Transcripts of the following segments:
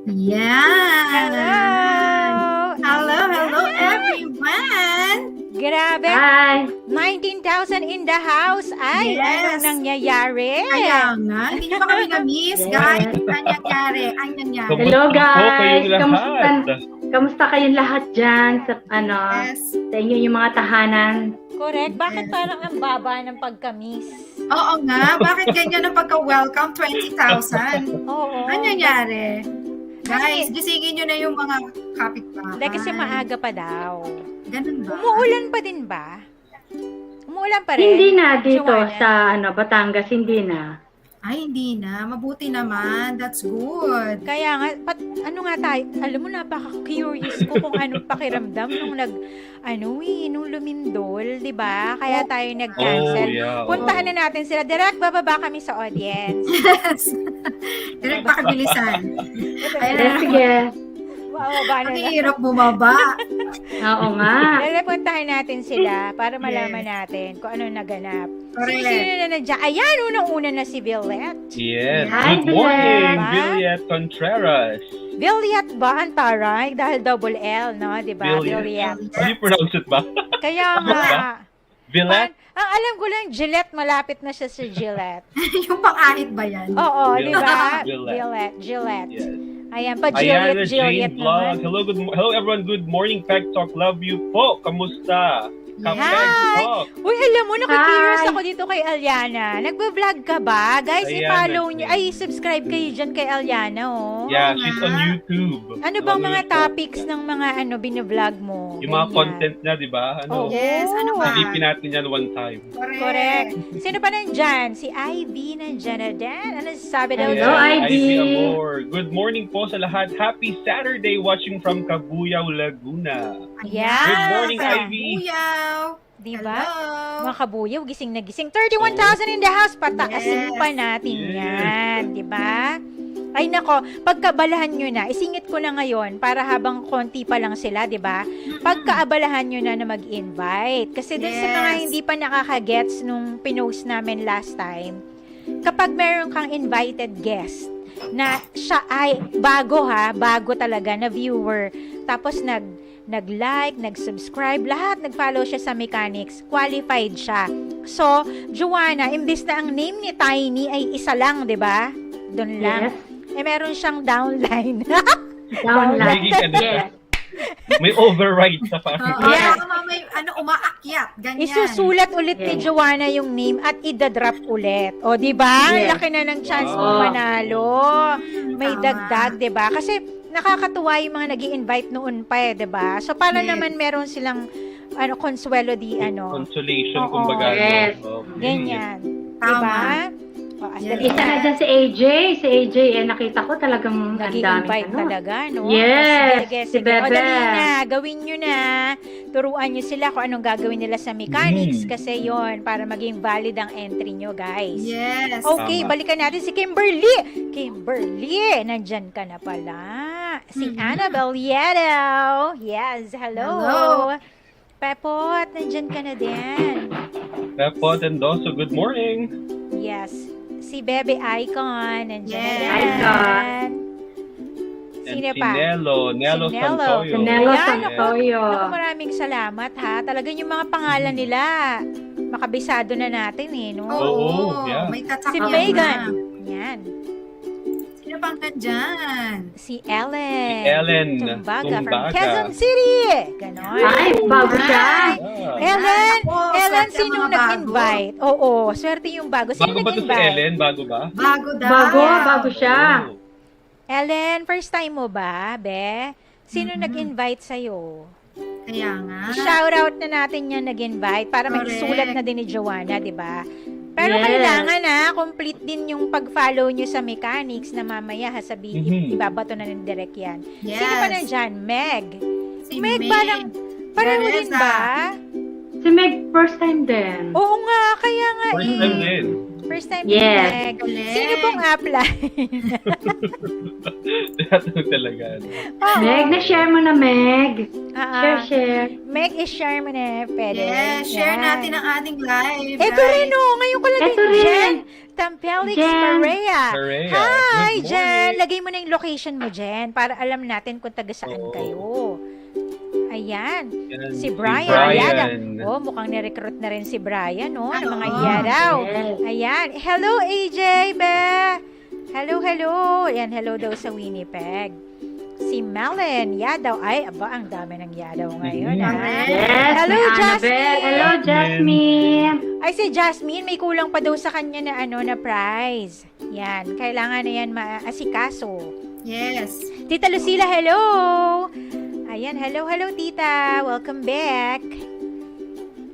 Yan! Hello! Hello everyone! Grabe! Hi! 19,000 in the house! Ay, Yes. anong nangyayari? Kaya nga, hindi nyo ba kami na-miss, Yes. guys? Ang nangyari, ang nangyari. Hello guys! kayong lahat. Kamusta kayong lahat dyan sa Yes. sa inyo yung mga tahanan? Correct. Bakit Yes. parang ang baba ng pagkamis? Oo nga, bakit ganyan ang pagka-welcome? 20,000? Oo. Ano nangyari? Guys, gisingin nyo na yung mga kapitbahay. Hindi, kasi maaga pa daw. Ganun ba? Umuulan pa din ba? Umuulan pa rin? Hindi na dito Joanna? sa Batangas, hindi na. Ay, hindi na. Mabuti naman. That's good. Kaya nga, ano nga tayo, alam mo, napaka-curious ko kung anong pakiramdam nung nung lumindol, di ba? Kaya tayo nag-cancel. Oh, yeah. Puntahan na natin sila. Direct, bababa kami sa audience. Yes. Direct pakabilisan. Yes, sige. Bababa na Ang lang. hirap bumaba. Oo nga. Direct, puntahan natin sila para malaman natin kung ano naganap. Correct. Sino na nandiyan? Ayan, unang-una na si Villette. Yes. Hi, Good morning, Diba? Juliet Contreras. Villette ba ang taray? Dahil double L, no? Di ba? Villette. Villette. How do you pronounce it ba? Kaya nga. Villette? Ang alam ko lang, Gillette, malapit na siya sa Gillette. Yung pang-ahit ba yan? Oo, di ba? Gillette. Gillette. Yes. Ayan, pa Ayan, Juliet Jane Vlog. naman. Hello everyone. Good morning, Pegtalk. Love you po. Kamusta? Hi! Ka-Pegtalk. Uy, alam mo, nakikurious Hi! ako dito kay Aliana. Nagba-vlog ka ba? Guys, Ayan, i-follow nyo. nag-vlog. Ay, subscribe kayo dyan kay Aliana, oh. Yeah, Oo she's nga. on YouTube. Ano bang On mga YouTube. topics ng mga bino-vlog mo? Yung mga Ganyan. content niya, di ba? Oo. Yes, ano ba? Silipin natin yan one time. Correct. Sino pa nandyan? Si Ivy nandyan na din. Ano sabi daw Hello, dyan? Ivy. Amor. Good morning po sa lahat. Happy Saturday watching from Cabuyao, Laguna. Yeah. Good morning, Sa- Ivy. Buyaw. Diba? Hello. Mga kabuyaw, gising na gising. 31,000 in the house. Pataasin Yes. pa natin Yes. yan. Diba? Ay nako, pagkaabalahan nyo na, isingit ko na ngayon para habang konti pa lang sila, diba? Pagkaabalahan nyo na mag-invite. Kasi dun sa mga Yes. hindi pa nakaka-gets nung pinost namin last time, kapag meron kang invited guest, na siya ay bago talaga na viewer, tapos nag-like, nag-subscribe, lahat nag-follow siya sa mechanics, qualified siya. So, Joanna, imbis na ang name ni Tiny ay isa lang, di ba? Doon lang. Yes. Eh, meron siyang downline. Downline. Magiging ano siya? Yes. May override sa parang. Oo, Yeah. may umaakyat. Ganyan. Isusulat ulit ni Yes. Joanna yung name at idadrop ulit. O, di ba? Yes. Laki na ng chance Wow. mo manalo. May Tama. dagdag, di ba? Kasi nakakatuwa yung mga nag-i-invite noon pa eh, di ba? So, para Yes. naman meron silang consuelo di Consolation, Oo. kumbaga. Yes. Okay. ganyan. Di Tama. ba? O, Yes. Isa na dyan si AJ. Si AJ, nakita ko talagang ang daming nag-i-invite talaga, no? Yes, Sige, si sige. O, Bebe. dali na. Gawin nyo na. Turuan nyo sila kung anong gagawin nila sa mechanics kasi yon para maging valid ang entry nyo, guys. Yes. Okay, Tama. balikan natin si Kimberly. Kimberly, nandyan ka na pala. Si Annabelle Yedo. Yes, hello. Hello. Pepot, nandyan ka na din. Pepot and also, good morning. Yes. Si Bebe Icon, nandyan Yes. na din. Icon. Sino And pa? si Nelo Si Nelo. Santoyo. Si Nelo Ayan, Santoyo. Naku, maraming salamat ha. Talagang yung mga pangalan nila, makabisado na natin eh, no? Oo, yeah. May tatak Si yan Megan. na. Yan. Sino pang nandyan? Si Ellen. Si Ellen Tumbaga from Tumbaga. Quezon City. Ganon. Ay, bago siya. Ah. Ellen, Ako, Ellen, swerte ang sinong mga bago. nag-invite? Oo, swerte yung bago. Sino Bago ba to si nag-invite? Ellen? Bago ba? Bago daw. Bago siya. Oh. Ellen, first time mo ba, be? Sino nag-invite sa'yo? Kaya nga. Shoutout na natin yan nag-invite para Correct. maisulat na din ni Joanna, di ba? Pero Yes. kailangan complete din yung pag-follow nyo sa mechanics na mamaya sabihin, Mhm. ibabato na ng direct yan. Yes. Sino pa nandyan? Meg. Si Meg, pareho din Teresa. ba? Si Meg, first time din. Oo nga, kaya nga First time din. First time Yes. Meg. Galing. Sino pong apply? Talaga. Oo. Meg, na-share mo na, Meg. Ah, Share. Meg is share mo na, pwede. Yes, share Yan. natin ang ating live. Ito guys. rin, ngayon ko lang Ito din, rin. Jen Tampelix Jen. Perea. Perea. Hi, Good Jen. morning. ilagay mo na yung location mo dyan para alam natin kung taga saan kayo. Ayan. Si Brian. Ayan. Oh, mukhang nirecruit na rin si Brian, no? Ng mga yadaw. Ayan. Hello, AJ, be. Hello. Ayan, hello daw sa Winnipeg. Si Melon, yadaw. Ay, aba, ang dami ng yadaw ngayon, ha? Yes, Hello, may Jasmine. Annabelle. Hello, Jasmine. Ay, si Jasmine, may kulang pa daw sa kanya na na prize. Yan, kailangan na yan maasikaso. Yes. Tita Lucila, hello! Ayan, hello, tita. Welcome back.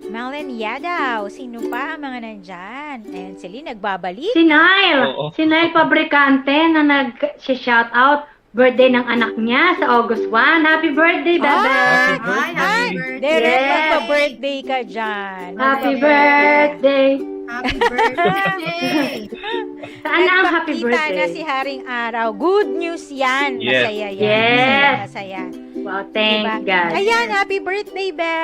Marlene Yadaw, sino pa ang mga nandyan? Ayan, sila nagbabalik. Si Nile. Oo. Si Nile Fabricante na nag-shout out birthday ng anak niya sa August 1. Happy birthday, Bebe! Hi, happy Ay, birthday. Derek, Yes. magpa-birthday ka dyan. Happy birthday! Happy birthday. Saan na ang happy Nagpakita na birthday? si Haring Araw. Good news yan. Yes. Masaya yan. Yes. Masaya. Wow, thanks, guys. Ayan, happy birthday, Be.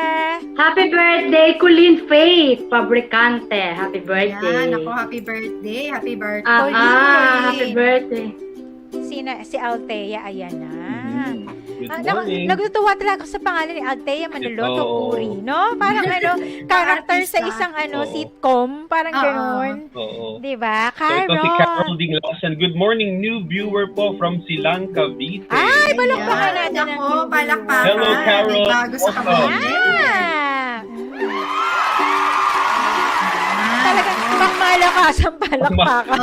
Happy birthday, Colleen Faith Fabricante. Happy birthday. Yan, ako, happy birthday. Happy birthday. Happy birthday. Si Althea, ayan na. Good morning. Nagtutuwa talaga ako sa pangalan ni Althea Manaloto Oo. Puri, no? Parang character sa Artista. isang Oo. sitcom, parang Oo. gano'n. Oo. 'Di ba? So ito si Carol. Carol Dinglasan. Good morning, new viewer po from Silang, Cavite. Ay, palakpakan Ayan, natin ang ako, new palakpakan. Hello, Carol. May bago sa Welcome. kabila. Talagang pangmalakasang palakpakan.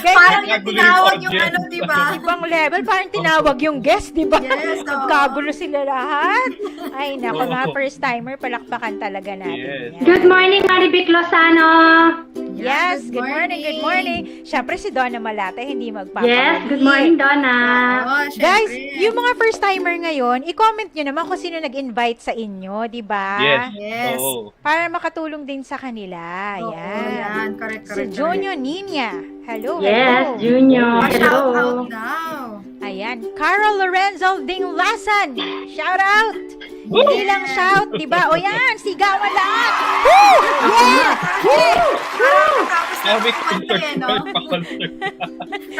Parang Ganyan, yung tinawag yung ano, di ba? ibang level, parang tinawag yung guest, di ba? Yes, oo. Nagkagulo sila lahat. Ay, naku, mga Oo. first timer, palakpakan talaga natin. Yes. Yan. Good morning, Marivic Lozano. Yes, Good good morning. Siyempre si Donna Malate, hindi magpapakali. Yes, good morning, Donna. Oo, Guys, syempre. yung mga first timer ngayon, i-comment nyo naman kung sino nag-invite sa inyo, di ba? Yes. Yes. Oo. Para makatulong din sa kanila. Oo, Yan. yan. Correct. Si Junio Ninya. Hello, Yes, hello. Junior. Shout out Hello. now. Ayan, Carol Lorenzo Dinglasan. Shout out. Hindi lang shout, di ba? O yan, sigawan lahat. Woo! Yeah! Yeah! Parang nakatapos na Sabi yung ko, kanta eh, no?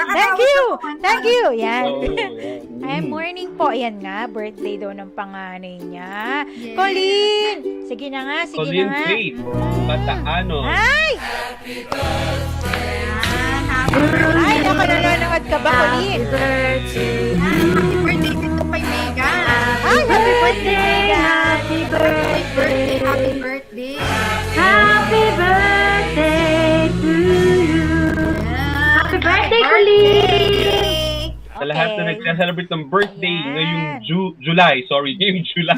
Thank you. Thank you. Yan. Oh, Ay, morning po. Ayan nga, birthday daw ng panganay niya. Yes. Colleen! Sige na nga, sige Colleen na nga. Faith. Bataano. Ay! Yan, happy Ay, naku, nanonood ka ba, Colleen? birthday. Happy birthday dito kay Megan. Ay, happy birthday! Happy birthday. Happy birthday. Happy birthday to you. Yan. Happy birthday, Colleen. Sa lahat na Okay. nagsa-celebrate ng birthday Ayan. ngayong July. Sorry, ngayong July.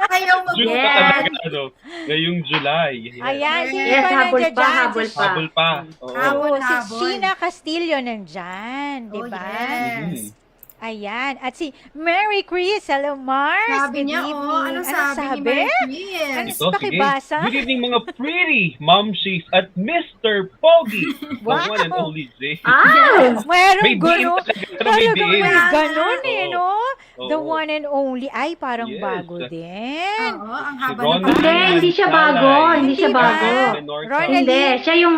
Ayaw mo. June Yes. pa talaga, ano. Ngayong July. Ayan, sino Yes, pa habol nandiyan pa, dyan? habol Si- pa. Habol pa. Oo. Habol. Oo, si Sheena Castillo nandyan, di Oh, ba? yes. Ayan. At si Mary Chris. Hello, Mars. Sabi Good niya, evening. ano sabi ni Mary Chris? Ano Ito, sige. pakibasa? Good evening mga pretty momshies at Mr. Pogi. Wow. The one and only Jay. Ah! Mayroong May gano'n. diin talaga. May Talagang diin. may gano'n eh, Oo. no? Oo. The one and only. Ay, parang Yes. bago din. Oo, ang haba Ron- ng Hindi, hindi siya bago. Hindi siya Hindi ba? bago. Ronald- Hindi, siya yung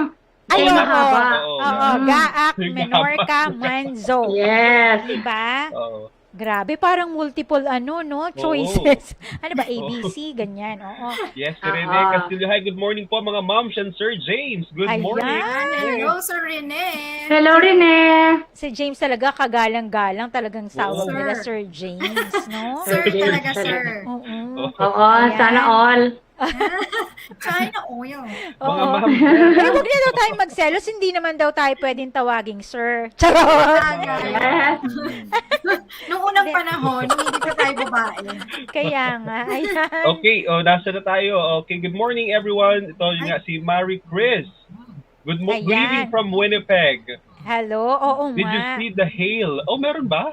Ay, yung oo. mahaba. Oo, Gaak, Menorca, Manzo. Yes. Diba? Oo. Grabe, parang multiple choices. Ano ba, ABC, ganyan. Oo. Yes, si Rene Castillo. Hi, good morning po mga moms and Sir James. Good Ayan. morning. Hello, Sir Rene. Hello, Rene. Si James talaga kagalang-galang, talagang sawag Sir. nila Sir James, no? Sir James talaga, talaga. sir. Oo. Oo, Ayan. sana all. China oil. Mga Oo. ma'am. Eh, huwag na daw tayo magselos, hindi naman daw tayo pwedeng tawaging sir. Charot! Yes. Nung unang panahon, nung hindi pa tayo babae. Kaya nga, ayan. Okay, nasa na tayo. Okay, good morning everyone. Ito yung nga si Mary Chris. Good Ayan. evening from Winnipeg. Hello? Oo Did you nga. see the hail? Oh, meron ba?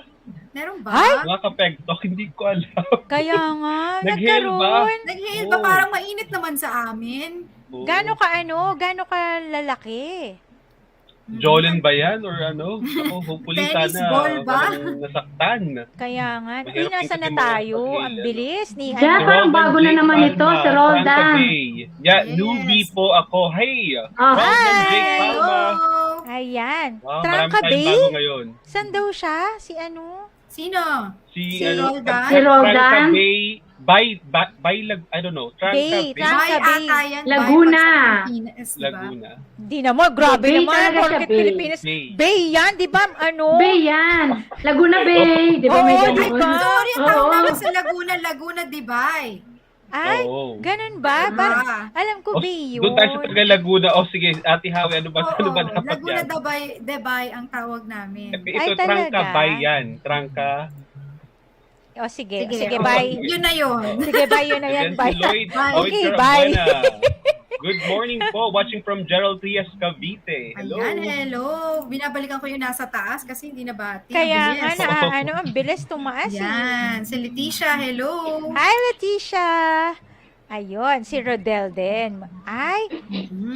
Meron ba? Ay! Mga ka-Pegtalk, hindi ko alam. Kaya nga, Nag-hail ba? nagkaroon. Nag-hail ba? Oo. Parang mainit naman sa amin. Oh. Gaano ka lalaki? Jolen ba yan or ano? Ako, hopefully Tennis sana ball ba? walang nasaktan. Kaya nga, Mahirap nasa yung na mga tayo? pag-hail, Ang ano? bilis ni Diyan, Si parang Roldan bago na Jake naman ito, Palma, si Roldan. Santa Fe. Yeah, Yes. newbie po ako. Hey! Oh. Roldan Jake Hi! Palma. Hello. Ayan. Wow, marami Trangka tayong Bay? bago ngayon. Saan daw siya? Si ano? Sino? Si Roldan? Si Roldan? Trangka Bay, I don't know. Trangka Bay, Bay, Trangka Bay Bay. ata yan. Bay, Laguna. pag sa Pilipinas, diba? Laguna. Di naman, grabe Bay naman. talaga siya, Porket Bay. Pilipinas. Bay. Bay yan, di ba? Ano? Bay yan. Laguna Bay. Di ba may Oo, ganun? di ba? Sorry, ang tawag Oo. namin sa Laguna, Laguna, Dibay. Ay, Oo. ganun ba? Alam ko, O, Bay yun. doon tayo sa taga Laguna. O sige, Ate Hawi, ano ba dapat Laguna, yan? Dibay ang tawag namin. Ay, Ito, Trangka talaga? Bay yan. Trangka. O, sige. Sige, Sige, oh, bye. Yun na yun. Sige, bye. Yun na yan. Again, Bye. si Lloyd. Bye. Lloyd Okay, Carabuena. bye. Good morning po. Watching from Gerald Trias, Cavite. Hello. Ayan, hello. Binabalikan ko yung nasa taas kasi hindi nabati. Kaya Ang nga, bilis. ang bilis tumaas. Yan. Si Leticia, hello. Hi, Leticia. Ayun, si Rodel din. Ay,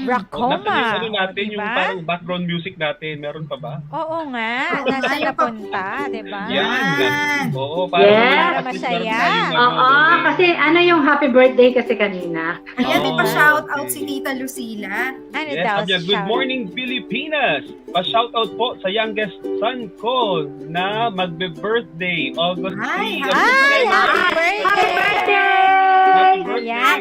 Bracoma. Nasaan yung natin, yung diba? parang background music natin. Meron pa ba? Oo nga, nasa napunta, diba? Yan. Oo, Yes. para Para masaya. Oo, kasi ano yung happy birthday kasi kanina. Ayan, Oh, pa-shout out okay. si Tita Lucila. Ano Yes, daw? sabi niya, good shout? morning Pilipinas! Pa-shoutout po sa youngest son ko na magbe-birthday August 3. Hi, Ay, happy birthday! Happy birthday! Ayan.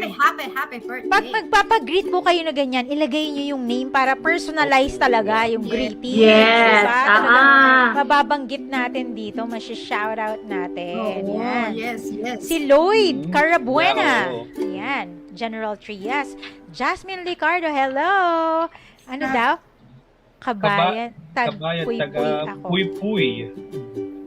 Happy birthday. Pag magpapagreet po kayo na ganyan, ilagay niyo yung name para personalize talaga yung Yes. greeting. Yes, Diba? Talagang ah. mababanggit natin dito, masya-shoutout natin. Oo, Yan. yes. Si Lloyd Mm. Carabuena. Yeah, oo. Ayan. General Trias. Jasmine Licardo, hello. Ano Ah. daw? Kabayan. Kabayan, Puy-puy taga ako. Puy-puy.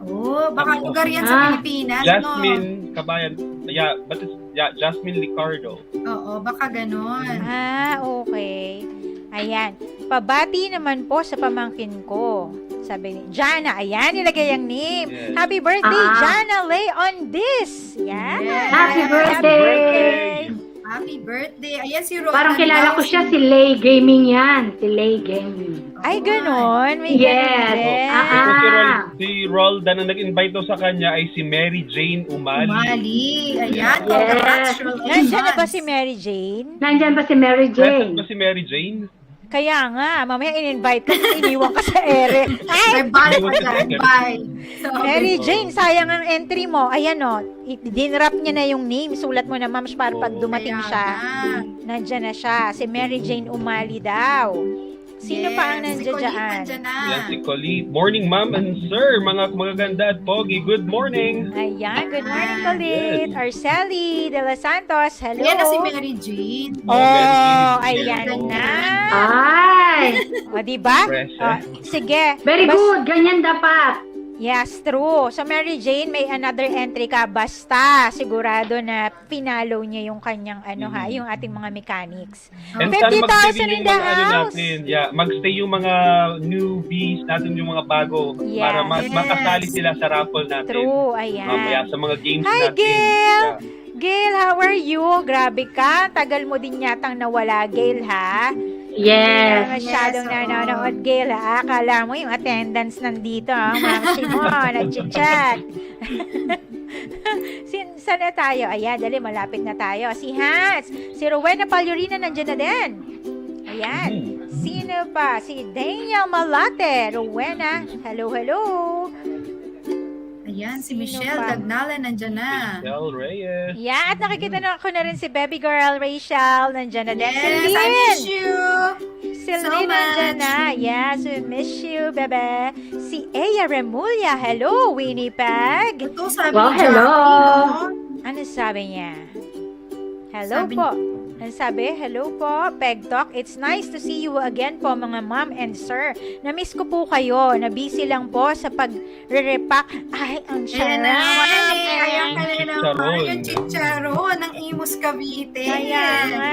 Oh, baka lugar yan sa Pilipinas, Jasmine Kabayan. Yeah, but it's Jasmine Licardo. no? Oo, baka ganon. Ah, okay. Ayan. Pabati naman po sa pamangkin ko. Sabi ni Jana, ayan, nilagay ang name. Yes. Happy birthday, Ah. Jana, lay on this. Yan. Yes. Happy birthday! Happy birthday. Ayan si Roldan. Parang kilala ko siya, si Lay Gaming yan. Si Lay Gaming. Ay, ganon. May Yes. ganon din. Ah. Si Roldan, ang nag-invite daw sa kanya ay si Mary Jane Umali. Umali. Ayan, Yes. congratulations. Nandiyan na ba si Mary Jane? Nandyan ba si Mary Nasaan Jane? ba si Mary Jane? Kaya nga, mamaya in-invite ka, iniwan ka sa ere. Ay, May bye pa dyan. Bye. So, Mary Jane, sayang ang entry mo. Ayan o, dinrap niya na yung name. Sulat mo na, ma'am, para pag dumating kaya siya. na. Nandyan na siya. Si Mary Jane Umali daw. Sino Yes, pa ang si nandyan Colleen dyan? nandyan na. Yan si Colleen. Morning, ma'am and sir. Mga magaganda at pogi. Good morning. Ayan, good morning, Yes. Colleen. Arceli de los Santos, hello. Ayan na si Mary Jane. Oh, Mary Jane. ayan Oh. na. Ay! O, diba? Fresh, O, sige. Very Bas- good. Ganyan dapat. Yes, true. So, Mary Jane, may another entry ka. Basta, sigurado na pinalo niya yung kanyang, yung ating mga mechanics. And 50,000 sana magstay in yung the mga house. natin. Yeah, magstay yung mga newbies natin, yung mga bago. Yes. Para Yes. makasali sila sa raffle natin. True, Mamaya ayan. sa mga games Hi, natin. Gail! Yeah. Gail, how are you? Grabe ka. Tagal mo din yatang nawala, Gail, ha? Yes. Masyadong Yes, oo. nanonood, Gail, ha? Akala mo yung attendance nandito, ha? Mamsi mo, nag-chat. Saan na tayo? Ayan, dali, malapit na tayo. Si Hans, si Rowena Pagliorina nandiyan na din. Ayan. Sino pa? Si Daniel Malate. Rowena, hello, hello. Ayan, si Sino Michelle pa? Dagnala nandyan na. Michelle Reyes. Yeah, at nakikita na ako na rin si baby girl Rachel. Nandiyan na din. Yes, I Celine! miss you. Celine so nandiyan much. na. Yes, we miss you, bebe. Si Aya Remulla. Hello, Winnipeg. Ito sabi Well, ni hello. Ano Jackie, sabi niya? Hello Sabi po. Ano sabi? Hello po, Pegtalk. It's nice to see you again po, mga ma'am and sir. Na-miss ko po kayo. Na-busy lang po sa pag-repack. Ay, ang Ayan na naman eh. sarap. Ayan ka na naman. Chicharon. Yung chicharon ng Imus Cavite. Kaya nga,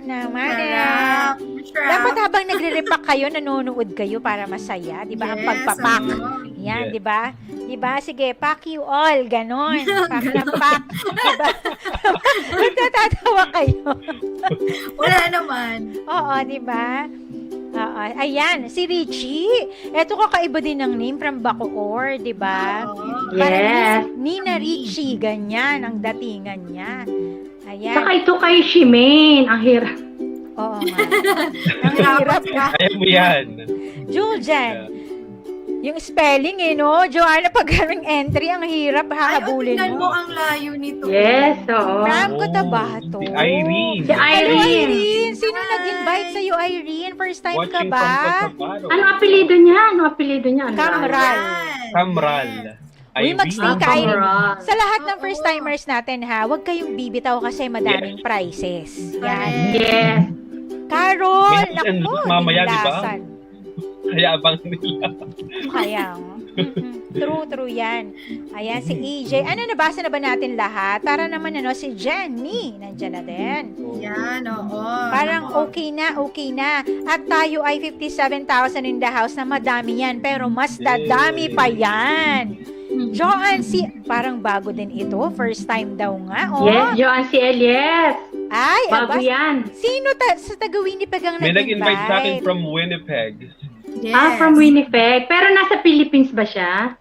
naman eh. Sarap. Dapat habang nagre-repack kayo, nanonood kayo para masaya. Di ba? Ang Yes, pagpapak. oo. Yan, Yes. di ba? Di ba? Sige, pack you all. Ganon. Pack na pack. Diba? Nagtatatawa kayo. Wala naman. Oo, di ba? Oo. Ayan, si Richie. Eto kakaiba din ng name from Bacoor, di ba? Oo. Yes. Nina Richie, ganyan ang datingan niya. Ayan. Saka ito kay Shimane. Ang hirap. Oo nga. Ang hirap nga. Ayaw mo yan. Julian. Yung spelling no? Joanna, pag kaming entry, ang hirap hahabulin tingnan mo mo. ang layo nito. Yes, oo. Ma'am ko tabato. Si Irene. Si Hello, Irene. Irene. Sino Hi. nag-invite sa'yo, Irene? First time ka Watching ba? from Cotabato. Anong apelido niya? Anong apelido niya? Ano? Kamral. Kamral. Uy, magstay ka, Irene. Kamral. Sa lahat ng first timers natin ha, huwag kayong bibitaw kasi madaming prizes. Yan. Yes. Carol, May happy and naku, mamaya, di ba? nilasan. Kaya abang nila. Kaya nga. True yan. Ayan, si EJ. Ano, nabasa na ba natin lahat? Para naman si Jenny. Nandiyan na din. Yan, oo. Parang Nako. okay na. At tayo ay 57,000 in the house na madami yan. Pero mas dadami pa yan. Joanne, parang bago din ito. First time daw nga. Oh. Yes, Joanne si Elias. Ay, Bago abas. yan. Sino sa taga-Winnipeg ang May nag-invite sa nag-invite? akin from Winnipeg. Yes. From Winnipeg. Pero nasa Philippines ba siya?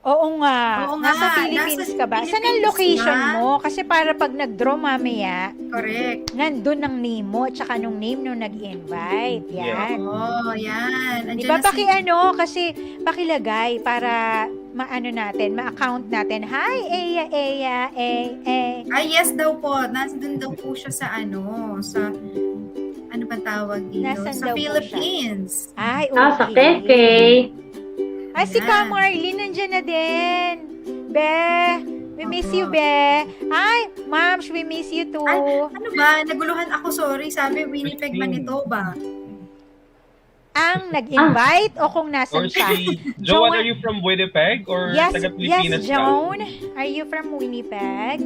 Oo nga. Oo nga, Nasa Philippines nasa ka ba? Saan ang Philippines location nga. mo? Kasi para pag nag-draw mamaya, Correct. nandun ang name mo at saka nung name nung nag-invite. Yan. Oo, yan. Di Andiyan ba na si- kasi pakilagay para ma-account natin. Hi, Eya. Ay, yes daw po. Nandun daw po siya sa sa ano ba tawag dito? Nasaan Sa daw po Philippines. Ay, Sa okay. Keke. Ay, si Yan. Kamarlene nandyan na din. Be, we miss you, Be. Ay, Ma'ams, we miss you too. Ay, ano ba? Naguluhan ako, sorry. Sabi, Winnipeg, Manitoba. Ang nag-invite o kung Or nasan siya? si Joanne, are you from Winnipeg? Or Yes, taga-Pilipinas ka? Joan. Are you from Winnipeg?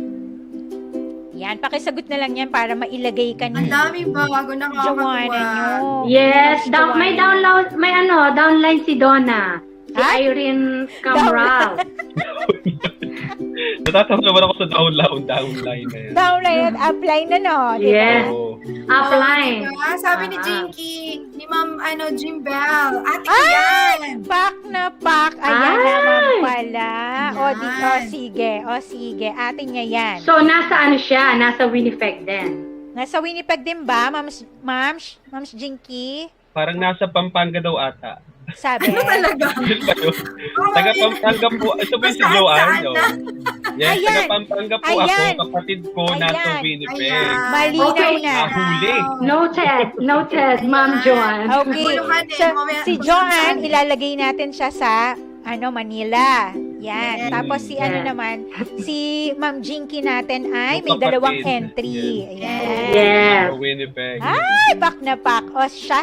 Yan, pakisagot na lang yan para mailagay ka Ang ni dami bago Joanna nakakatuwa. nyo. Yes, Joanna. may downline si Donna. Si Ay? Irene Kamral. Natatawa naman ako sa downline na yan. Downline at upline na, no? Di ba? Yes. Oo. Upline. Diba? Sabi ni Ah. Jinky, ni Ma'am Jim Bell. Ate ko yan. Pak na pak. Ayan Ay! naman pala. Yan. Sige. Atin niya yan. So, nasa siya? Nasa Winnipeg din. Nasa Winnipeg din ba, Mams Jinky? Parang nasa Pampanga daw ata. Sabi. Ano talaga? Yun ba yun? Taga Pampanga po. Ito ba yung si Saan, Joanne? saan no? na? Yes, Ayan. taga Pampanga po Ayan. ako. Kapatid ko nasa Ayan. Winnipeg. Ayan. Malinaw Okay. na. Nahuli. Noted, Ma'am Joanne. Okay. Buluhan eh. So, Mamaya- si Joanne, ilalagay natin siya sa Manila. Yan. Yes. Tapos si Yes. naman, si Ma'am Jinky natin ay may Yung dalawang kapatid. entry. Yes. Ayan. Yes. Sa Winnipeg. Ay, pak na pak. O, siya.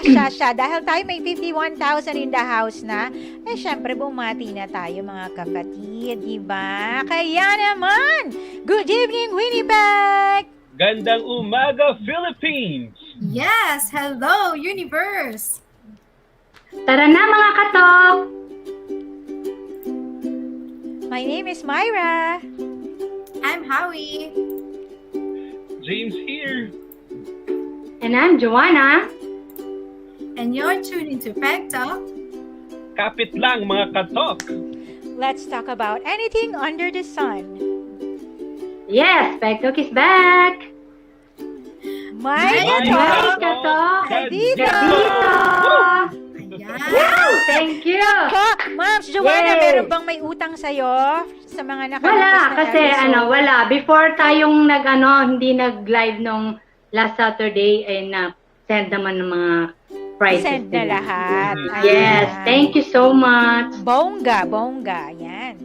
Dahil tayo may 51,000 in the house na, syempre bumati na tayo mga kapatid, diba? Kaya naman, good evening, Winnipeg! Gandang umaga, Philippines! Yes, hello, universe. Tara na mga katok! My name is Myra. I'm Howie. James here. And I'm Joanna. And you're tuned into Pegtalk. Kapit lang mga katok. Let's talk about anything under the sun. Yes, Pegtalk is back! My Ay, God! katok! Dito! Ayan. Wow! Thank you! Ma'am Joanna, Yay! meron bang may utang sa'yo sa mga nakalipas Wala, na kasi episode? wala. Before tayong hindi nag-live nung last Saturday, send naman ng mga prizes. Send na nila. lahat. Yes, Ayan. thank you so much. Bongga. Yan.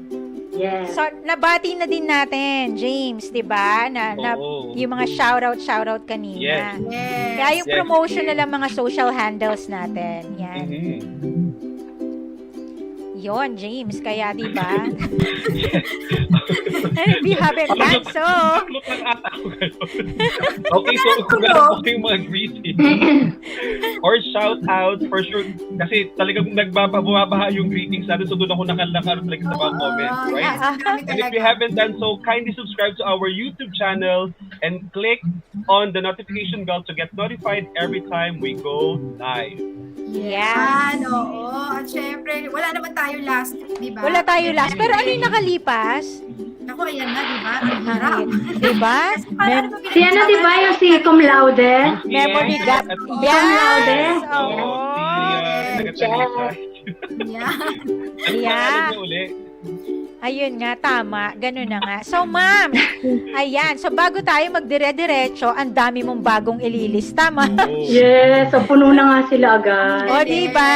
Yes. So, nabati na din natin, James, di ba? Oo. Yung mga shoutout kanina. Yes. Yes. Kaya yung Yes. promotion na lang mga social handles natin. Yan. Mhm. Yon, James. Kaya, di ba? If you haven't done so, Look lang ata ako ngayon. Okay, so kung meron po kayong mga greeting or shout out, for sure, kasi talagang bumaba yung greetings natin, so doon ako nakalike sa mga comments, right? And if you haven't done so, kindly subscribe to our YouTube channel and click on the notification bell to get notified every time we go live. Yes. Oo. At syempre, wala naman tayo last, di ba? wala tayo last. Pero ano yung nakalipas? Ako, ayan na, di ba? Ang hirap. Di ba? Paano ba Si di ba yung si Cum Laude? Memory Yes. gap. At- Yes. Laude. Oo. Oo, si talaga Talisa. Yeah. Ano Yeah. pangalan niya uli? Ayun nga, tama. Ganun na nga. So, ma'am, ayan. So, bago tayo magdire-diretso, ang dami mong bagong ililista, ma'am. Oh. Yes, so puno na nga sila agad. O, diba?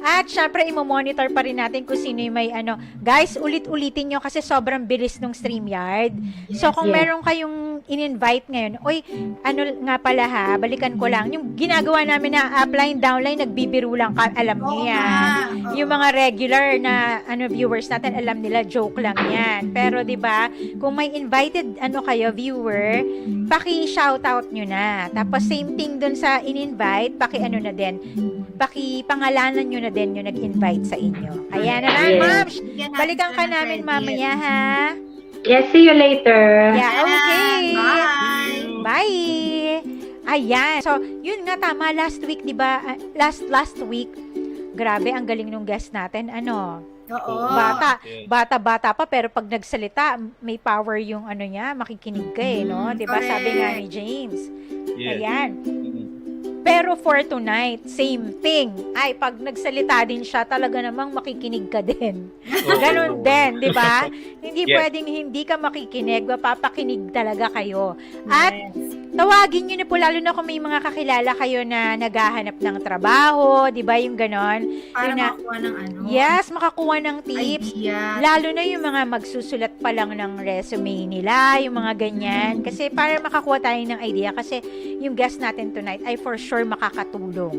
At syempre, imo-monitor pa rin natin kung sino yung may ano. Guys, ulit-ulitin nyo kasi sobrang bilis ng StreamYard. So, kung Yes. meron kayong in-invite ngayon, oy, ano nga pala ha, balikan ko lang. Yung ginagawa namin na upline, downline, nagbibiro lang. Alam niyo Oo yan. nga. Oo. Yung mga regular na viewers natin, alam nila, joke lang yan. Pero, di ba, kung may invited kayo, viewer, paki-shoutout nyo na. Tapos, same thing dun sa in-invite, na din, paki-pangalanan nyo na din yung nag-invite sa inyo. Ayan na lang, Yes. ma'am. Bigyan natin Balikan sila ka ng namin credit. mamaya, ha? Yes, see you later. Yeah, okay. Bye. Bye. Ayan. So, yun nga, tama. Last week, di ba? Last week, grabe, ang galing nung guest natin. Oo. Bata pa, pero pag nagsalita, may power yung niya, makikinig ka no? Di ba? Sabi nga ni James. Yes. Ayan. Mm. Pero for tonight, same thing. Ay, pag nagsalita din siya, talaga namang makikinig ka din. Ganon din, di ba? Hindi Yes. pwedeng hindi ka makikinig, mapapakinig talaga kayo. At Yes. tawagin nyo na po, lalo na kung may mga kakilala kayo na naghahanap ng trabaho, di ba yung ganon? Para Yun na- makakuha ng Yes, makakuha ng tips. idea. Lalo na yung mga magsusulat pa lang ng resume nila, yung mga ganyan. Kasi para makakuha tayo ng idea, kasi yung guest natin tonight ay for sure makakatulong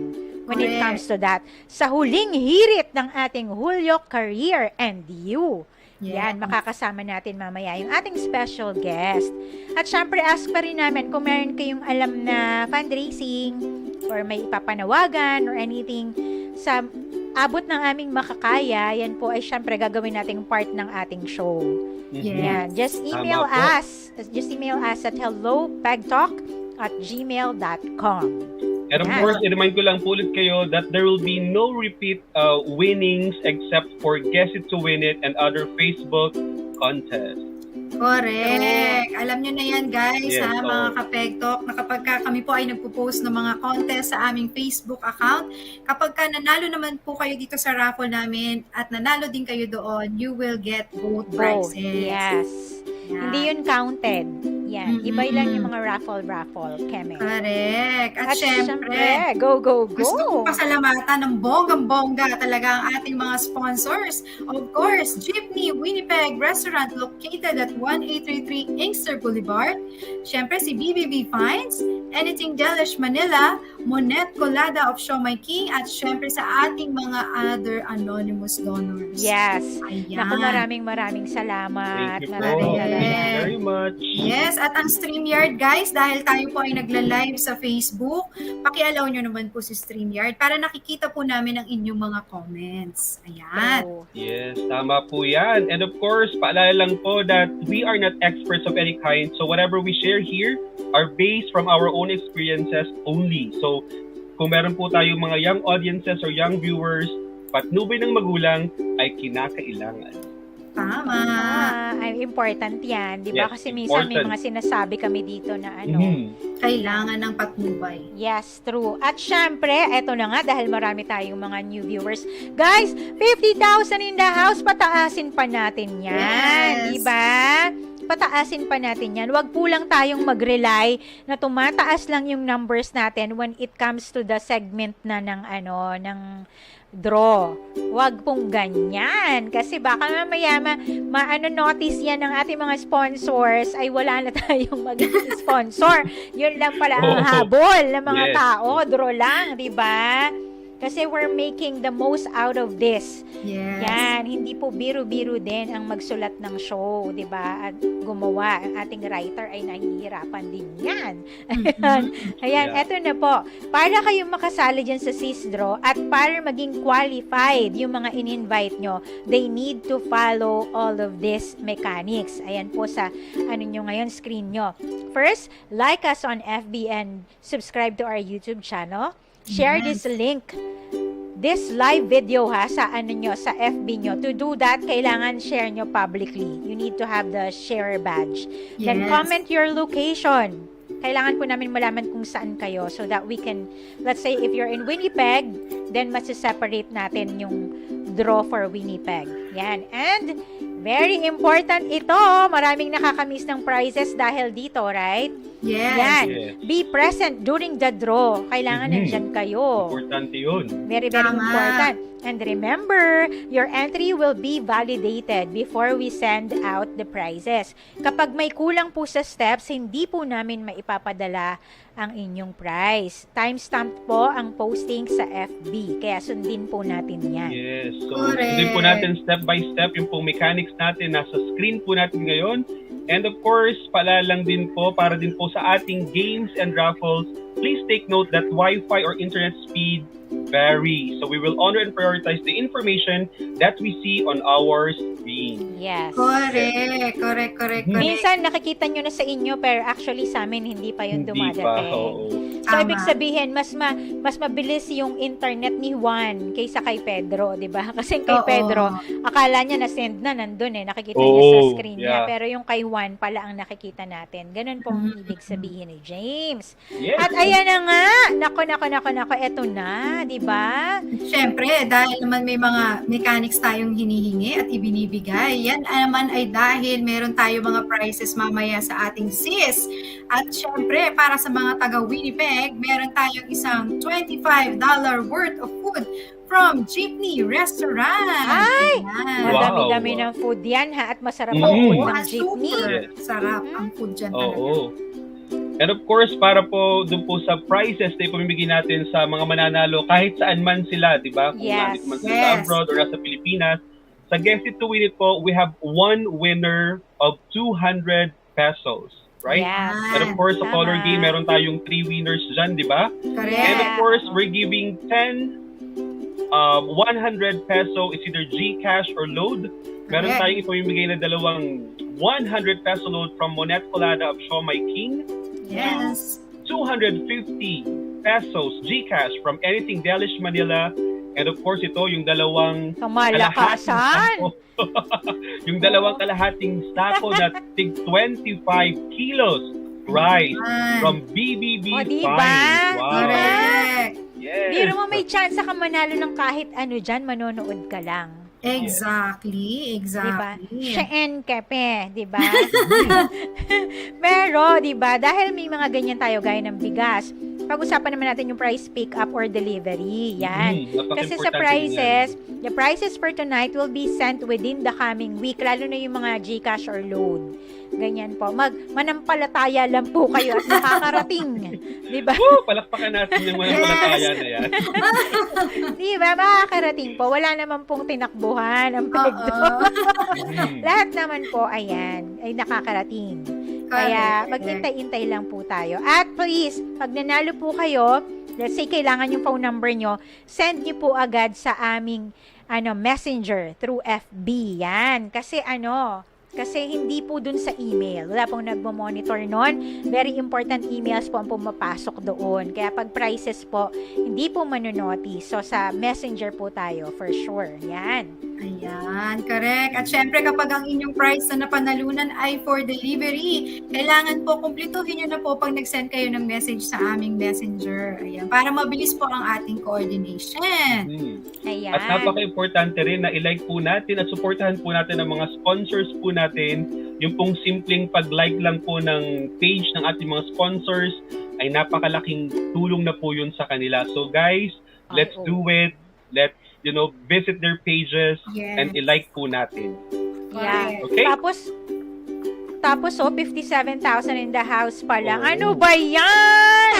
when it Correct. comes to that. Sa huling hirit ng ating HULYO Career and You. Yeah. Yan, makakasama natin mamaya yung ating special guest. At syempre, ask pa rin namin kung meron kayong alam na fundraising or may ipapanawagan or anything sa abot ng aming makakaya, yan po ay syempre gagawin nating part ng ating show. Yes. Yan. Just email Tama po. us. Just email us at hellopegtalk@gmail.com. And of Yeah. course, i-remind ko lang po ulit kayo that there will be no repeat winnings except for Guess It to Win It and other Facebook contests. Correct. Alam nyo na yan, guys, Yes, ha, oo. mga ka-Pegtalk, na kapag kami po ay nagpo-post ng mga contest sa aming Facebook account, kapag nanalo naman po kayo dito sa raffle namin at nanalo din kayo doon, you will get both Both. prizes. Yes. Yan. Hindi yun counted. Yan. Mhm. Iba lang yung mga raffle, Keme. Correct. At syempre, go. gusto kong pasalamatan ng bonggang-bongga talaga ang ating mga sponsors. Of course, Jeepney Winnipeg Restaurant located at 1833 Inkster Boulevard. Siyempre, si BBB Fines, Anything Delish Manila, Monet Colada of Siomai King, at syempre sa ating mga other anonymous donors. Yes. Ayan. Naku, maraming salamat. Thank you po. Maraming Yes. Thank you very much. Yes, at ang StreamYard, guys, dahil tayo po ay nagla-live sa Facebook, paki-allow nyo naman po si StreamYard para nakikita po namin ang inyong mga comments. Ayan. So, Yes, tama po yan. And of course, paalala lang po that we are not experts of any kind. So whatever we share here are based from our own experiences only. So kung meron po tayong mga young audiences or young viewers, patnubay ng magulang ay kinakailangan. Tama. ay important yan. Di ba? Yes, Kasi minsan may important. mga sinasabi kami dito na Kailangan ng patnubay. Yes, true. At syempre, eto na nga, dahil marami tayong mga new viewers. Guys, 50,000 in the house, pataasin pa natin yan. Yes. Diba? Pataasin pa natin yan. Huwag po lang tayong mag-rely na tumataas lang yung numbers natin when it comes to the segment na ng draw. Huwag pong ganyan. Kasi baka mamaya notice yan ng ating mga sponsors ay wala na tayong magiging sponsor. Yun lang pala ang habol ng mga Yes. tao. Draw lang, di ba? Kasi we're making the most out of this. Yes. Yan, hindi po biro-biro din ang magsulat ng show, 'di ba? At gumawa, ang ating writer ay nahihirapan din 'yan. Ayan, Yeah. eto na po. Para kayong makasali diyan sa SIS Draw at para maging qualified yung mga in-invite nyo, they need to follow all of these mechanics. Ayan po sa nyo ngayon, screen nyo. First, like us on FB and subscribe to our YouTube channel. Share this link, this live video sa sa FB nyo. To do that, kailangan share nyo publicly. You need to have the share badge. Then Yes. comment your location. kailangan po namin malaman kung saan kayo so that we can, let's say, if you're in Winnipeg, then masiseparate natin yung draw for Winnipeg. Yan. And, very important ito. Maraming nakakamiss ng prizes dahil dito, right? Yes. Yan. Yes. Be present during the draw. Kailangan nandyan kayo. Importante yun. Very, very Tama. important. And remember, your entry will be validated before we send out the prizes. Kapag may kulang po sa steps, hindi po namin maipapadala ang inyong prize. Timestamp po ang posting sa FB. Kaya sundin po natin yan. Yes. So, Correct. sundin po natin step by step yung pong mechanics natin. Nasa screen po natin ngayon. And of course, palalang din po, para din po sa ating games and raffles, please take note that Wi-Fi or internet speed vary. So we will honor and prioritize the information that we see on our screen. Yes. Correct. Minsan nakikita nyo na sa inyo pero actually sa amin hindi pa yun Hindi pa, dumadating. oo. So Tama. ibig sabihin mas mabilis yung internet ni Juan kaysa kay Pedro, 'di ba? Kasi kay Oo. Pedro, akala niya na send na nandun nakikita niya sa Oo, screen niya, yeah. pero yung kay Juan pala ang nakikita natin. Ganun po ang ibig sabihin ni James. Yes. At ayan na nga. Nako, eto na, 'di ba? Siyempre, dahil naman may mga mechanics tayong hinihingi at ibinibigay, yan naman ay dahil meron tayo mga prizes mamaya sa ating SIS. At siyempre, para sa mga taga-Winnipeg, meron tayong isang $25 worth of food from Jeepney Restaurant. Ay! Ayan. Wow. Madami-dami ng food yan ha at masarap ang Mm. food Oo, ng jeepney. super sarap ang food dyan talaga. Oo. And of course, para po doon po sa prizes na ipamimigay natin sa mga mananalo kahit saan man sila, di ba? Kung Yes. nandito man sila Yes. sa abroad or nasa Pilipinas. Sa Guess It to Win It po, we have one winner of 200 pesos. Right? Yes. And of course, sa Tama. color game, meron tayong 3 winners dyan, di ba? Correct. And of Yeah. course, we're giving 100 peso is either GCash or load. Meron Correct. tayong ipamimigay na dalawang 100 peso load from Monet Colada of Shaw My King. Yes. 250 pesos GCash from Anything Delish Manila. And of course, ito yung dalawang Kamalakasan. yung dalawang kalahating sako na tig 25 kilos rice Ayan. from BBB O, diba? Fine. Wow. Correct. Yes. Biro mo may chance ka manalo ng kahit ano dyan, manonood ka lang. Exactly. Diba? Exactly. Siya kepe, diba? Pero, diba, dahil may mga ganyan tayo gaya ng bigas, pag-usapan naman natin yung price pick up or delivery. Yan. Kasi sa prices, the prices for tonight will be sent within the coming week, lalo na yung mga GCash or load. Ganyan po. Manampalataya lang po kayo at nakakarating. Diba? Palakpakan natin yung mga palataya na yan. Diba? Makakarating po. Wala naman pong tinakbuhan ang Pegtalk. Lahat naman po, ayan, ay nakakarating. Kaya Correct. maghintay-intay lang po tayo. At please, pag nanalo po kayo, let's say kailangan yung phone number nyo, send nyo po agad sa aming messenger through FB. Yan. Kasi hindi po dun sa email. Wala pong nagmo-monitor nun. Very important emails po ang pumapasok doon. Kaya pag prices po, hindi po manonotice. So, sa messenger po tayo for sure. Yan. Ayan, correct. At syempre kapag ang inyong prize na napanalunan ay for delivery, kailangan po kumplituhin nyo na po pag nag-send kayo ng message sa aming messenger. Ayan, para mabilis po ang ating coordination. Ayan. At napaka-importante rin na i-like po natin at supportahan po natin ang mga sponsors po natin. Yung pong simpleng pag-like lang po ng page ng ating mga sponsors ay napakalaking tulong na po yun sa kanila. So guys, let's do it. Let's visit their pages Yes. and i-like po natin. Yeah. Okay? Tapos 57,000 in the house pa lang. Ano ba yan?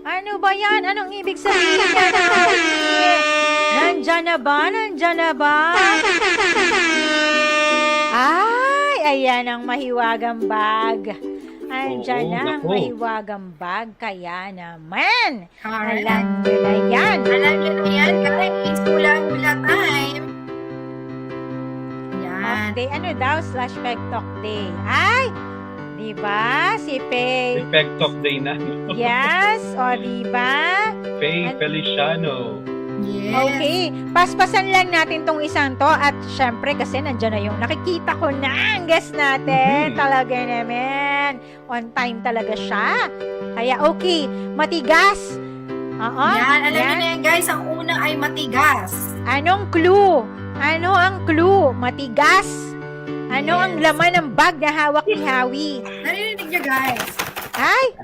Ano ba yan? Anong ibig sabihin yan? Nandyan na ba? Ay, ayan ang mahiwagang bag. Andyan Oo, na ang naku. mahiwagang bag. Kaya naman. Correct. Alam nyo na yan. Alam nyo na yan, guys. It's hula-hula time. Ayan. Day, /Pegtalk Day. Ay! Diba? Si Pay. Pegtalk Day na. Yes, o diba? Faye Feliciano. Yes. Okay, paspasan lang natin tong isang to at syempre kasi nandyan na yung nakikita ko na ang guest natin. Talaga naman. On time talaga siya. Kaya okay, matigas. Oo. Yan, alam niyo na yan guys, ang una ay matigas. Anong clue? Ano ang clue? Matigas. Ano ang laman ng bag na hawak ni Hawi? Narinig niyo guys?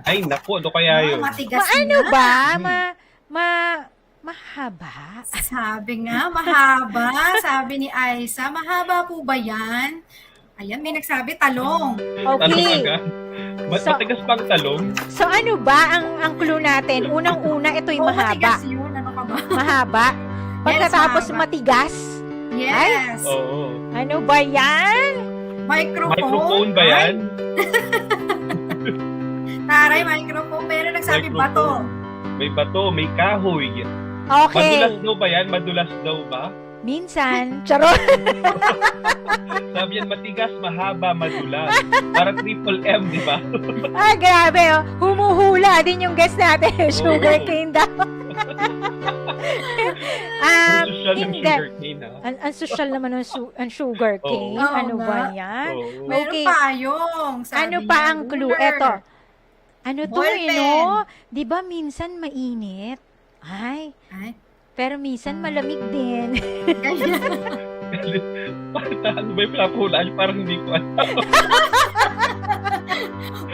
Ay, naku, ano kaya yun? Matigas Ano na. ba? Mahaba? Sabi nga, mahaba. Sabi ni Aisa, mahaba po ba yan? Ayan, may nagsabi, talong. Okay. So- Matigas pang talong? So ano ba ang clue natin? Unang-una, ito'y Oo, mahaba. matigas yun. Ano ka ba? Mahaba. Pagkatapos mahaba. matigas. Yes. Oo. Ano ba yan? Microphone ba yan? Taray, microphone. Pero nagsabi Microphone. bato. May bato, may kahoy. Okay. Madulas daw ba yan? Madulas daw ba? Minsan. Charot. Sabi yan, matigas, mahaba, madulas. Para triple M, di ba? Grabe oh. Humuhula din yung guest natin. Sugar cane daw. Ang social ng hindi. sugar cane, ha? Ang social naman ang sugar cane. Oo. Ano Oo ba nga. yan? Oo. Meron Okay. payong. Sabi Ano niya, pa ang clue? ruler. Eto. Ano to Ballpen. no? Di ba minsan mainit? Ay, Ay, pero minsan malamig din. ganyan. Ano ba yung pinapulaan? Parang hindi ko alam.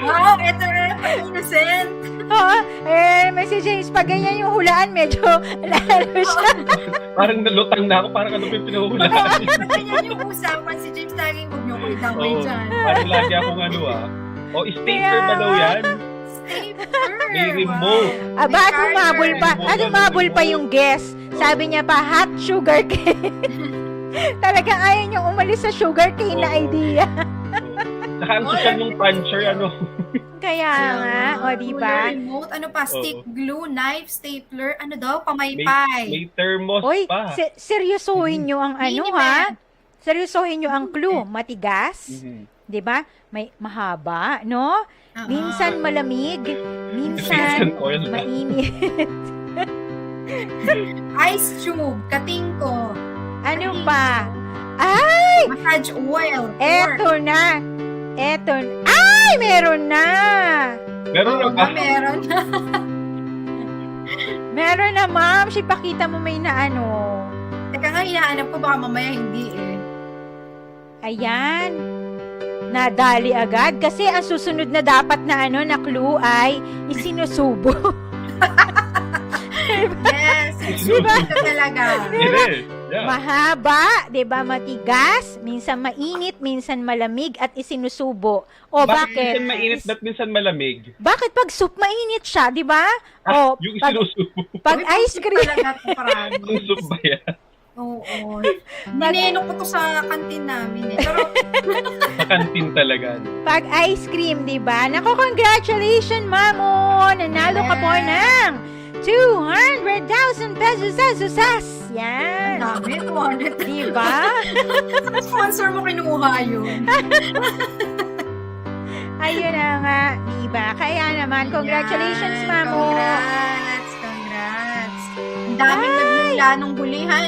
Wow, eto na pa-innocent. Oo, may si James, pag ganyan yung hulaan, medyo lalo siya. Parang nalutang na ako. Parang ano ba yung pinahulaan? Ganyan yung usapan. Si James laging huwag niyo ko idamay Oo. dyan. Parang lagi akong ano O, stapler ba daw yan? Stapler. May remote. Aba, at humabol pa. At humabol pa yung guest. Sabi niya pa, hot sugar cane. Talagang ayaw niyong umalis sa sugar cane na Oo. idea. Saka ang social ng puncher, Kaya nga, o diba? Ruler, remote, ano pa, stick, glue, knife, stapler, ano daw, may pamaypay. thermos Oy, pa. seryosohin nyo ang ano Mini ha? man. Seryosohin nyo ang clue. Matigas, Mhm. 'di ba? May mahaba, no? Oo. Minsan malamig, Minsan minsan oil ba? mainit. Ice tube, katingko, Ano pa? Ay, massage oil, pork. eto na. Ay, meron na. Meron na Oo ba? nga, meron na. Meron na, ma'am. Pakita mo may na ano. Teka nga, hinahanap ko, baka mamaya hindi eh. Ayan. Nadali agad kasi ang susunod na dapat na ano na clue ay isinusubo. Yes, Diba? ito talaga. It is. Yeah. Mahaba, 'di ba? Matigas, minsan mainit, minsan malamig at isinusubo. O Bakit bakit? minsan mainit, ba't minsan malamig? Bakit pag soup mainit siya, 'di ba? O Yung pag, isinusubo. pag ice cream, Talaga ito, parang. Ang soup ba yan? Oo. Ninenok ko to sa kantin namin eh. Pero, Sa kantin talaga. pag ice cream, 'di ba? Nako, congratulations, mamo. Nanalo ka po ng 200,000 pesos. Yan. dami, 200. Di ba? Sponsor mo kinuha yun. Ayun na nga, di ba? Kaya naman, congratulations, Yan, mamo. Congrats. Ang daming nagmula nung hulihan,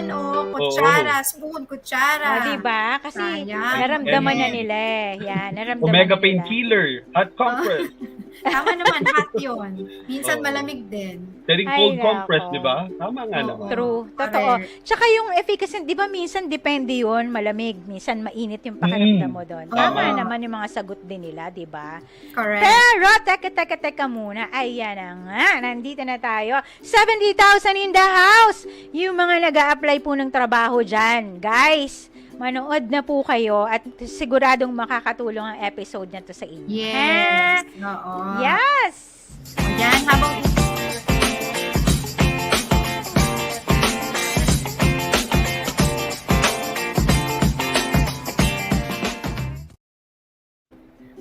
kutsara, spoon, kutsara. O, di ba? Kasi Sayang. naramdaman na nila eh. Yan, naramdaman Omega na nila. painkiller, hot compress, Tama naman, hot yun. Minsan Oo. malamig din. telling Ay, cold nako. compress, di ba? Tama nga Oo. naman. True. Totoo. Tsaka yung efficacy, di ba minsan depende yun, malamig, minsan mainit yung pakiramdam mo doon. Tama Tama. naman yung mga sagot din nila, di ba? Correct. Pero, teka muna. Ayan na nga. Nandito na tayo. 70,000 in the house. Yung mga nag-a-apply po ng trabaho dyan. Guys, manood na po kayo at siguradong makakatulong ang episode na to sa inyo. Yes. Oo. Ha? Yes! Yan, habang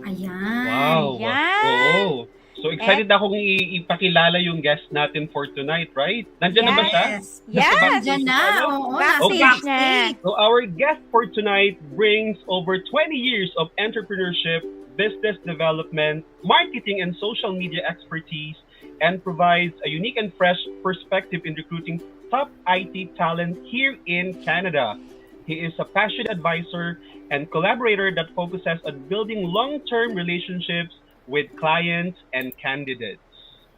Ayan. Wow. Ayan. Oo. So excited akong ipakilala yung guest natin for tonight, right? Nandiyan na ba siya? Yes. Yes! Diyan na. Oo. Backstage nasa na. backstage. So our guest for tonight brings over 20 years of entrepreneurship, business development, marketing and social media expertise, and provides a unique and fresh perspective in recruiting top IT talent here in Canada. He is a passionate advisor and collaborator that focuses on building long-term relationships with clients and candidates.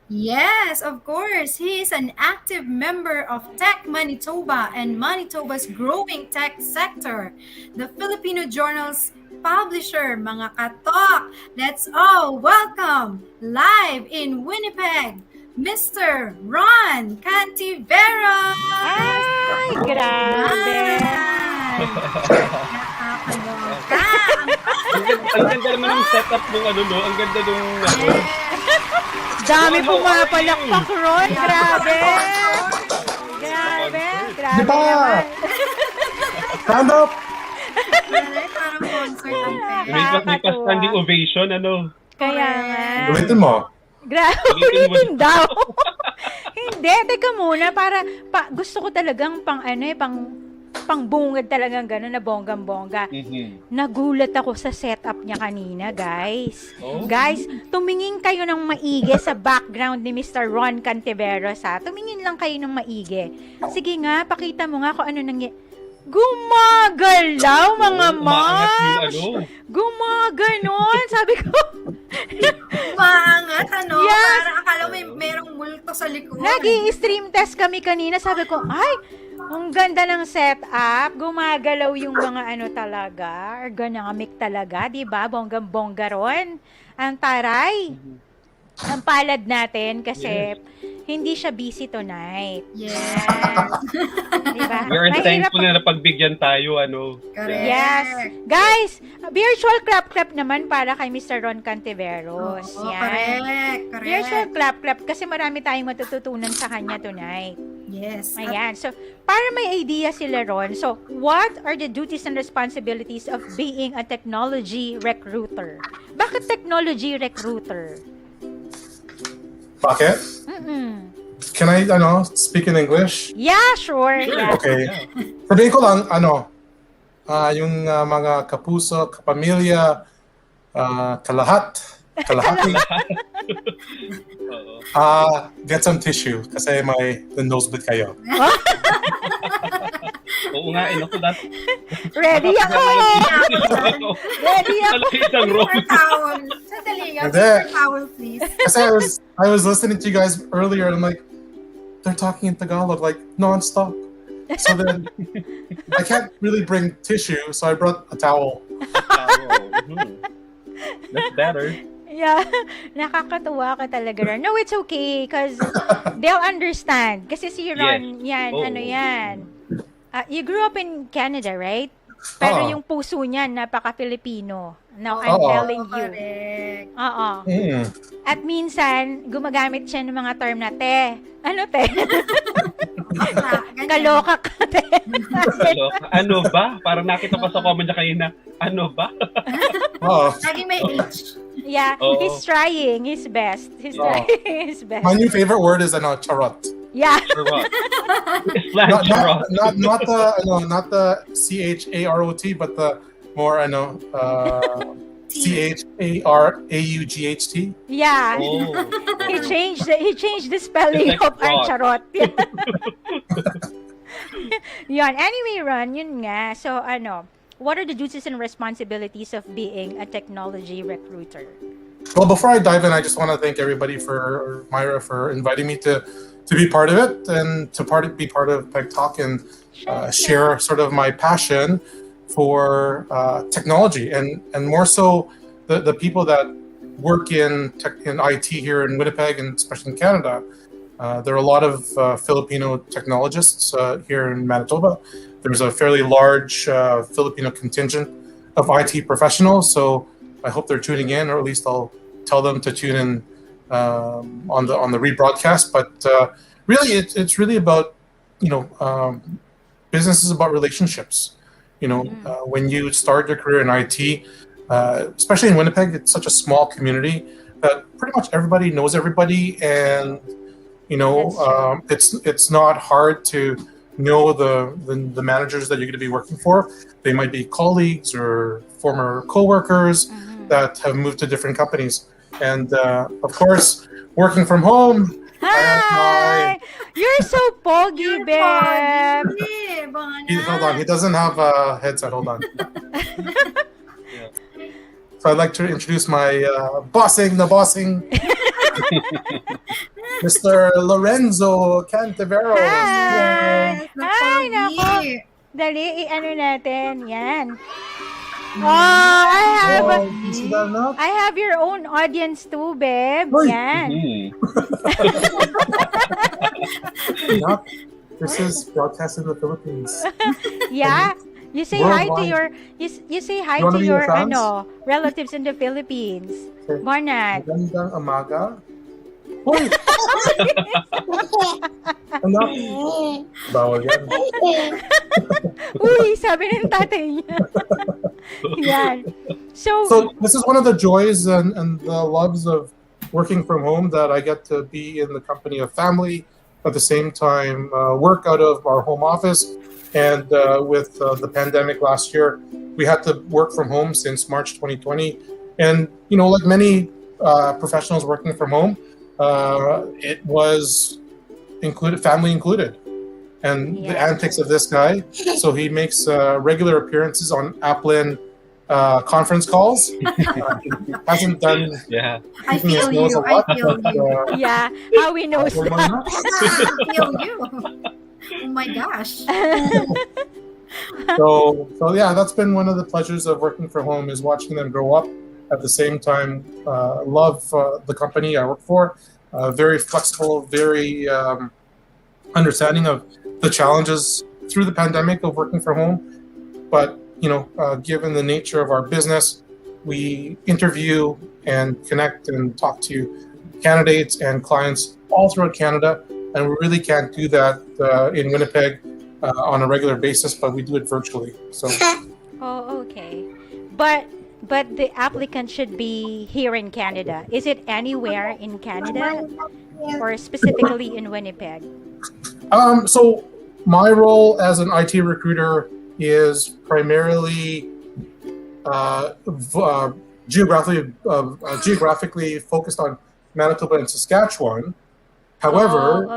Yes, of course. He is an active member of Tech Manitoba and Manitoba's growing tech sector. The Filipino Journal's publisher, mga katok. Let's all welcome, live in Winnipeg, Mr. Ron Cantiveros! Ay, grabe. Nakakaloka. Ang ganda naman ng setup nung ano, no? Ang ganda nung Dami Wow, pumapalakpak, Ron. Grabe. Grabe. Grabe Di ba? naman. Stand up! Parang concert ang pera. may pa-standing ovation, ano? Kaya nga. Ulitin mo. Grabe, ulitin daw. Hindi, teka muna. Gusto ko talagang pangbungad talagang gano'n na bonggang-bongga. Nagulat ako sa setup niya kanina, guys. Oh. Guys, tumingin kayo ng maigi sa background ni Mr. Ron Cantiveros, ha? Tumingin lang kayo ng maigi. Sige nga, pakita mo nga kung ano gumagalaw, mga Umaangat yung mams! Gumaganon! Sabi ko, Maangat, ano? Yes. Parang akala mo merong multo sa likod. nag-i-stream test kami kanina. Sabi ko, ay, ang ganda ng setup. Gumagalaw yung mga ano talaga. Ergonomic talaga, di ba? Bonggang-bongga ron. Ang taray. Ang palad natin kasi hindi siya busy tonight. Yes. Di ba? We are Mahirap thankful na napagbigyan tayo, ano? Correct. Yes. Guys, virtual clap-clap naman para kay Mr. Ron Cantiveros. Oo, Yan. correct. Virtual clap-clap kasi marami tayong matututunan sa kanya tonight. Yes. Ayan. So, para may idea sila Ron, so, what are the duties and responsibilities of being a technology recruiter? Bakit technology recruiter? Bakit? Can I, speak in English? Yeah, sure. Yeah. Okay. Sabihin ko lang, yung mga kapuso, kapamilya, kalahati, get some tissue kasi may nosebleed kayo. Oo nga, ako Ready ako! Ready ako! Malaki isang roll. Paper towel. Sandali nga. Hindi. Paper towel, please. Kasi I was listening to you guys earlier and I'm like, they're talking in Tagalog like non-stop. So then I can't really bring tissue, so I brought a towel. That's better. Yeah, nakakatuwa ka talaga Ron. No, it's okay because they'll understand. Kasi si Ron, Yes. yan, Oh. ano yan. You grew up in Canada, right? Pero Oo. yung puso niyan, napaka-Filipino. Now, I'm Oo. telling you. Correct. Oo. Mm. At minsan, gumagamit siya ng mga term na, te, ano te? Ganyan. Kaloka ka, te. Ano ba? Parang nakita ko sa comment niya kanina, ano ba? Oh, Laging may H. Yeah, Oo. he's trying his best. He's Oo. trying his best. my new favorite word is charot. Yeah. Or what? Slant Not the CHAROT, but the more CHARAUGHT. Yeah. Oh. He changed the spelling It's like of our fraud. charot. Yun. Anyway, Ron, yun nga. So, what are the duties and responsibilities of being a technology recruiter? Well, before I dive in, I just want to thank everybody Myra for inviting me to be part of it and to be part of Pegtalk and share sort of my passion for technology and more so the people that work in IT here in Winnipeg and especially in Canada. There are a lot of Filipino technologists here in Manitoba. There's a fairly large Filipino contingent of IT professionals, so I hope they're tuning in, or at least I'll tell them to tune in on the rebroadcast. But really, it's really about business is about relationships. When you start your career in IT, especially in Winnipeg, it's such a small community that pretty much everybody knows everybody, and it's not hard to know the managers that you're going to be working for. They might be colleagues or former coworkers that have moved to different companies. And of course, working from home. Hi! You're so pogy, babe. Yeah, Hold on, he doesn't have a headset. Hold on. So I'd like to introduce my the bossing, Mr. Lorenzo Cantiveros. Hi! Yes, Ay, nako. Dali, i-ano natin. Yan. Oh, You see that now? I have your own audience too, babe. Uy. Yan. Yup. This is broadcast in the Philippines. Yeah. You say hi to Worldwide. your you say hi You wanna to be your your fans? relatives in the Philippines. Okay. Bonat. Magandang amaga. Uy! Anak. Bawal yan. Uy, sabi ng tatay niya. Yan. So this is one of the joys and the loves of working from home, that I get to be in the company of family, at the same time work out of our home office. And with the pandemic last year, we had to work from home since March 2020. And, you know, like many professionals working from home, it was family included. And the antics of this guy. So he makes regular appearances on Applin conference calls. Hasn't done. Yeah. I feel you. I feel you. Yeah, how we know I feel you. Oh my gosh. So yeah, that's been one of the pleasures of working from home, is watching them grow up. At the same time, love the company I work for. Very flexible, very understanding of the challenges through the pandemic of working from home. But, you know, given the nature of our business, we interview and connect and talk to candidates and clients all throughout Canada. And we really can't do that in Winnipeg on a regular basis, but we do it virtually. So. Oh, okay. But the applicant should be here in Canada. Is it anywhere in Canada or specifically in Winnipeg? So my role as an IT recruiter is primarily geographically focused on Manitoba and Saskatchewan. However,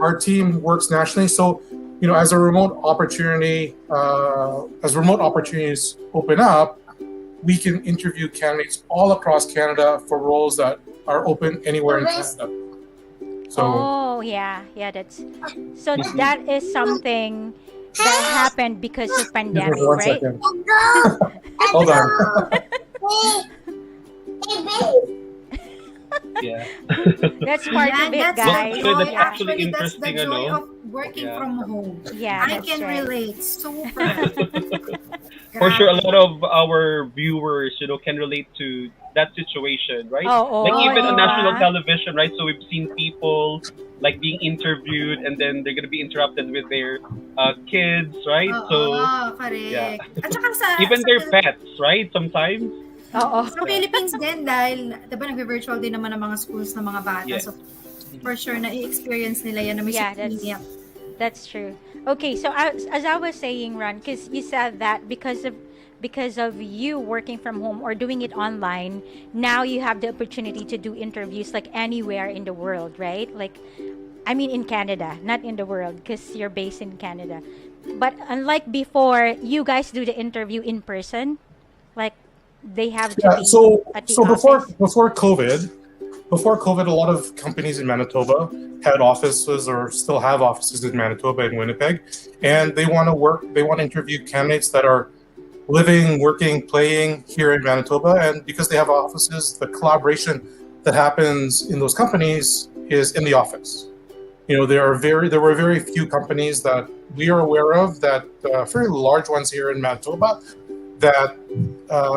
our team works nationally. So, you know, as remote opportunities open up, we can interview candidates all across Canada for roles that are open anywhere in Canada. So, that's so that is something that happened because of pandemic, one right? second. Hold on. Yeah. That's part of it, That's guys. the Well, joy. that's actually Actually, that's the interesting, joy ano? of working Yeah. from home. Yeah, I that's can right. relate. Super. For sure, a lot of our viewers, you know, can relate to that situation, right? Like even on national television, right? So we've seen people like being interviewed, and then they're gonna be interrupted with their kids, right? Correct. Yeah. At saka Even their pets, right? Sometimes. Sa Philippines din, dahil diba nag-virtual din naman ang mga schools ng mga bata. Yeah. So for sure na i-experience nila yan na may That's true. Okay, so as I was saying, Ron, because you said that because of you working from home or doing it online, now you have the opportunity to do interviews like anywhere in the world, right? Like, I mean in Canada, not in the world, because you're based in Canada. But unlike before, you guys do the interview in person, like they have to be at the office. before COVID, a lot of companies in Manitoba had offices or still have offices in Manitoba and Winnipeg, and they want to interview candidates that are living, working, playing here in Manitoba. And because they have offices, the collaboration that happens in those companies is in the office. You know, there were very few companies that we are aware of, that fairly large ones here in Manitoba, that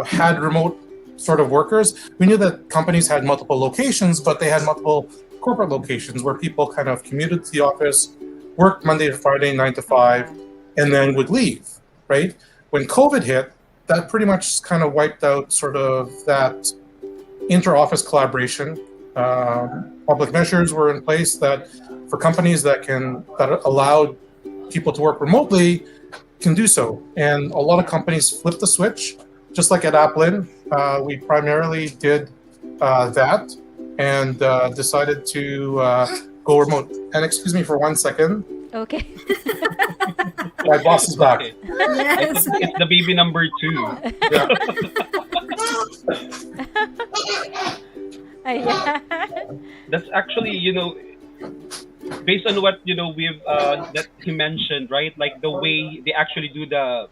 had remote sort of workers. We knew that companies had multiple locations, but they had multiple corporate locations where people kind of commuted to the office, worked Monday to Friday, 9 to 5, and then would leave, right? When COVID hit, that pretty much kind of wiped out sort of that inter-office collaboration. Public measures were in place that for companies that allowed people to work remotely can do so. And a lot of companies flipped the switch, just like at Applin. We primarily did that. and decided to go remote. And excuse me for 1 second. Okay. My boss is back. Okay. Yes. It's the baby number 2. Yeah. That's actually, based on what we've that he mentioned, right? Like the way they actually do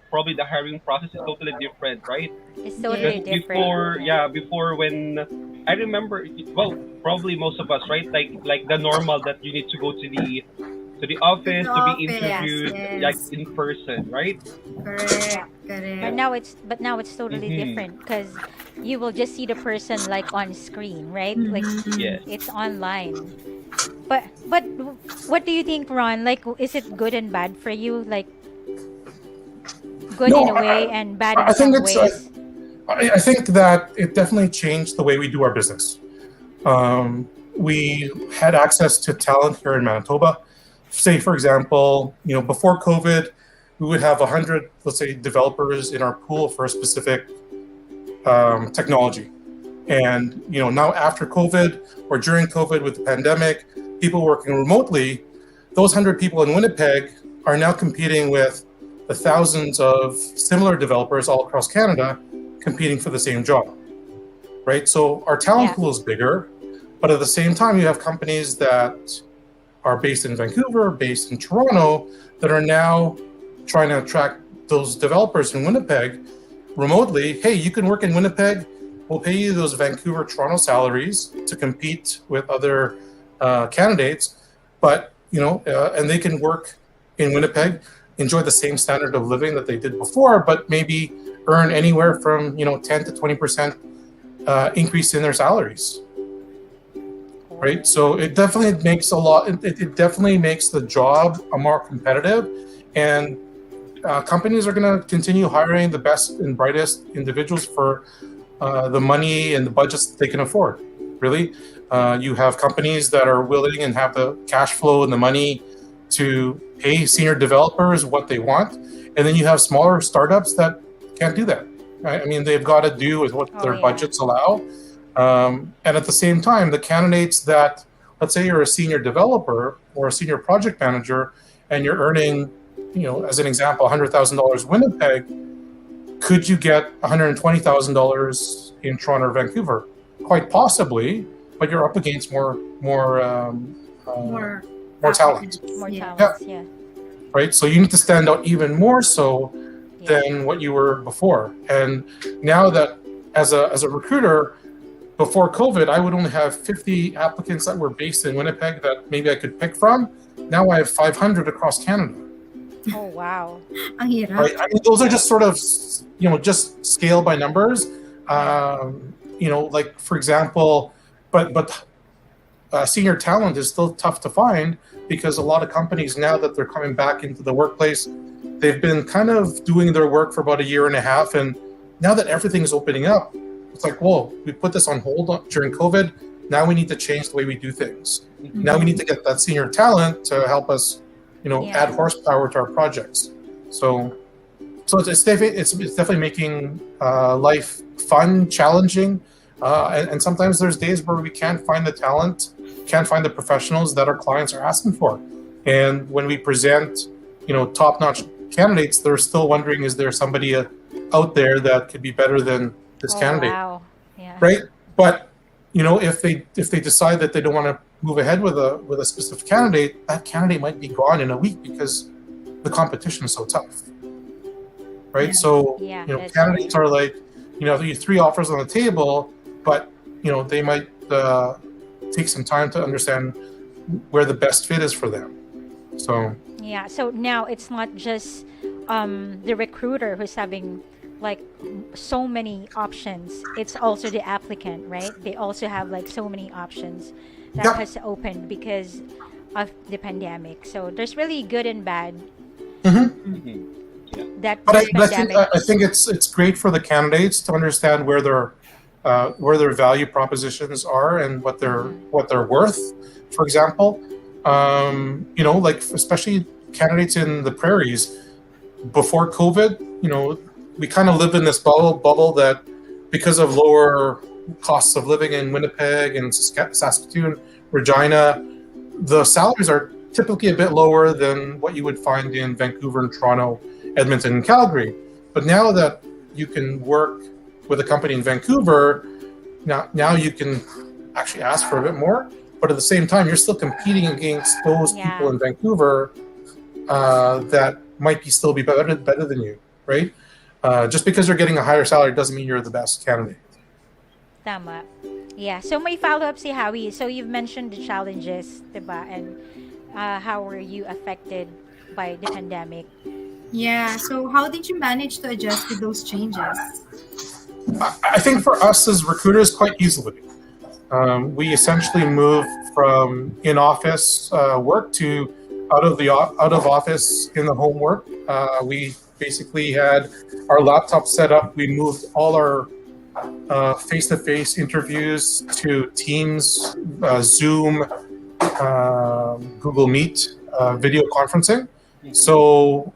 probably the hiring process is totally different, right? It's totally Because different. before when I remember, well, probably most of us, right? Like the normal that you need to go to the office to be interviewed, yes. like in person, right? Correct. But Correct. now it's totally different because you will just see the person like on screen, right? Like Yes. it's online. But what do you think, Ron? Like, is it good and bad for you? Like, good No, in a way and bad in I think some it's ways. I think that it definitely changed the way we do our business. We had access to talent here in Manitoba. Say, for example, before COVID, we would have 100, let's say, developers in our pool for a specific technology. And now after COVID or during COVID with the pandemic, people working remotely, those 100 people in Winnipeg are now competing with the thousands of similar developers all across Canada competing for the same job, right? So our talent Yeah. pool is bigger, but at the same time, you have companies that are based in Vancouver, based in Toronto, that are now trying to attract those developers in Winnipeg remotely. Hey, you can work in Winnipeg. We'll pay you those Vancouver, Toronto salaries to compete with other candidates, but and they can work in Winnipeg, enjoy the same standard of living that they did before, but maybe earn anywhere from 10 to 20% increase in their salaries. Right, so it definitely makes it definitely makes the job more competitive, and companies are going to continue hiring the best and brightest individuals for the money and the budgets that they can afford. Really, you have companies that are willing and have the cash flow and the money to pay senior developers what they want, and then you have smaller startups that can't do that. Right? I mean, they've got to do with what their budgets allow. And at the same time, the candidates that, let's say you're a senior developer or a senior project manager, and you're earning, as an example, $100,000 Winnipeg, could you get $120,000 in Toronto or Vancouver? Quite possibly, but you're up against more talent. More Yeah. talents, yeah. Right? So you need to stand out even more so than what you were before. And now that as a recruiter, before COVID, I would only have 50 applicants that were based in Winnipeg that maybe I could pick from. Now I have 500 across Canada. Oh, wow. Ang hirap. Right? I mean, those are just sort of, just scale by numbers. Like for example, but senior talent is still tough to find because a lot of companies now that they're coming back into the workplace, they've been kind of doing their work for about a year and a half, and now that everything's opening up, it's like, whoa, we put this on hold during COVID. Now we need to change the way we do things. Now we need to get that senior talent to help us, add horsepower to our projects. So it's definitely making life fun, challenging, and sometimes there's days where we can't find the talent, can't find the professionals that our clients are asking for. And when we present, top-notch candidates, they're still wondering, is there somebody out there that could be better than this candidate? Wow. Yeah. Right? But if they decide that they don't want to move ahead with a specific candidate, that candidate might be gone in a week because the competition is so tough. Right? So that's candidates are like, you 3 offers on the table, but they might take some time to understand where the best fit is for them. So so now it's not just the recruiter who's having like so many options, it's also the applicant, right? They also have like so many options that has opened because of the pandemic. So there's really good and bad. That but pandemic. I think it's great for the candidates to understand where their value propositions are and what they're worth. For example, like especially candidates in the prairies before COVID, we kind of live in this bubble that because of lower costs of living in Winnipeg and Saskatoon, Regina, the salaries are typically a bit lower than what you would find in Vancouver and Toronto, Edmonton and Calgary. But now that you can work with a company in Vancouver, now you can actually ask for a bit more. But at the same time, you're still competing against those people in Vancouver that might still be better than you, right? Just because you're getting a higher salary doesn't mean you're the best candidate. Tama. Yeah. So may follow-up si Howie. So you've mentioned the challenges, diba? And how were you affected by the pandemic? Yeah. So how did you manage to adjust to those changes? I think for us as recruiters, quite easily. We essentially moved from in-office work to out of office in the home work. We basically had our laptop set up. We moved all our face-to-face interviews to Teams, Zoom, Google Meet, video conferencing. So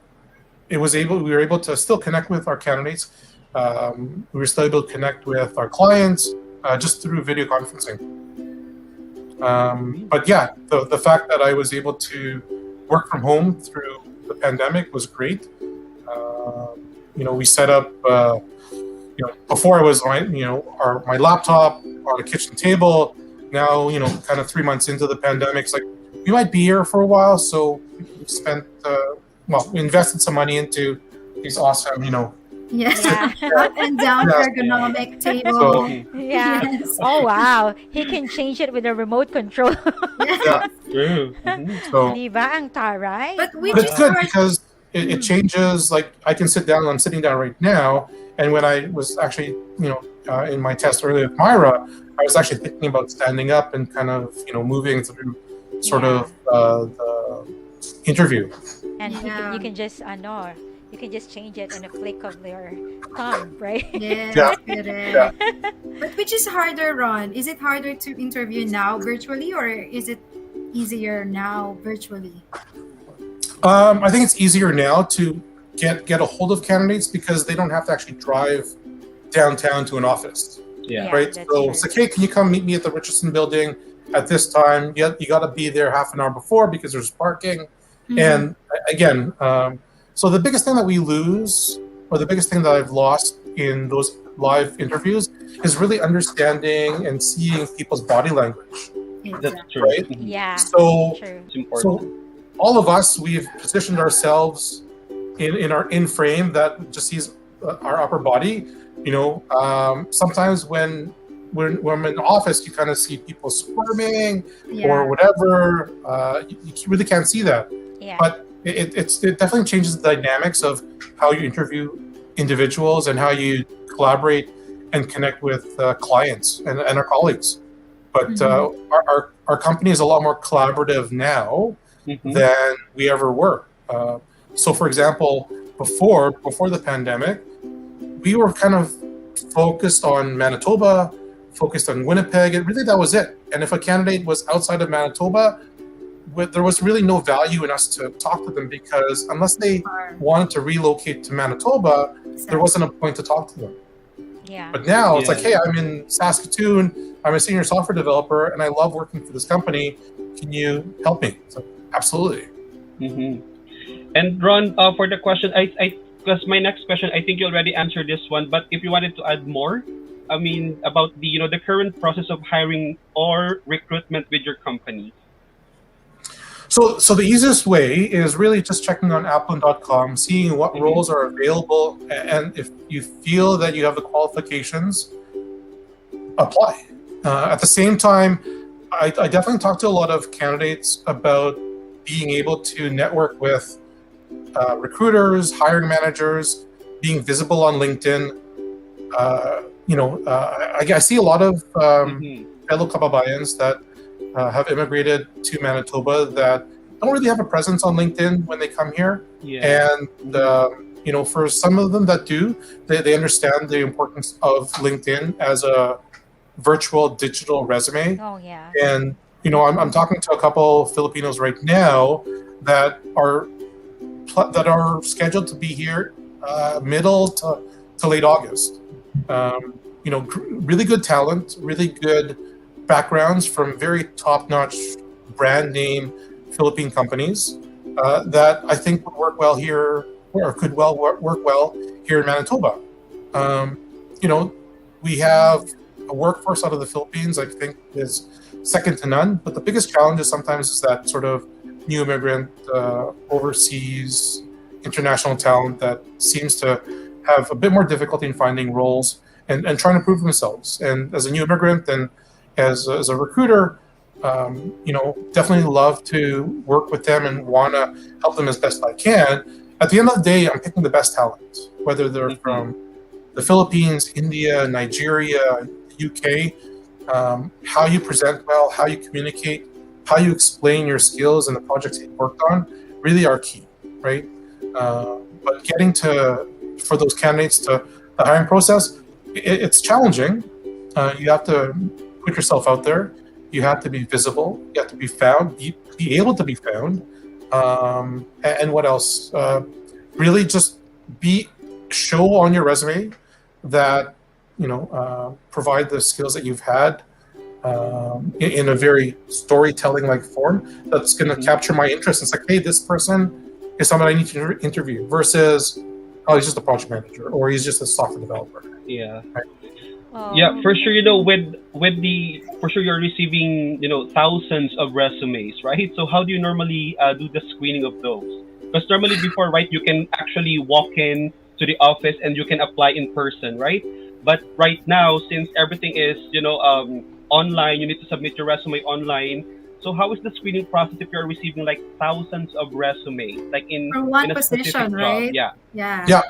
we were able to still connect with our candidates. We were still able to connect with our clients just through video conferencing. But yeah, the fact that I was able to work from home through the pandemic was great. We set up, before it was my laptop on a kitchen table. Now, kind of 3 months into the pandemic, it's like we might be here for a while. So we spent, we invested some money into these awesome, Yes. Yeah. Up and down ergonomic table. Yeah. Yes. Oh wow, he can change it with a remote control. Yeah. True. So Diba ang taray? But which it's is good hard. because it changes. Like I can sit down. I'm sitting down right now, and when I was actually, in my test earlier with Myra, I was actually thinking about standing up and kind of, moving through sort of the interview. And Yeah. you can just you can just change it in a flick of your thumb, right? Yes, Yeah. correct. But which is harder, Ron? Is it harder to interview now virtually, or is it easier now virtually? I think it's easier now to get a hold of candidates because they don't have to actually drive downtown to an office, Yeah. right? that's So true. it's like, hey, can you come meet me at the Richardson building at this time? You got to be there half an hour before because there's parking. Mhm. And again, so the biggest thing that we lose, or the biggest thing that I've lost in those live interviews, is really understanding and seeing people's body language. That's Exactly. true. Right? Yeah, So, true. It's important. so all of us, we've positioned ourselves in our in frame that just sees our upper body. Sometimes when I'm in the office, you kind of see people squirming Yeah. or whatever. You really can't see that. Yeah. But it definitely changes the dynamics of how you interview individuals and how you collaborate and connect with clients and our colleagues. But our company is a lot more collaborative now Mhm. than we ever were. So, for example, before the pandemic, we were kind of focused on Manitoba, focused on Winnipeg, and really that was it. And if a candidate was outside of Manitoba, there was really no value in us to talk to them because unless they wanted to relocate to Manitoba, there wasn't a point to talk to them. Yeah. But now it's Yeah. like, hey, I'm in Saskatoon, I'm a senior software developer, and I love working for this company. Can you help me? So, absolutely. Mm-hmm. And Ron, for the question, because my next question, I think you already answered this one, but if you wanted to add more, about the current process of hiring or recruitment with your company. So the easiest way is really just checking on Applin.com, seeing what roles are available, and if you feel that you have the qualifications, apply. At the same time, I definitely talk to a lot of candidates about being able to network with recruiters, hiring managers, being visible on LinkedIn. I see a lot of fellow kababayans that have immigrated to Manitoba that don't really have a presence on LinkedIn when they come here. Yeah. And, for some of them that do, they understand the importance of LinkedIn as a virtual digital resume. Oh yeah. And, I'm talking to a couple Filipinos right now that are scheduled to be here middle to late August. really good talent, really good backgrounds from very top-notch brand name Philippine companies that I think would work well here, or could work well here in Manitoba. We have a workforce out of the Philippines, I think, is second to none. But the biggest challenge is sometimes is that sort of new immigrant, overseas, international talent that seems to have a bit more difficulty in finding roles and trying to prove themselves. And as a new immigrant and as a recruiter, definitely love to work with them and want to help them as best I can. At the end of the day, I'm picking the best talent, whether they're from the Philippines, India, Nigeria, UK. How you present well, how you communicate, how you explain your skills and the projects you've worked on really are key, right? But getting for those candidates to the hiring process, it's challenging. You have to put yourself out there. You have to be visible. You have to be found, be able to be found. And what else? Really just show on your resume that, provide the skills that you've had in a very storytelling-like form that's going to capture my interest. It's like, hey, this person is someone I need to interview versus, oh, he's just a project manager or he's just a software developer. Yeah. Right? Yeah, for sure. For sure you're receiving thousands of resumes, right? So how do you normally do the screening of those? Because normally before, right, you can actually walk in to the office and you can apply in person, right? But right now, since everything is online, you need to submit your resume online. So how is the screening process if you're receiving like thousands of resumes, like for one in a specific position, job? right? Yeah. Yeah.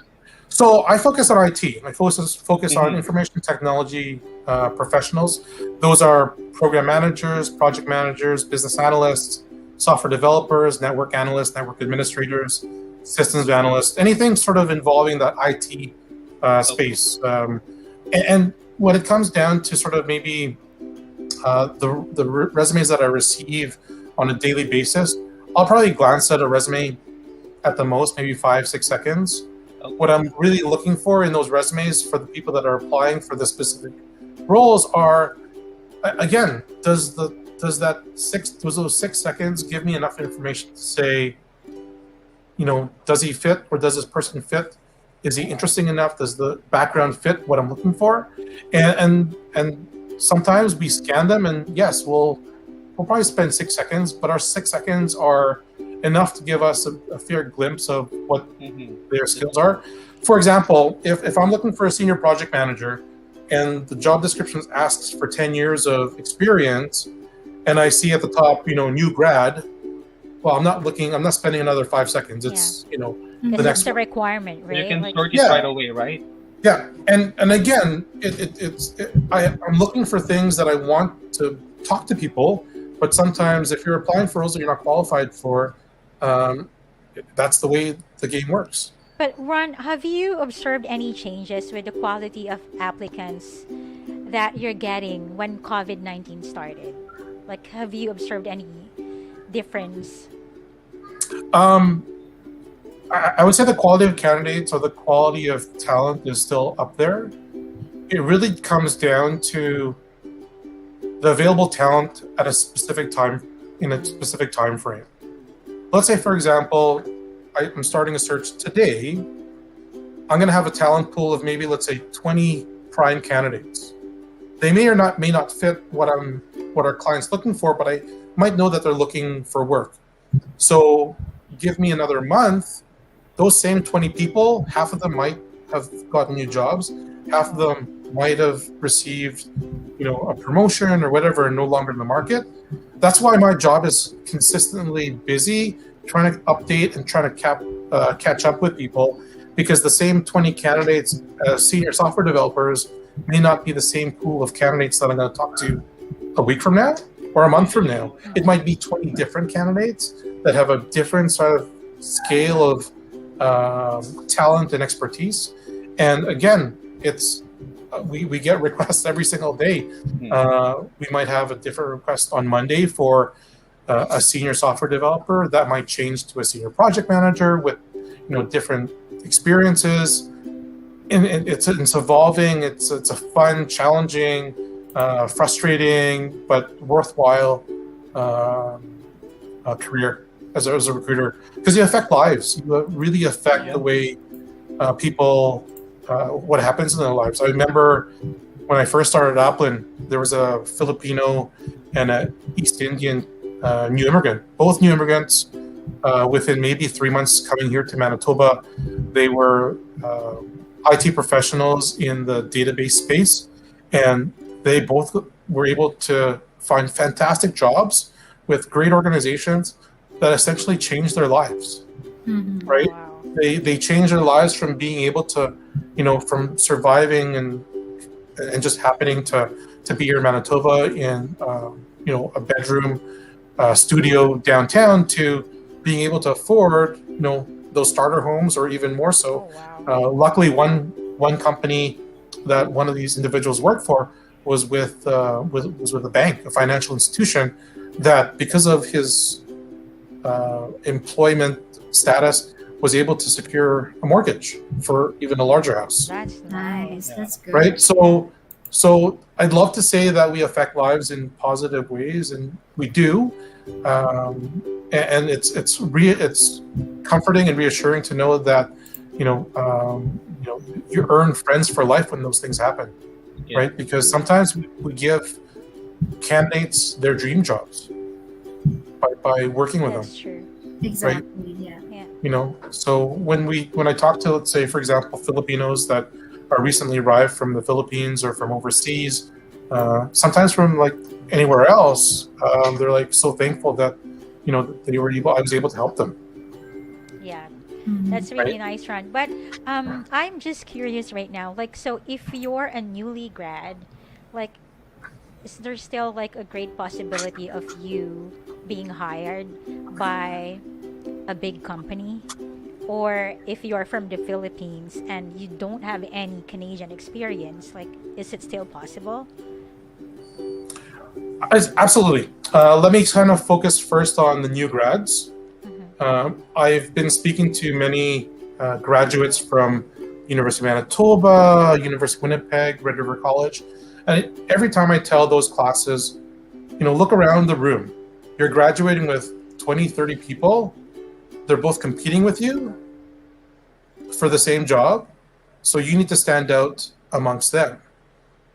So I focus on IT. I focus on information technology professionals. Those are program managers, project managers, business analysts, software developers, network analysts, network administrators, systems analysts, anything sort of involving that IT space. And when it comes down to sort of maybe the resumes that I receive on a daily basis, I'll probably glance at a resume at the most, maybe 5-6 seconds. What I'm really looking for in those resumes for the people that are applying for the specific roles are, again, does those 6 seconds give me enough information to say, does he fit or does this person fit? Is he interesting enough? Does the background fit what I'm looking for? And sometimes we scan them, and yes, we'll probably spend 6 seconds, but our 6 seconds are enough to give us a fair glimpse of what their skills are. For example, if I'm looking for a senior project manager and the job description asks for 10 years of experience, and I see at the top, new grad, well, I'm not spending another 5 seconds. It's, the next It's a requirement, right? You can sort it right away, right? Yeah. And again, I'm looking for things that I want to talk to people, but sometimes if you're applying for roles that you're not qualified for, that's the way the game works. But Ron, have you observed any changes with the quality of applicants that you're getting when COVID-19 started? Like, have you observed any difference? I would say the quality of candidates or the quality of talent is still up there. It really comes down to the available talent at a specific time in a specific time frame. Let's say, for example, I'm starting a search today. I'm going to have a talent pool of maybe, let's say, 20 prime candidates. They may not fit what our client's looking for, but I might know that they're looking for work. So give me another month. Those same 20 people, half of them might have gotten new jobs. Half of them might have received, a promotion or whatever, and no longer in the market. That's why my job is consistently busy, trying to update and trying to catch up with people, because the same 20 candidates as senior software developers may not be the same pool of candidates that I'm going to talk to a week from now or a month from now. It might be 20 different candidates that have a different sort of scale of talent and expertise. And again, it's we get requests every single day. We might have a different request on Monday for a senior software developer that might change to a senior project manager with different experiences. and it's evolving. It's a fun, challenging, frustrating, but worthwhile career as a recruiter, because you affect lives. You really affect the way people, what happens in their lives. I remember when I first started at Applin, there was a Filipino and an East Indian new immigrant, both new immigrants. Within maybe 3 months coming here to Manitoba, they were IT professionals in the database space, and they both were able to find fantastic jobs with great organizations that essentially changed their lives. Right? Wow. They changed their lives from being able to, from surviving and just happening to be here in Manitoba in a bedroom studio downtown, to being able to afford those starter homes, or even more so. Oh, wow. Luckily, one company that one of these individuals worked for was with a bank, a financial institution, that because of his employment status was able to secure a mortgage for even a larger house. That's Nice. nice. That's good. Right? So I'd love to say that we affect lives in positive ways, and we do. And it's comforting and reassuring to know that you earn friends for life when those things happen, right? Because sometimes we give candidates their dream jobs by working with That's them. true. Exactly. Yeah. So when I talk to, let's say, for example, Filipinos that are recently arrived from the Philippines or from overseas, sometimes from like anywhere else, they're like so thankful that I was able to help them. Yeah. Mhm. That's really Right. nice, Ron. But I'm just curious right now. Like, so if you're a newly grad, like, is there still like a great possibility of you being hired by a big company? Or if you're from the Philippines and you don't have any Canadian experience, like, is it still possible? Absolutely. Let me kind of focus first on the new grads. I've been speaking to many graduates from University of Manitoba, University of Winnipeg, Red River College, and every time I tell those classes, look around the room. You're graduating with 20, 30 people. They're both competing with you for the same job, so you need to stand out amongst them.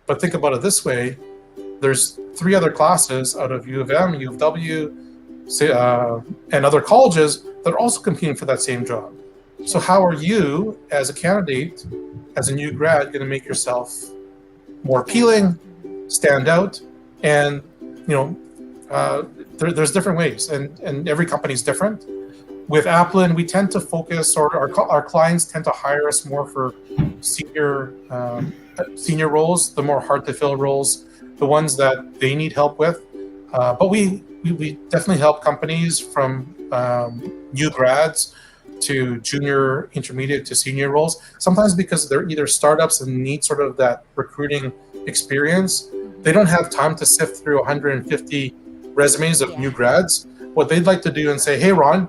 But think about it this way: there's 3 other classes out of U of M, U of W, and other colleges that are also competing for that same job. So how are you, as a candidate, as a new grad, going to make yourself more appealing, stand out? And there's different ways, and every company is different. With Applin, we tend to focus, or our clients tend to hire us more for senior roles, the more hard to fill roles, the ones that they need help with. But we definitely help companies from new grads to junior, intermediate to senior roles. Sometimes because they're either startups and need sort of that recruiting experience, they don't have time to sift through 150 resumes of new grads. What they'd like to do and say, hey, Ron,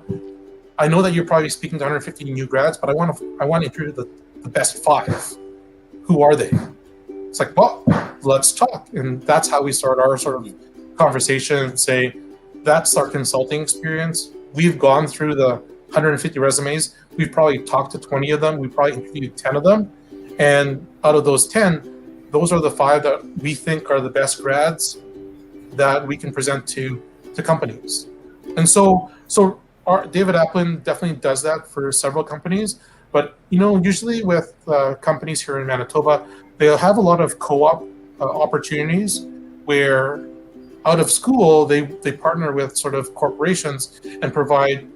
I know that you're probably speaking to 150 new grads, but I want to interview the best 5. Who are they? It's like, well, let's talk. And that's how we start our sort of conversation and say, that's our consulting experience. We've gone through the 150 resumes. We've probably talked to 20 of them. We've probably interviewed 10 of them. And out of those 10, those are the 5 that we think are the best grads that we can present to companies. And so David Applin definitely does that for several companies. But, usually with companies here in Manitoba, they'll have a lot of co-op opportunities where out of school, they partner with sort of corporations and provide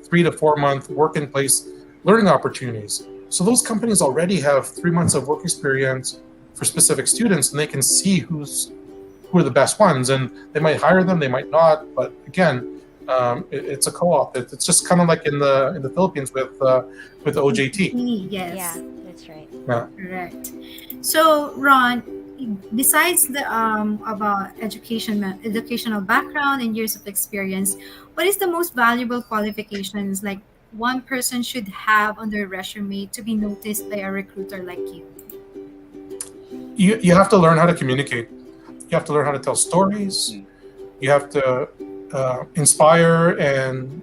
3 to 4 month work-in-place learning opportunities. So those companies already have 3 months of work experience for specific students, and they can see who are the best ones. And they might hire them, they might not. But again, it's a co-op. It's just kind of like in the Philippines with OJT. Yes. Yeah, that's right. Yeah. Correct. So, Ron, besides the about educational background and years of experience, what is the most valuable qualifications like one person should have on their resume to be noticed by a recruiter like you? You have to learn how to communicate. You have to learn how to tell stories. You have to inspire and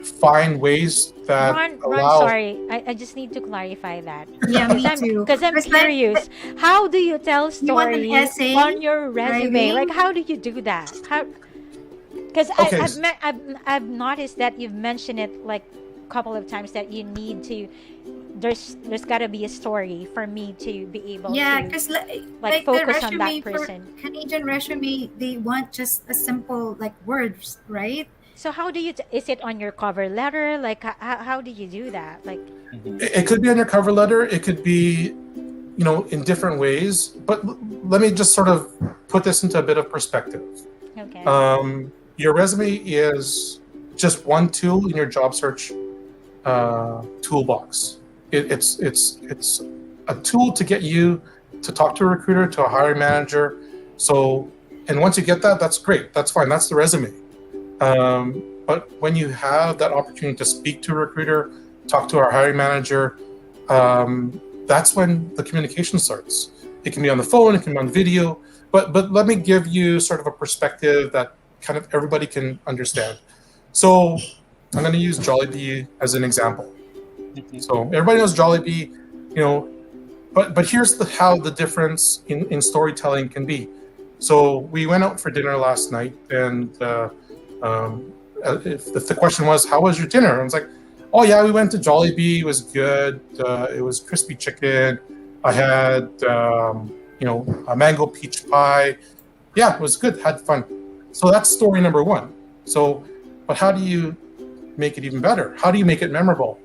find ways that Ron, allow. sorry, I just need to clarify that. Yeah, me too. Because I'm 'Cause like- curious. How do you tell You want an stories essay? on your resume? Writing? Like, how do you do that? How? Because Okay. I've noticed that you've mentioned it like a couple of times that you need to. There's got to be a story for me to be able Yeah, to because like like the focus on that resume for person. Canadian resume, they want just a simple like words, right? So how do you? Is it on your cover letter? Like how do you do that? Like It could be on your cover letter. It could be, in different ways. But let me just sort of put this into a bit of perspective. okay, Your resume is just one tool in your job search toolbox. It's a tool to get you to talk to a recruiter, to a hiring manager. So, and once you get that, that's great. That's fine. That's the resume. But when you have that opportunity to speak to a recruiter, talk to our hiring manager, that's when the communication starts. It can be on the phone, it can be on video, but let me give you sort of a perspective that kind of everybody can understand. So I'm going to use Jollibee as an example. So everybody knows Jollibee, but here's how the difference in storytelling can be. So we went out for dinner last night, and if the question was, how was your dinner? I was like, oh yeah, we went to Jollibee. It was good. It was crispy chicken. I had, a mango peach pie. Yeah, it was good. Had fun. So that's story number one. So, but how do you make it even better? How do you make it memorable?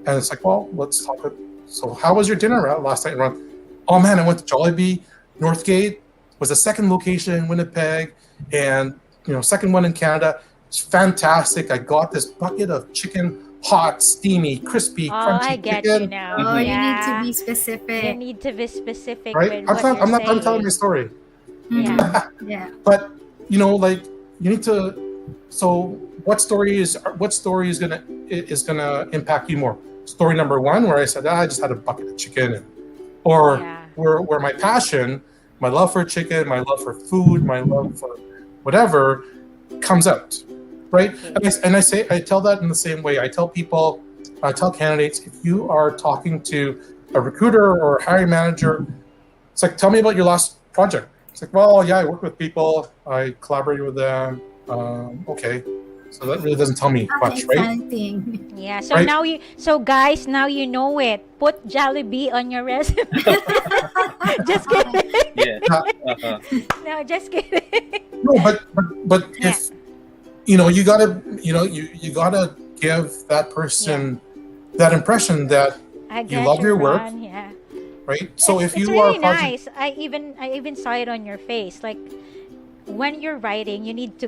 And it's like, well, let's talk. So how was your dinner last night? And oh man, I went to Jollibee. Northgate was the second location in Winnipeg, and second one in Canada. It's fantastic. I got this bucket of chicken, hot, steamy, crispy, crunchy I get chicken. you now. Oh, Yeah. you need to be You specific. need to be specific Right? with what I'm not done you're telling my saying. story. Yeah. Yeah. But you need to. So what story is gonna impact you more? Story number one, where I said, I just had a bucket of chicken, or Yeah. where my passion, my love for chicken, my love for food, my love for whatever comes out, right? Okay. And I tell that in the same way. I tell candidates, if you are talking to a recruiter or a hiring manager, it's like, tell me about your last project. It's like, well, yeah, I work with people, I collaborated with them. Okay, so that really doesn't tell me much, right? Exciting. Yeah. So Right? guys, now you know it. Put Jollibee on your resume. Just kidding. Yeah. No, just kidding. No, but Yeah. if you gotta give that person that impression that I you get love your work, Ron. Yeah. right? So if It's you really are project, nice. I even saw it on your face. Like when you're writing, you need to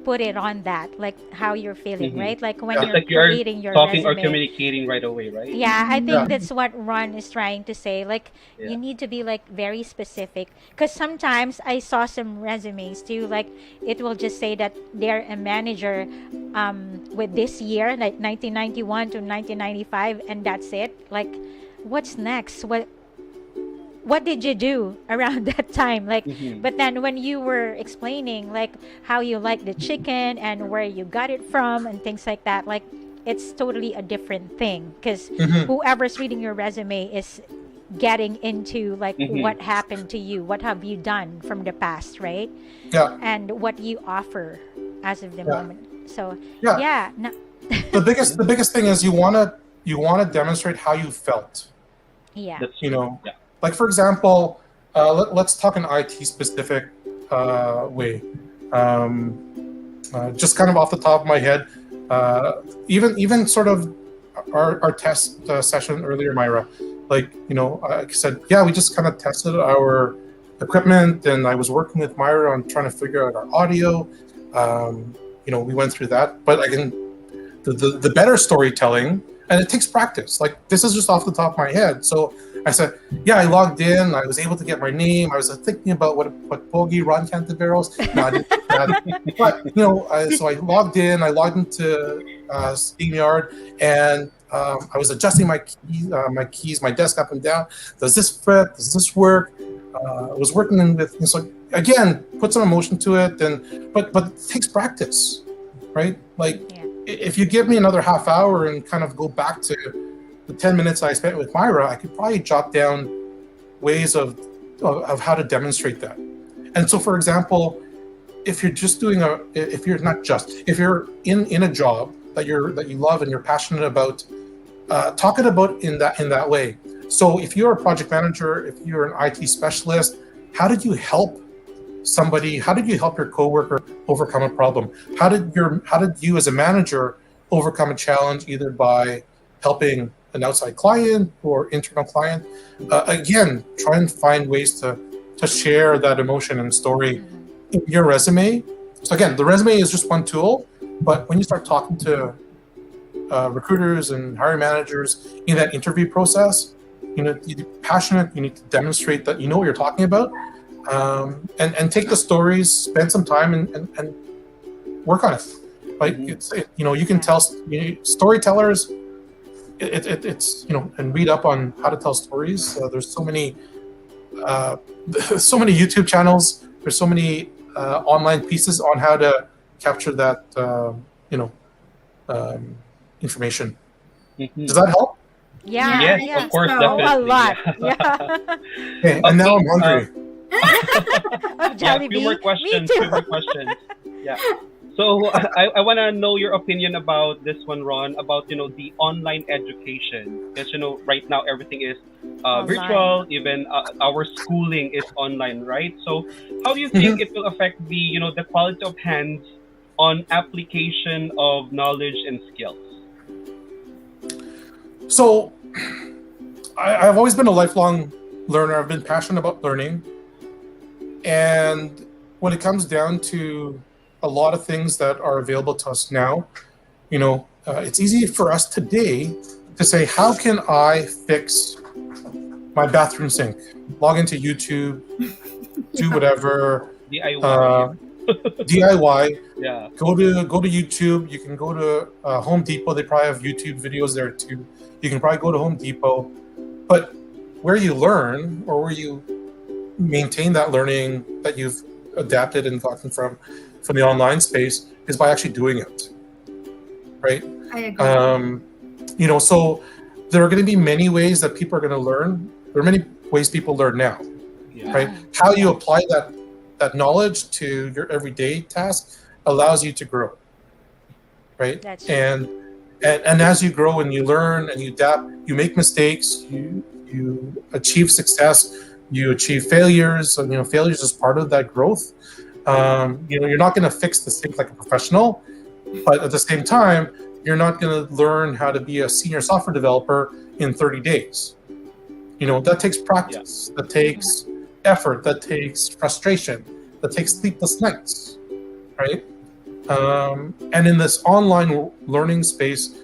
put it on that, like how you're feeling, Mhm. right? Like when Yeah. you're It's like you're creating your talking or resume. communicating right away, right? Yeah, I think Yeah. that's what Ron is trying to say. Like, Yeah. you need to be like very specific. Because sometimes I saw some resumes too. Like, it will just say that they're a manager with this year, like 1991 to 1995, and that's it. Like, what's next? What did you do around that time? Like, Mhm. but then when you were explaining like how you like the chicken and where you got it from and things like that, like it's totally a different thing because Mhm. whoever's reading your resume is getting into like Mhm. what happened to you, what have you done from the past, right? yeah, And what you offer as of the Yeah. moment. So Yeah. yeah, no, the biggest thing is you wanna demonstrate how you felt. yeah, That's You know, Yeah. like for example, let's talk an IT specific way. Just kind of off the top of my head, even sort of our test session earlier, Myra. Like I said, yeah, we just kind of tested our equipment, and I was working with Myra on trying to figure out our audio. We went through that, but the better storytelling, and it takes practice. Like this is just off the top of my head. So I said, yeah, I logged in. I was able to get my name. I was thinking about what Pogi Ron Cantiveros. No, I didn't. that. But so I logged into StreamYard, and I was adjusting my keys, my desk up and down. Does this fit? Does this work? I was working with, so again, put some emotion to it, but it takes practice, right? Like, if you give me another half hour and kind of go back to the 10 minutes I spent with Myra, I could probably jot down ways of how to demonstrate that. And so, for example, if you're in a job that you love and you're passionate about, talk it about in that way. So if you're a project manager, if you're an IT specialist, how did you help somebody? How did you help your coworker overcome a problem? How did you as a manager overcome a challenge, either by helping an outside client or internal client? Again, try and find ways to share that emotion and story in your resume. So again, the resume is just one tool, but when you start talking to recruiters and hiring managers in that interview process, you need to be passionate. You need to demonstrate that you know what you're talking about, and take the stories, spend some time and work on it. Like you can tell storytellers. It's and read up on how to tell stories. There's so many YouTube channels. There's so many online pieces on how to capture that information. Does that help? Yeah. Yes, of course, so, definitely. a lot. Okay, and now I'm hungry. Jollibee. Few more questions. Me too. Yeah. So I want to know your opinion about this one, Ron, about the online education. Because right now everything is virtual. Even our schooling is online, right? So how do you think it will affect the the quality of hands-on application of knowledge and skills? So I've always been a lifelong learner. I've been passionate about learning, and when it comes down to a lot of things that are available to us now, it's easy for us today to say, how can I fix my bathroom sink? Log into YouTube, do whatever. DIY. DIY. Yeah. Go to YouTube. You can go to Home Depot. They probably have YouTube videos there too. You can probably go to Home Depot. But where you learn, or where you maintain that learning that you've adapted and gotten from the online space, is by actually doing it, right? I agree. So there are going to be many ways that people are going to learn. There are many ways people learn now, right? How you apply that knowledge to your everyday task allows you to grow, right? That's and as you grow and you learn and you adapt, you make mistakes, you achieve success, you achieve failures. And failures is part of that growth. You're not going to fix the sink like a professional, but at the same time, you're not going to learn how to be a senior software developer in 30 days. That takes practice, that takes effort, that takes frustration, that takes sleepless nights, right? And in this online learning space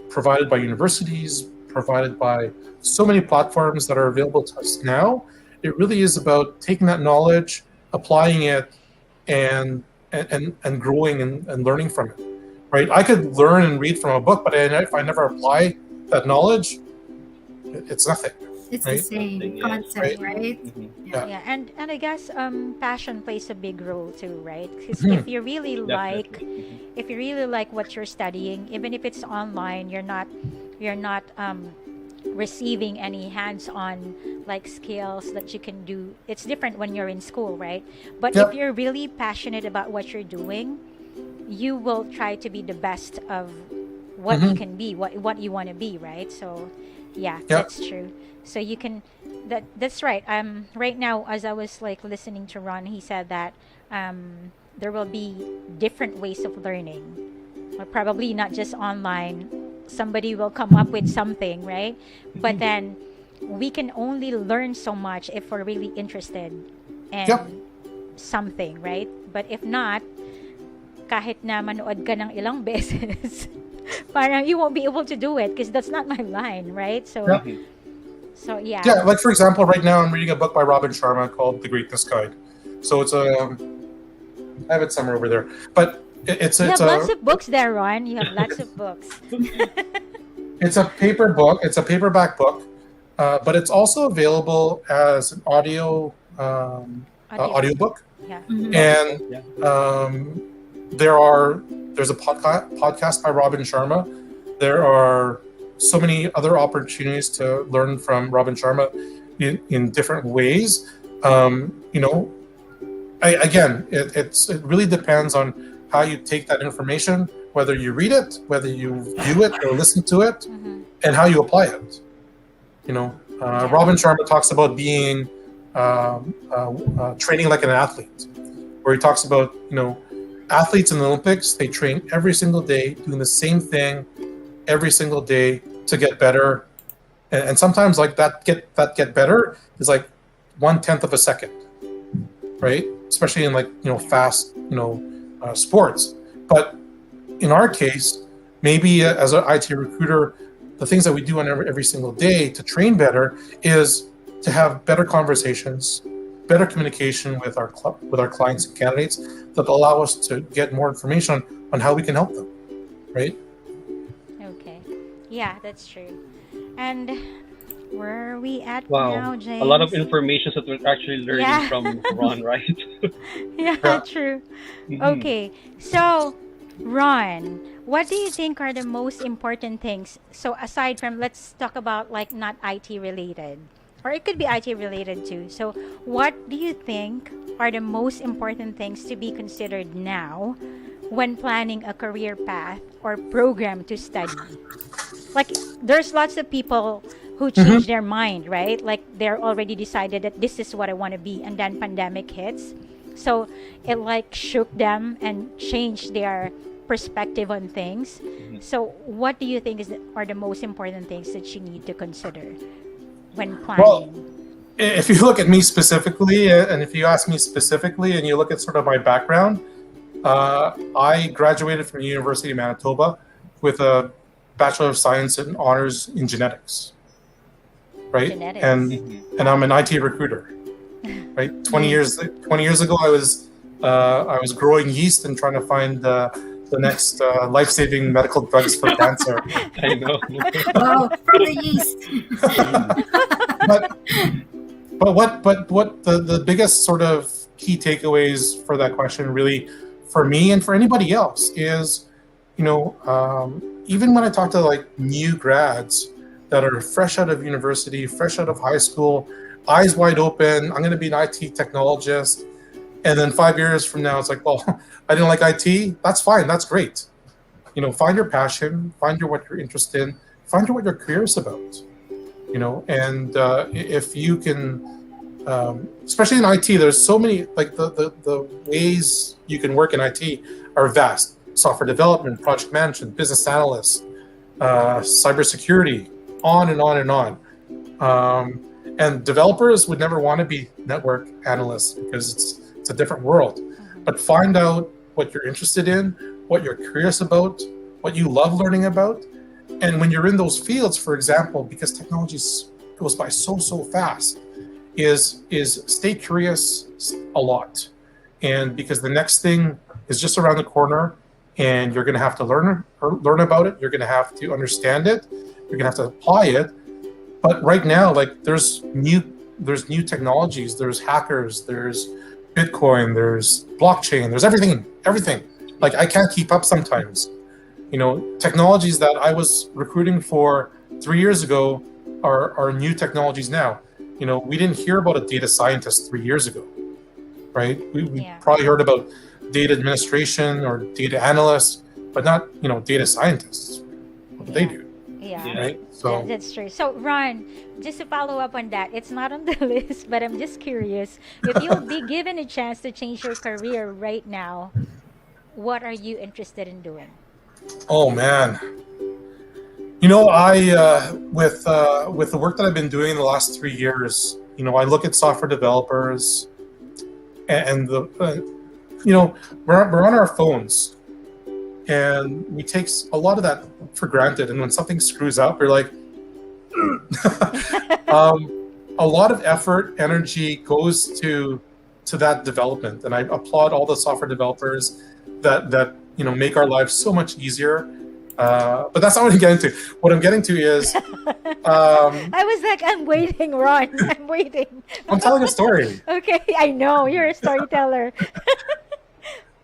provided by universities, provided by so many platforms that are available to us now, it really is about taking that knowledge, applying it, and growing and learning from it, right? I could learn and read from a book, but if I never apply that knowledge, it's nothing. It's right? the same concept, right? Mm-hmm. Yeah, and I guess passion plays a big role too, right? Because if you really like what you're studying, even if it's online, you're not receiving any hands-on like skills that you can do. It's different when you're in school, right? But if you're really passionate about what you're doing, you will try to be the best of what you can be, what you want to be, right? So that's true. So you can that's right. Right now, as I was like listening to Ron, he said that there will be different ways of learning, probably not just online. Somebody will come up with something, right? But then we can only learn so much if we're really interested in something, right? But if not, kahit na manood ka ng ilang beses, parang you won't be able to do it because that's not my line, right? So yeah, like for example, right now I'm reading a book by Robin Sharma called The Greatness Guide. So it's have it somewhere over there. But it's You it's have a lots of books there, Ron. You have lots of books. it's a paper book. It's a paperback book, but it's also available as an audiobook. Yeah. And there's a podcast by Robin Sharma. There are so many other opportunities to learn from Robin Sharma in different ways. It really depends on how you take that information, whether you read it, whether you view it or listen to it, and how you apply it. Robin Sharma talks about being training like an athlete, where he talks about, athletes in the Olympics, they train every single day, doing the same thing every single day to get better. And sometimes like that get better is like 1/10 of a second, right? Especially in like, fast, sports. But in our case, maybe as an IT recruiter, the things that we do on every single day to train better is to have better conversations, better communication with our clients and candidates that allow us to get more information on how we can help them, right? Okay. Yeah, that's true. And where are we at Wow. now, James? A lot of information that we're actually learning Yeah. from Ron, right? Yeah, true. Okay. So, Ron, what do you think are the most important things? So, aside from, let's talk about like not IT related, or it could be IT related too. So, what do you think are the most important things to be considered now when planning a career path or program to study? Like, there's lots of people who change their mind, right? Like, they're already decided that this is what I want to be, and then pandemic hits. So it like shook them and changed their perspective on things. So what do you think are the most important things that you need to consider when planning? Well, if you look at me specifically, and if you ask me specifically, and you look at sort of my background, I graduated from the University of Manitoba with a Bachelor of Science and Honors in Genetics, right? Genetics. And I'm an IT recruiter, right? 20 years ago, I was growing yeast and trying to find the next life-saving medical drugs for cancer. I know. Wow, from the yeast. But what the biggest sort of key takeaways for that question, really, for me and for anybody else, is, even when I talk to like new grads that are fresh out of university, fresh out of high school, eyes wide open, I'm going to be an IT technologist. And then 5 years from now, it's like, well, I didn't like IT. That's fine. That's great. Find your passion, find what you're interested in, find what your career is about. And if you can, especially in IT, there's so many, like the ways you can work in IT are vast. Software development, project management, business analyst, cybersecurity, on and on and on. And developers would never want to be network analysts because it's a different world. But find out what you're interested in, what you're curious about, what you love learning about. And when you're in those fields, for example, because technology goes by so fast, is stay curious a lot. And because the next thing is just around the corner, and you're going to have to learn about it. You're going to have to understand it. You're going to have to apply it. But right now, like there's new technologies. There's hackers. There's Bitcoin. There's blockchain. There's everything. Like I can't keep up sometimes. Technologies that I was recruiting for 3 years ago are new technologies now. We didn't hear about a data scientist 3 years ago, right? We probably heard about data administration or data analysts, but not, data scientists. What do they do? Yeah. Right? So That's true. So, Ron, just to follow up on that, it's not on the list, but I'm just curious. If you'll be given a chance to change your career right now, what are you interested in doing? oh man. I with the work that I've been doing the last 3 years, I look at software developers and we're on our phones and we take a lot of that for granted. And when something screws up, you're like, a lot of effort, energy goes to to that development, and I applaud all the software developers that make our lives so much easier. But that's not what I'm getting to. What I'm getting to is, I was like, I'm waiting, Ron. I'm waiting. I'm telling a story. Okay, I know you're a storyteller.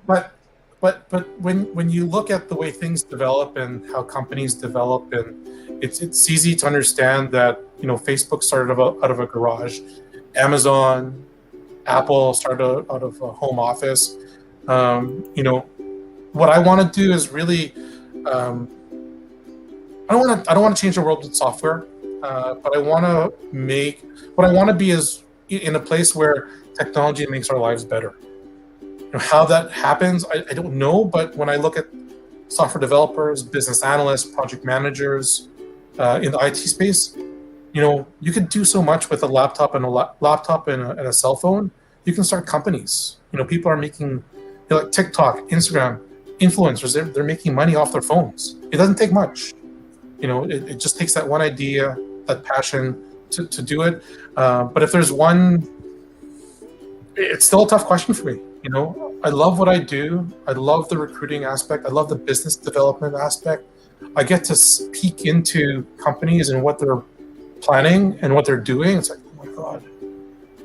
But when you look at the way things develop and how companies develop, and it's easy to understand that Facebook started out of a garage, Amazon, Apple started out of a home office. What I want to do is really, I don't want to change the world with software, but I want to be is in a place where technology makes our lives better. How that happens, I don't know, but when I look at software developers, business analysts, project managers in the IT space, you can do so much with a laptop and a cell phone. You can start companies. People are making like TikTok, Instagram, influencers. They're making money off their phones. It doesn't take much. It just takes that one idea, that passion to do it. But if there's one, it's still a tough question for me. I love what I do. I love the recruiting aspect. I love the business development aspect. I get to peek into companies and what they're planning and what they're doing. It's like, oh my God,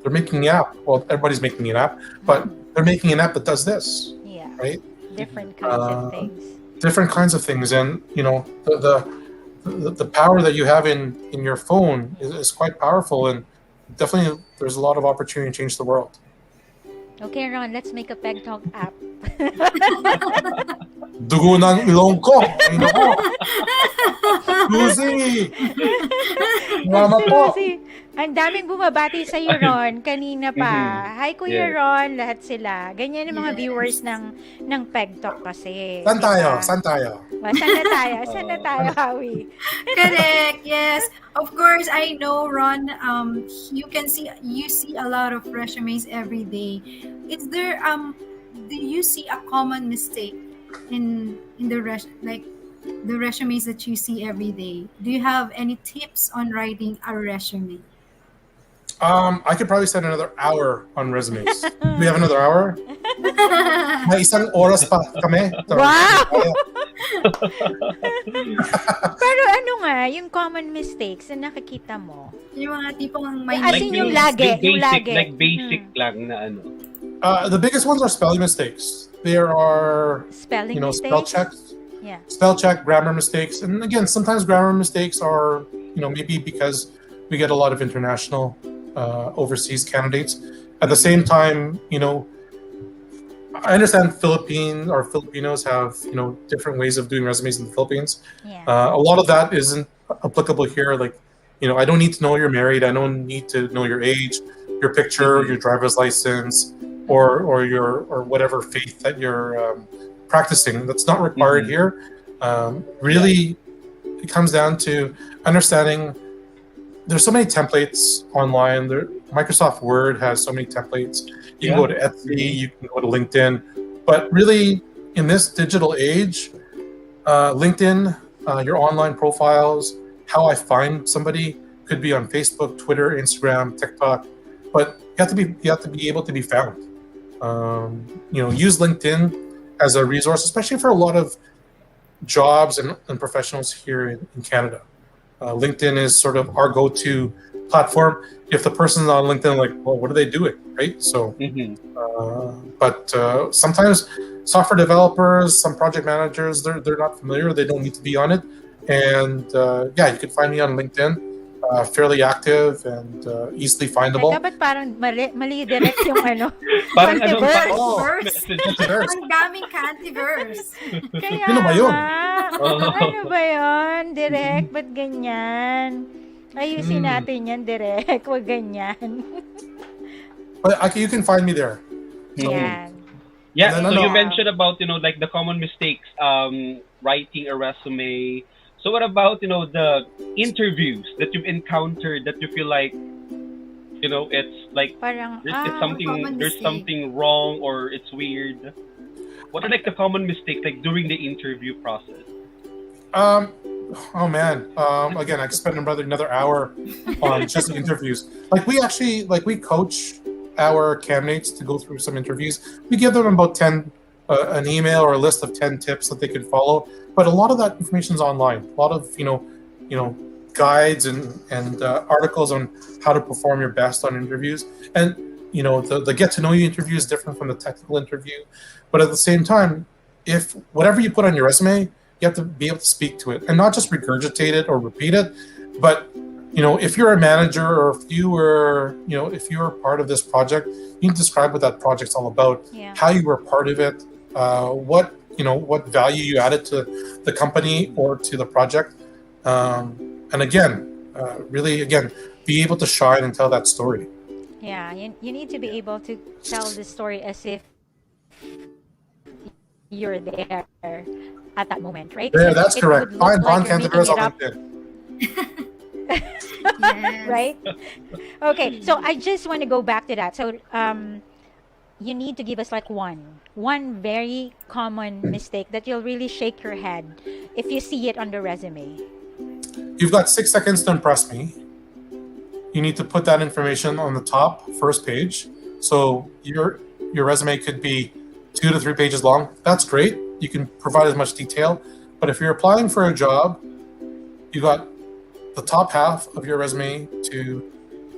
they're making an app. Well, everybody's making an app, but they're making an app that does this. Yeah. Right? Different kinds of things. Different kinds of things. And, the power that you have in your phone is quite powerful. And definitely there's a lot of opportunity to change the world. Okay, Ron, let's make a Pegtalk app. Dugo ng ilong ko. Ay, nako. Suzy! Mama po. Suzy, ang daming bumabati sa iyo, Ron, kanina pa. Hi, Kuya Ron, lahat sila. Ganyan yung mga viewers ng Pegtalk kasi. Saan tayo? Diba? Saan tayo? Saan na tayo, Howie? Correct. Yes. Of course, I know, Ron. You see a lot of resumes every day. Is there do you see a common mistake in the resumes that you see every day? Do you have any tips on writing a resume? I could probably spend another hour on resumes. Do we have another hour? May isang oras pa kami. Wow! Pero ano nga, yung common mistakes na nakikita mo? Yung mga tipong may As in yung lagi. Like basic lang na ano. The biggest ones are spelling mistakes. There are Spelling mistakes? spell checks. Yeah. Spell check, grammar mistakes. And again, sometimes grammar mistakes are, maybe because we get a lot of international overseas candidates. At the same time, I understand Filipinos have, different ways of doing resumes in the Philippines. Yeah. A lot of that isn't applicable here. Like, I don't need to know you're married. I don't need to know your age, your picture, your driver's license, or whatever faith that you're practicing. That's not required here. Really, it comes down to understanding there's so many templates online. Microsoft Word has so many templates. You can go to Etsy, you can go to LinkedIn. But really, in this digital age, LinkedIn, your online profiles, how I find somebody could be on Facebook, Twitter, Instagram, TikTok. But you have to be able to be found. Use LinkedIn as a resource, especially for a lot of jobs and professionals here in Canada. LinkedIn is sort of our go-to platform. If the person's on LinkedIn, like, well, what are they doing, right? So, but sometimes software developers, some project managers, they're not familiar. They don't need to be on it. And you can find me on LinkedIn. Fairly active and easily findable. Dapat parang mali direct yung ano. Parang Cantiveros. Ang daming Cantiveros. Kaya Ano ba yun? Ano ba yun? Direct, ba't ganyan? Ayusin natin yan, direct. Huwag ganyan. But you can find me there. So, Yan. Yeah, No. so you mentioned about, like the common mistakes, writing a resume. So what about, the interviews that you've encountered that you feel like, it's like Parang, there's something wrong or it's weird? What are like the common mistakes like during the interview process? Oh man. Again, I could spend another hour on just interviews. We coach our candidates to go through some interviews. We give them about 10, an email or a list of 10 tips that they could follow. But a lot of that information is online. A lot of, guides and articles on how to perform your best on interviews. And, the get to know you interview is different from the technical interview. But at the same time, if whatever you put on your resume, you have to be able to speak to it and not just regurgitate it or repeat it. But, if you're a manager or if you were part of this project, you can describe what that project's all about, how you were part of it, what value you added to the company or to the project. And again, be able to shine and tell that story. Yeah, you need to be able to tell the story as if you're there at that moment, right? Yeah, that's correct. Find Ron you're making Cantiveros it on up. LinkedIn. Yes. Right? Okay, so I just want to go back to that. So you need to give us like one very common mistake that you'll really shake your head if you see it on the resume. You've got 6 seconds to impress me. You need to put that information on the top first page. So your resume could be 2 to 3 pages long. That's great. You can provide as much detail. But if you're applying for a job, you got the top half of your resume to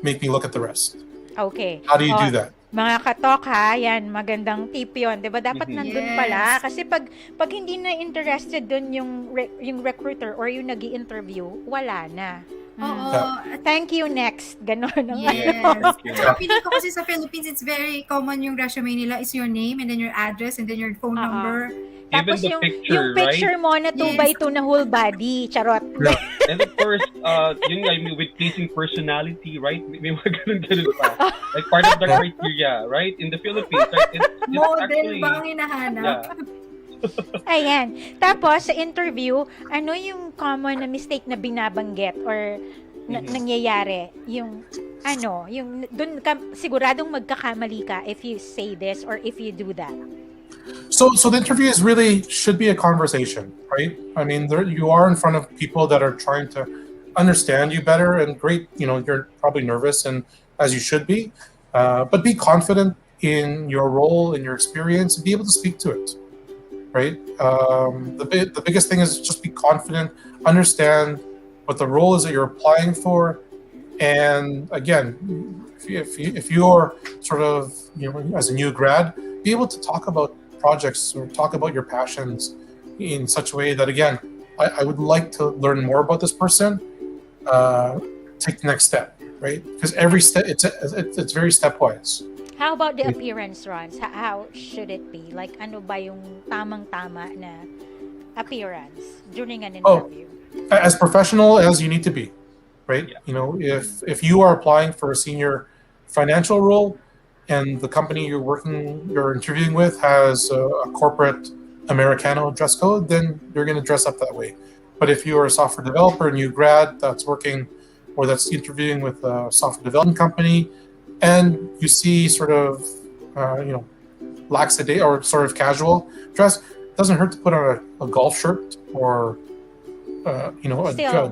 make me look at the rest. Okay. How do you do that? Mga katok ha, yan, magandang tip yun. Diba? Dapat nandun Yes. pala. Kasi pag hindi na interested dun yung recruiter or yung nag-i-interview, wala na. Oo. Thank you, next. Ganon. ang Yes. ano. Saka feeling ko kasi sa Philippines, it's very common yung resume nila is your name and then your address and then your phone number. Tapos Even the yung picture, picture mo na 2x2 na whole body. Charot. And of course, yun nga, with pleasing personality, right? May mga ganun pa. Like part of the criteria, right? In the Philippines, right? It's Model actually, ba ang hinahanap? Ayan. Tapos, sa interview, ano yung common na mistake na binabanggit or nangyayari? Yung dun ka, siguradong magkakamali ka if you say this or if you do that. So the interview should be a conversation, right? I mean, you are in front of people that are trying to understand you better, and great, you're probably nervous, and as you should be, but be confident in your role, in your experience, and be able to speak to it, right? The biggest thing is just be confident, understand what the role is that you're applying for, and again, if you're sort of, as a new grad, be able to talk about projects or talk about your passions in such a way that, again, I would like to learn more about this person, take the next step, right? Because every step, it's very stepwise. How about the appearance, Ron? How should it be? Like, ano ba yung tamang-tama na appearance during an interview? As professional as you need to be, right? Yeah. If you are applying for a senior financial role, and the company you're interviewing with has a corporate Americano dress code, then you're going to dress up that way. But if you are a software developer, new grad that's working or that's interviewing with a software development company, and you see sort of, lax-a-day or sort of casual dress, it doesn't hurt to put on a golf shirt or a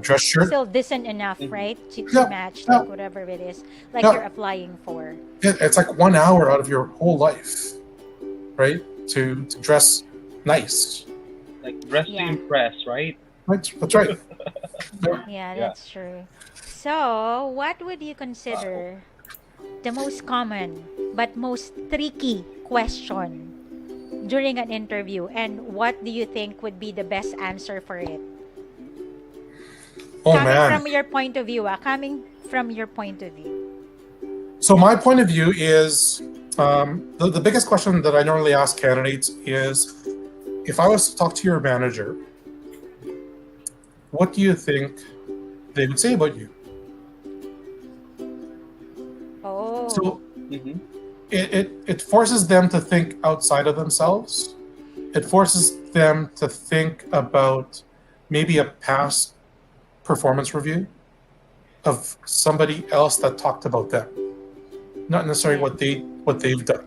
dress shirt. Still decent enough, right? To match like whatever it is, like you're applying for. It's like 1 hour out of your whole life, right? To dress nice. like dress to impress, right? Right, that's right. Yeah, that's true. So, what would you consider the most common but most tricky question during an interview, and what do you think would be the best answer for it? From your point of view, coming from your point of view. So my point of view is, the biggest question that I normally ask candidates is, if I was to talk to your manager, what do you think they would say about you? Oh. So it forces them to think outside of themselves. It forces them to think about maybe a past performance review of somebody else that talked about them, not necessarily what they've done.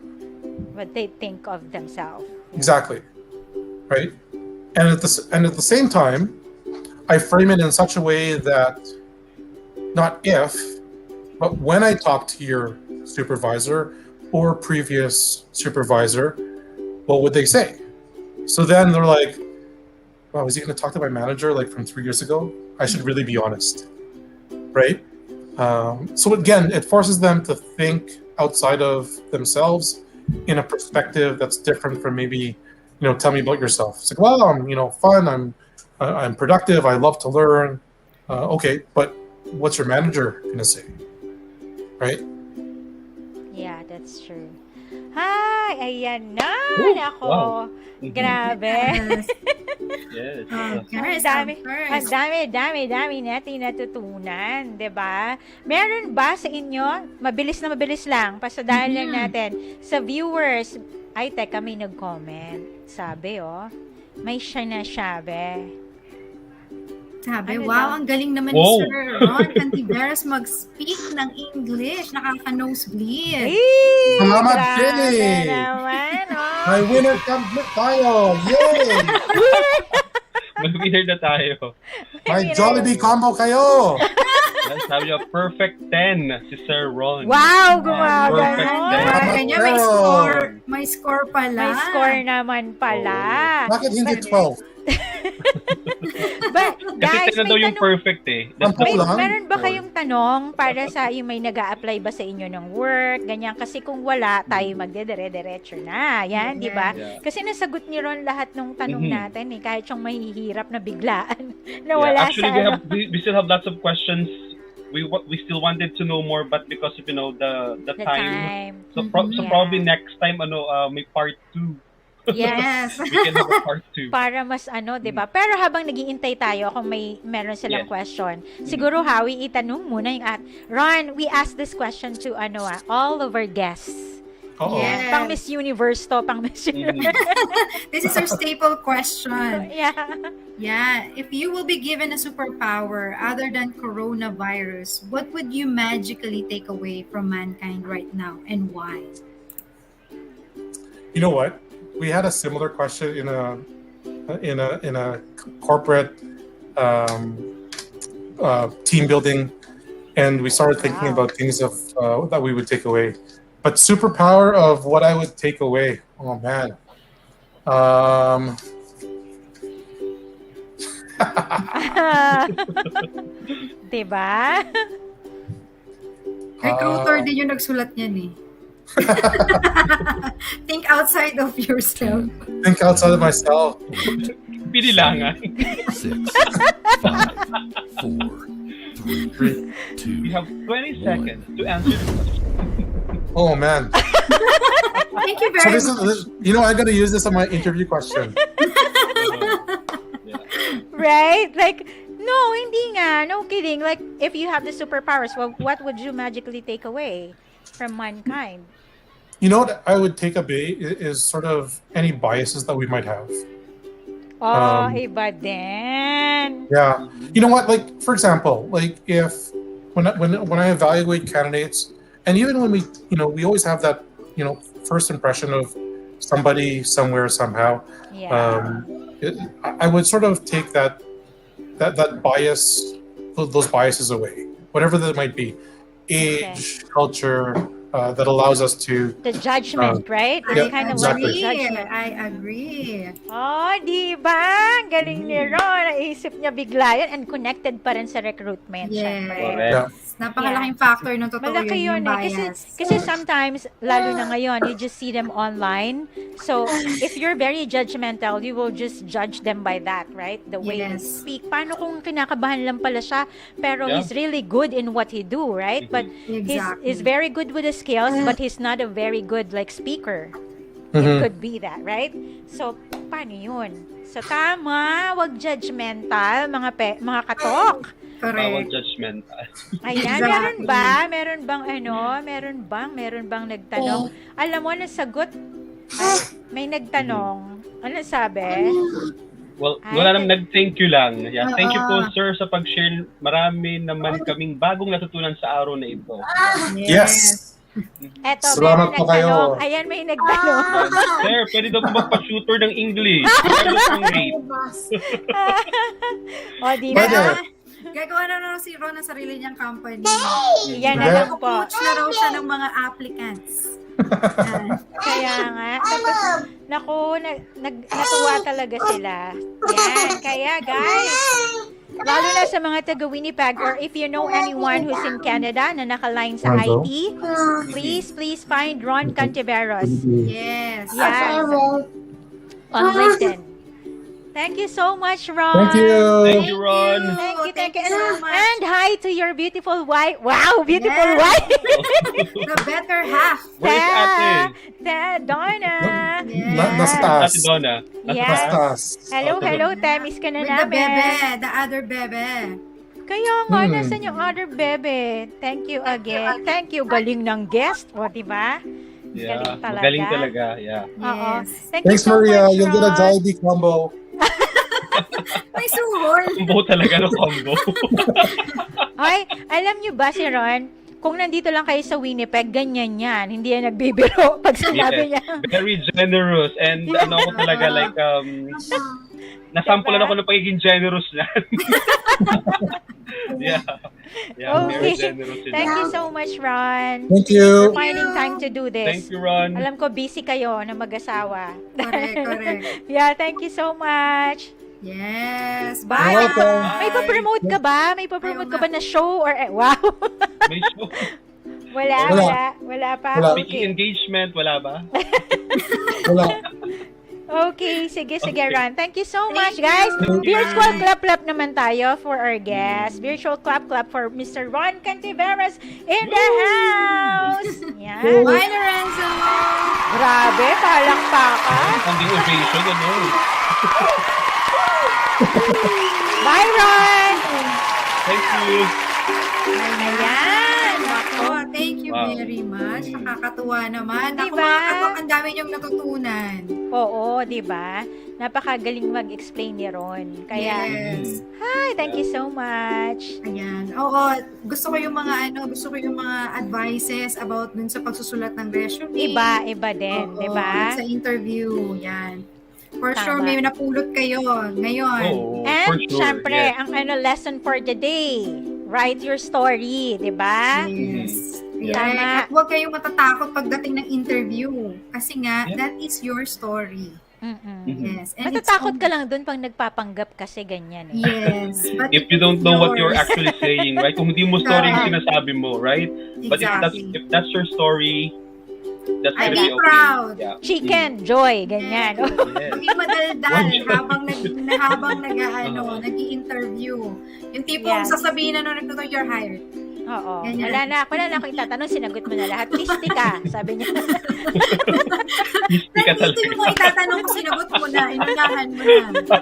What they think of themselves. Exactly, right? And at the same time, I frame it in such a way that not if, but when I talk to your supervisor or previous supervisor, what would they say? So then they're like, wow, is he going to talk to my manager like from 3 years ago? I should really be honest, right? So again, it forces them to think outside of themselves in a perspective that's different from maybe, tell me about yourself. It's like, well, I'm, fun. I'm productive. I love to learn. Okay, but what's your manager gonna say, right? Yeah, that's true. Hi! Ayan na! Ooh, Ako! wow. Grabe! Yes. Yes. Yes, Ang of dami natin natutunan, 'di ba? Meron ba sa inyo, mabilis lang, pasadahan lang natin, sa viewers, ay, teka, may nag-comment. Sabi, may siya na sabi. Sabi, Ano wow, daw? ang galing naman ni Wow. Sir Ron Cantiveros mag-speak ng English. Nakaka-nosebleed. Salamat, Grabe Jenny! naman, My winner complete tayo! Yay! Mag-winner na tayo. My Jollibee combo kayo! Sabi niyo, perfect 10 si Sir Ron. Wow, gumawa Perfect ganon. 10. Kanya may score pala. May score naman pala. Bakit hindi 12? But, guys, Kasi 10 na daw may yung perfect eh. That's Ang lang. meron ba kayong tanong para sa yung may nag-a-apply ba sa inyo ng work, ganyan? Kasi kung wala, tayo magdedire-diretso na. Yan, di ba? Yeah. Kasi nasagot niyo ron lahat ng tanong Mhm. natin eh. Kahit yung mahihirap na biglaan na Yeah, wala actually, sa we still have lots of questions. We still wanted to know more, but because of the the time. time. So, so Yeah. probably next time, may part 2. Yes. We can have a part 2. Para mas 'di ba? Pero habang nagiintay tayo kung meron silang Yes. question, siguro Howie, itanong muna yung Ron, we asked this question to all of our guests. Uh-oh. Yes. Pang Miss Universe to, pang Miss Universe. This is our staple question. Yeah. Yeah. If you will be given a superpower other than coronavirus, what would you magically take away from mankind right now and why? You know what? We had a similar question in a corporate team building, and we started thinking about things that we would take away. But superpower of what I would take away. Oh man. Diba? Recruiter din yung nagsulat niyan eh. Think outside of yourself. Think outside of myself. Pinilangan. 6, 5, 4, 3, 2. We have 20 seconds to answer the question. Oh man. Thank you So very this much. is, I'm gonna use this on my interview question. Yeah. Right? Like, no, hindi nga. No kidding. Like, if you have the superpowers, well, what would you magically take away from mankind? You know what I would take away is sort of any biases that we might have. Oh, iba din. Yeah. You know what? Like, for example, like if when I evaluate candidates, and even when we always have that, first impression of somebody somewhere somehow. Yeah. I would sort of take that bias, those biases away, whatever that might be, age, culture, that allows us to. The judgment, right? yeah, It's kind of exactly. like the judgment. I agree. Oh, di ba? Ang galing ni Ron. Naisip niya bigla yan and connected pa rin sa recruitment, Yes. syempre. Correct. Yeah. Napakalaking factor ng totoo Malaki yun, yun yung eh. bias. Kasi sometimes, lalo na ngayon, you just see them online. So, if you're very judgmental, you will just judge them by that, right? The way they Yes. speak. Paano kung kinakabahan lang pala siya, pero Yeah. he's really good in what he do, right? But Exactly. he's very good with the skills, but he's not a very good speaker. It Mhm. could be that, right? So, paano yun? So, tama, wag judgmental, mga katok. Bawal Correct. judgmental. Ayan, Exactly. meron bang nagtanong? Alam mo, nasagot, may nagtanong. Ano sabi? Well, Ay, wala naman nag-thank you lang. Yeah, thank you po, Oo. sir, sa pag-share. Marami naman kaming bagong natutunan sa araw na ito. Yes. Eto, Salamat meron po kayo. nagtanong. Ayan, may nagtanong. Sir, pwede daw po magpa-tutor ng English. Ano pong rate? O, di Pwede. ba? Gagawa na raw si Ron ng sarili niyang company. Yan na Yeah. lang po. Coach na raw siya ng mga applicants. Kaya nga. Tapos, naku, natuwa talaga sila. Yan. Kaya guys, lalo na sa mga taga Winnipeg or if you know anyone who's in Canada na nakaline sa Ronzo? IT, please find Ron Cantiveros. Yes. Yan. On LinkedIn. Thank you so much, Ron. Thank you. Thank you, Ron. Thank you. so much. And hi to your beautiful wife. Wow, beautiful Yes. wife. The better half. Where's Ate? Donna. Yes. Nasa taas. Ate Donna. Nasa Yes. taas. Hello, Miss ka na With the bebe, namin. the other bebe. Kaya nga, nasan yung other bebe? Thank you again. Thank you, galing ng guest. O, diba? Yeah. Galing talaga. Magaling talaga. Yeah. Oo. Yes. Thank you Thanks, so Maria. much, You'll get a Ron. Jollibee combo. May suhol. Combo talaga ng combo. Ay, alam nyo ba si Ron? Kung nandito lang kayo sa Winnipeg, ganyan yan. Hindi yan nagbibiro pag sinabi niya. Very generous. And ano ako talaga, like, nasampulan ako ng pagiging generous niya. Yeah. Yeah, very Okay. generous. yun. Thank you so much, Ron. Thank For you. finding time to do Thank this. you, Ron. Alam ko, busy kayo na mag-asawa. Correct. Yeah, thank you so much. Yes. You're Bye. welcome. May pa-promote ka ba? May pa-promote ka ba na show? Or wow. May show. Wala pa? Wala. Speaking Okay. engagement, wala ba? Wala. Okay, sige, Okay. Ron. Thank you so much, Thank guys. you. Virtual clap naman tayo for our guest. Virtual clap for Mr. Ron Cantiveros in the house. Yan. Bye, Lorenzo. Grabe, palakpakan. Standing ovation, ano? Bye, Ron. Thank you. Ayan. Oh, thank you Wow. very much. Nakakatuwa naman. Ako, Diba? mga katok, ang dami niyong natutunan. Oo, di ba? Napakagaling mag-explain ni Ron. Kaya, Yes. hi, thank you so much. Ayan. Oo, gusto ko yung mga advices about dun sa pagsusulat ng resume. Iba din, Oo, di ba? Sa interview. Yan. For Tama. sure, may napulot kayo ngayon. Oh, for And, sure. syempre, yes. ang lesson for the day, write your story, di ba? Yes. Yeah. Tama. At huwag kayong matatakot pagdating ng interview. Kasi nga, Yeah. that is your story. Mm-mm. Yes. And it's Matatakot ka lang dun pag nagpapanggap kasi ganyan eh. Yes. But If you don't know what you're yours. actually saying, right? Kung hindi mo story yung Correct. sinasabi mo, right? But Exactly. if that's your story, that's I'd gonna be be okay. proud. Yeah. Chicken, joy, ganyan. Yes. Hindi madaldal habang Uh-huh. nag-i-interview. Yung tipong Yes. sasabihin na nung nagtuto, you're hired. Oo. Ganyan. Wala na akong itatanong, sinagot mo na lahat. Pisti ka, sabi niya. Misty ka Hindi talaga. mo itatanong kung sinagot mo na, inunahan mo na.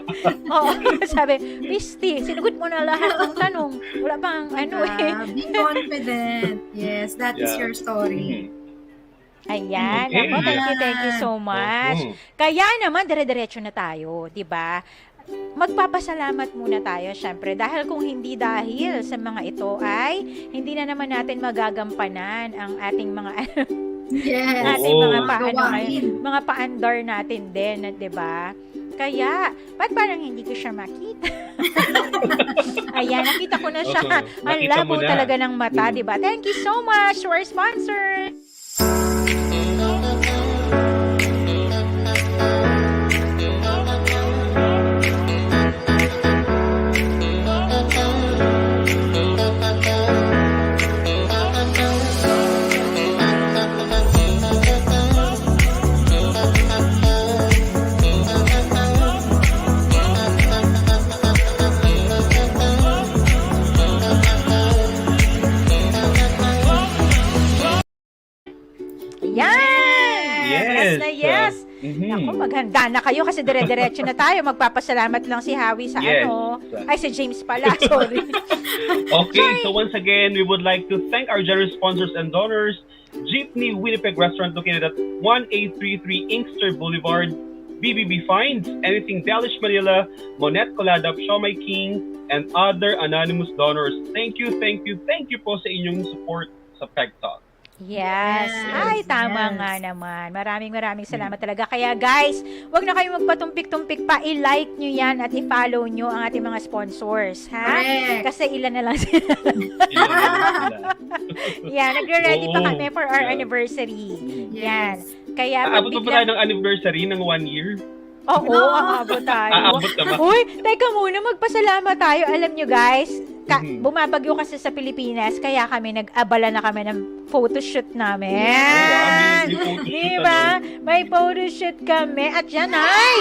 Oo, sabi, Pisti, sinagot mo na lahat ng tanong. Wala pang ano eh. Be confident. Yes, that is Yeah. your story. Mhm. Ayan. Okay. Ako, thank you so much. Mhm. Kaya naman, dire-diretso na tayo, di ba? Magpapasalamat muna tayo, syempre. Dahil kung hindi dahil sa mga ito ay hindi na naman natin magagampanan ang ating mga Yes. ating Oo. mga Gawain. mga paandar natin din, 'di ba? Kaya, ba't parang hindi ko siya makita? Ayan, nakita ko na siya. Okay. Ang Nakita labo mo na. talaga ng mata, 'di ba? Thank you so much to our sponsors. Yan! Yes na yes! Mhm. Naku, maghanda na kayo kasi dire-diretso na tayo. Magpapasalamat lang si Howie sa Yes. Ay, si James pala. Sorry. Okay, so once again, we would like to thank our generous sponsors and donors, Jeepney Winnipeg Restaurant located at 1833 Inkster Boulevard, BBB Finds, Anything Delish Manila, Monette Coladap, Shomai King, and other anonymous donors. Thank you po sa inyong support sa Pegtalk. Yes. Yes. Ay, tama Yes. nga naman. Maraming salamat talaga. Kaya guys, wag na kayong magpatumpik-tumpik pa. I-like nyo yan at i-follow nyo ang ating mga sponsors. Ha? Correct. Kasi ilan na lang sila. Yan, nagre-ready pa Oo. kami for our Yeah. anniversary. Yes. Yan. Kaya Aabot pa ba tayo biglang... ng anniversary ng 1 year? Oo, aabot tayo. Aabot na ba? Uy, teka muna, magpasalamat tayo. Alam nyo guys, Mhm. bumabagyo kasi sa Pilipinas, kaya kami nag-abala na kami ng photoshoot namin. May photoshoot, Diba? May photoshoot kami. At yan ay,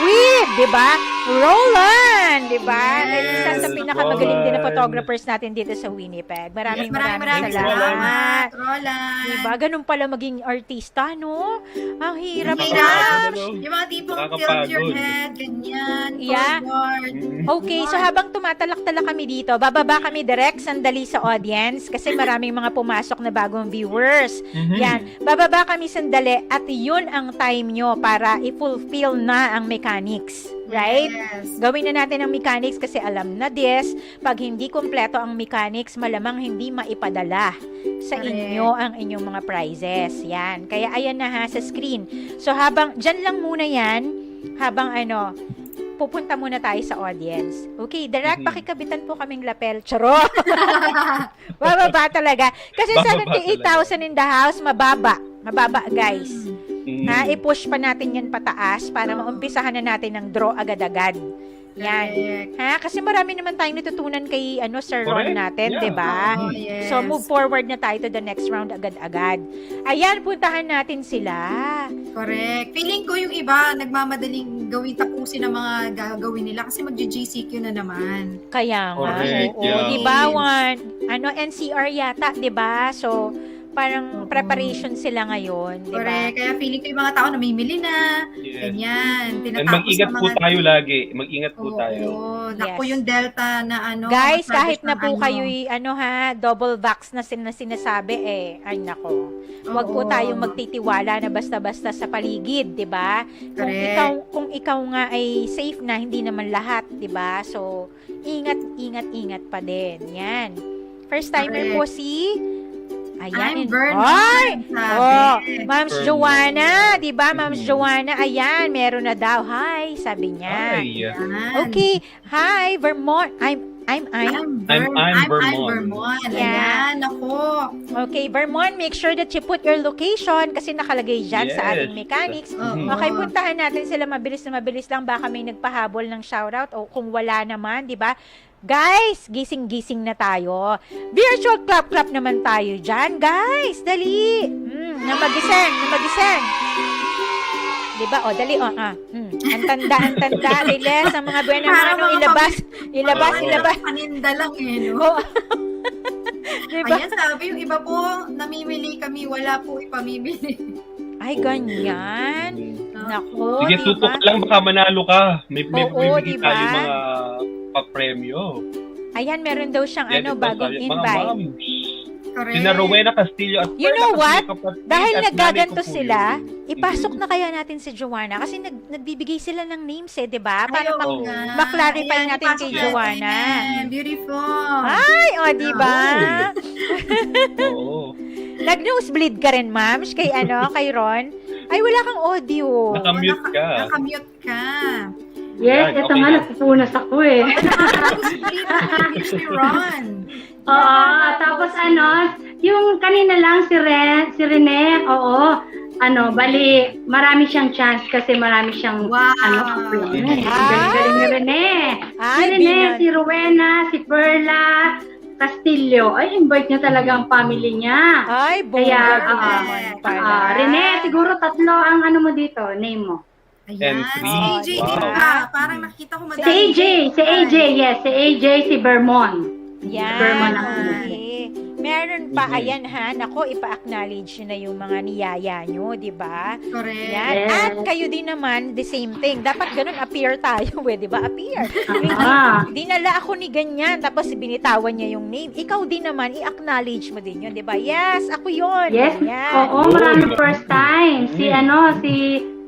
with, diba? Roland, diba? Yes. Isa sa pinakamagaling din na Roland. photographers natin dito sa Winnipeg. Maraming Maraming salamat. Roland. Diba? Ganun pala maging artista, no? Ang hirap. Hirap. Ano? Yung mga tipong Nakakapagod. tilt your head, ganyan, Yeah. forward. Okay, so habang tumatalak-talak kami dito, bababa kami direct sandali sa audience kasi maraming mga pumasok na bagong viewers. Mhm. Yan, bababa kami sandali at yun ang time nyo para i-fulfill na ang mechanics. Right? Yes. Gawin na natin ang mechanics kasi alam na this, pag hindi kompleto ang mechanics, malamang hindi maipadala sa Correct. inyo ang inyong mga prizes. Yan. Kaya ayan na ha sa screen. So habang, dyan lang muna yan, habang pupunta muna tayo sa audience. Okay, Direct, Mhm. pakikabitan po kaming lapel. Charot! Bababa talaga. Kasi Bababa 78,000 in the house, mababa. Mababa, guys. Mm. Ha, i-push pa natin yan pataas para maumpisahan na natin ng draw agad-agad. Yan. Correct. Ha, kasi marami naman tayong natutunan kay Sir Ron Correct. natin, Yeah. 'di ba? Oh, yes. So move forward na tayo to the next round agad-agad. Ayan, puntahan natin sila. Correct. Feeling ko yung iba, nagmamadaling gawin tapusin ang mga gagawin nila kasi mag-GCQ na naman. Kaya nga. Correct, Oo, yeah. 'di ba? NCR yata, 'di ba? So parang preparation sila ngayon, 'di ba? Correct. Kaya feeling ko yung mga tao namimili na. Yes. Ganyan. And Tinatapos mag-ingat ng po mga... tayo lagi. Mag-ingat po Oo, tayo. Naku, Yes. yung Delta na Guys, sabi kahit ng na po kayo'y double vax na sinasabi ay nako. Huwag po Oo. tayong magtitiwala na basta-basta sa paligid, 'di ba? Correct. Kung ikaw nga ay safe na, hindi naman lahat, 'di ba? So, ingat pa din. Yan. First timer Correct. po si I'm Ayan. Vernon, Ay! sabi. Oh, Ma'ams Vernon. Joanna, 'di ba? Ma'ams Mhm. Joanna, ayan, meron na daw. Hi, sabi niya. Ay. Yan. Okay. Hi, Vermont. I'm I'm Vermont. Vermont. Yeah. Ayan, ako. Okay, Vermont, make sure that you put your location kasi nakalagay dyan sa Yes. ating mechanics. Oo. Okay, puntahan natin sila mabilis lang. Baka may nagpahabol ng shoutout o kung wala naman, di ba? Guys, gising-gising na tayo. Virtual clap naman tayo dyan. Guys, dali. Namagising. Di ba? O, dali. Ang tanda. Riles, ang mga buwan ng Parang mga ilabas. Paninda lang no? Oh. Di ba? Ayan, sabi yung iba po, namimili kami, wala po ipamimili. Ay, ganyan. Naku, Sige, diba? tutok lang, baka manalo ka. May Oo, bibigay diba? tayo mga pa-premyo. Ayan, meron daw siyang Yan, ito, bagong sabi, mga invite. moms. Correct. Sina Rowena Castillo at You Perla know what? Castillo kapatid Dahil at naggaganto nanay ko po sila, yun. ipasok na kaya natin si Joanna kasi nagbibigay sila ng names di ba? Para Ayaw nga. ma-clarify Ayan, natin kay ipasok Joanna. natin. Beautiful. Ay, di ba? Oo. Nag-nosebleed ka rin, ma'am, kay Ron. Ay, wala kang audio. Nakamute ka. Nakamute ka. Yes, Yan, ito okay nga, na. napupunas ako eh. Si Ron. Oo, tapos yung kanina lang si Rene, oo, bali, marami siyang chance kasi marami siyang, Wow. upload. Galing-galing ni Rene. Si Ay, Rene, si Rowena, si Perla, Castillo. Ay, invite niya talaga ang family niya. Ay, Kaya, naman pala. Rene, siguro 3 ang mo dito, name mo. Ayan. And Si three. AJ din Wow. ba? Parang nakita ko Si madami. AJ, yes, si AJ, si Vermont. Yan, Vermont ang okay. Meron pa, Mhm. ayan ha, nako, ipa-acknowledge nyo na yung mga niyaya nyo, di ba? Correct. Yan. Yes. At kayo din naman, the same thing. Dapat ganun, appear tayo, di ba? Appear. Ah. Dinala ako ni ganyan, tapos binitawan niya yung name. Ikaw din naman, i-acknowledge mo din yun, di ba? Yes, ako yun. Yes. Ganyan. Oo, maraming first time.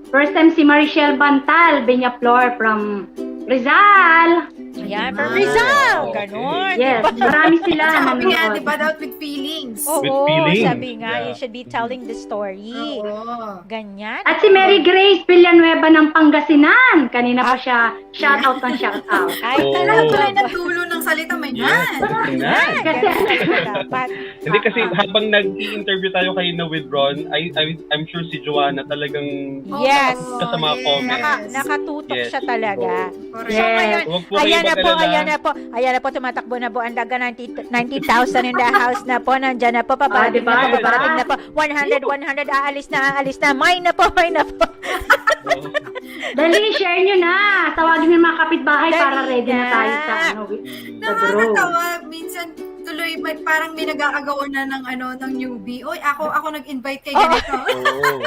First time si Marichelle Bantal, Beñaflor from Rizal. Ayan, for Ayun. Rizal. Okay. Ganon. Yes, marami sila Sabi nga, nanonood. di ba, daw with feelings. Oo, With feelings. sabi nga, Yeah. you should be telling the story. Oo. Ganyan. At si Mary Grace Villanueva ng Pangasinan. Kanina pa siya, shout out ng shout out. Ay, Oo. Kailangan talaga tuloy ba? ng tulo ng salita, may Yes. man. Tingnan. Kasi, Dapat. Hindi kasi habang nag-i-interview tayo kayo na with Ron, I'm sure si Joanna talagang Yes. ka sa mga comments. Nakatutok Yes. siya talaga. Correct. So ngayon, Huwag po ayan kayo na po, mag-alala. ayan na po, tumatakbo na po ang daga 90,000 in the house na po, nandyan na po, paparating diba, na po, diba? paparating na po, 100, aalis na, mine na po. Oo. dali, share nyo na. Tawagin yung mga kapitbahay Dali para ready na na. tayo sa sa group. Nakakatawa. Minsan, tuloy, parang may nag-aagawan na ng newbie. Oy, ako nag-invite kay ganito. Oo.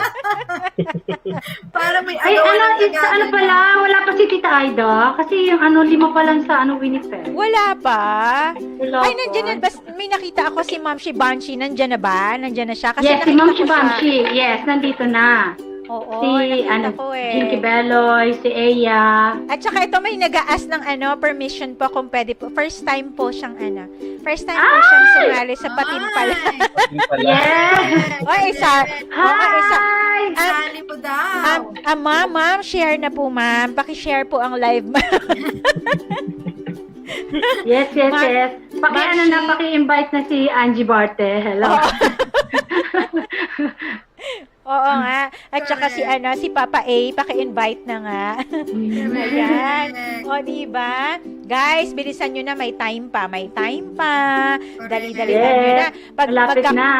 Parang may Ay, agawan na ano pala, wala pa si Tita Aida. Kasi yung 5 pa lang sa Winnipeg. Wala pa. Wala Ay, pa. nandyan na, may nakita ako si Ma'am Shibanshi, nandyan na ba? Nandyan na siya? Kasi Yes, si nakita Ma'am ko siya. Shibanshi. Yes, nandito na. Oo, Si, nakita ko eh. Jinky Beloy, si Eya. At saka ito may nag-aas ng permission po kung pwede po. First time po siyang First time po siyang sumali sa Patimpala. Yun pala. Yes! O isa. Hi! Sali po daw. Ma'am, share na po ma'am. Paki-share po ang live ma'am. Yes. Ma'am, Paki-invite na si Angie Barte. Hello. Oo nga. At saka si Papa A, paki-invite na nga. Ayan. O, diba? Guys, bilisan nyo na. May time pa. Dali-dali Yes. nyo na. Malapit na.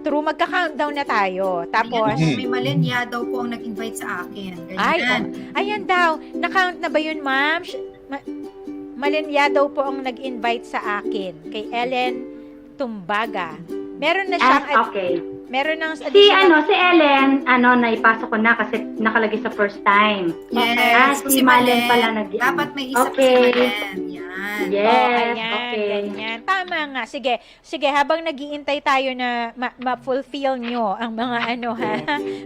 True, magka-countdown na tayo. Tapos, May Malenya daw po ang nag-invite sa akin. Ganyan. ayan daw. Na-count na ba yun, ma'am? Malenya daw po ang nag-invite sa akin. Kay Ellen Tumbaga. Meron na siyang... Okay. Meron ng Si Ellen, naipasok ko na kasi nakalagay sa first time. Yes. Si Malen pala Dapat may isa Okay. pa si Malen. Yan. Yes, ayan, okay. ganyan. Tama nga. Sige, habang nag-iintay tayo na ma-fulfill nyo ang mga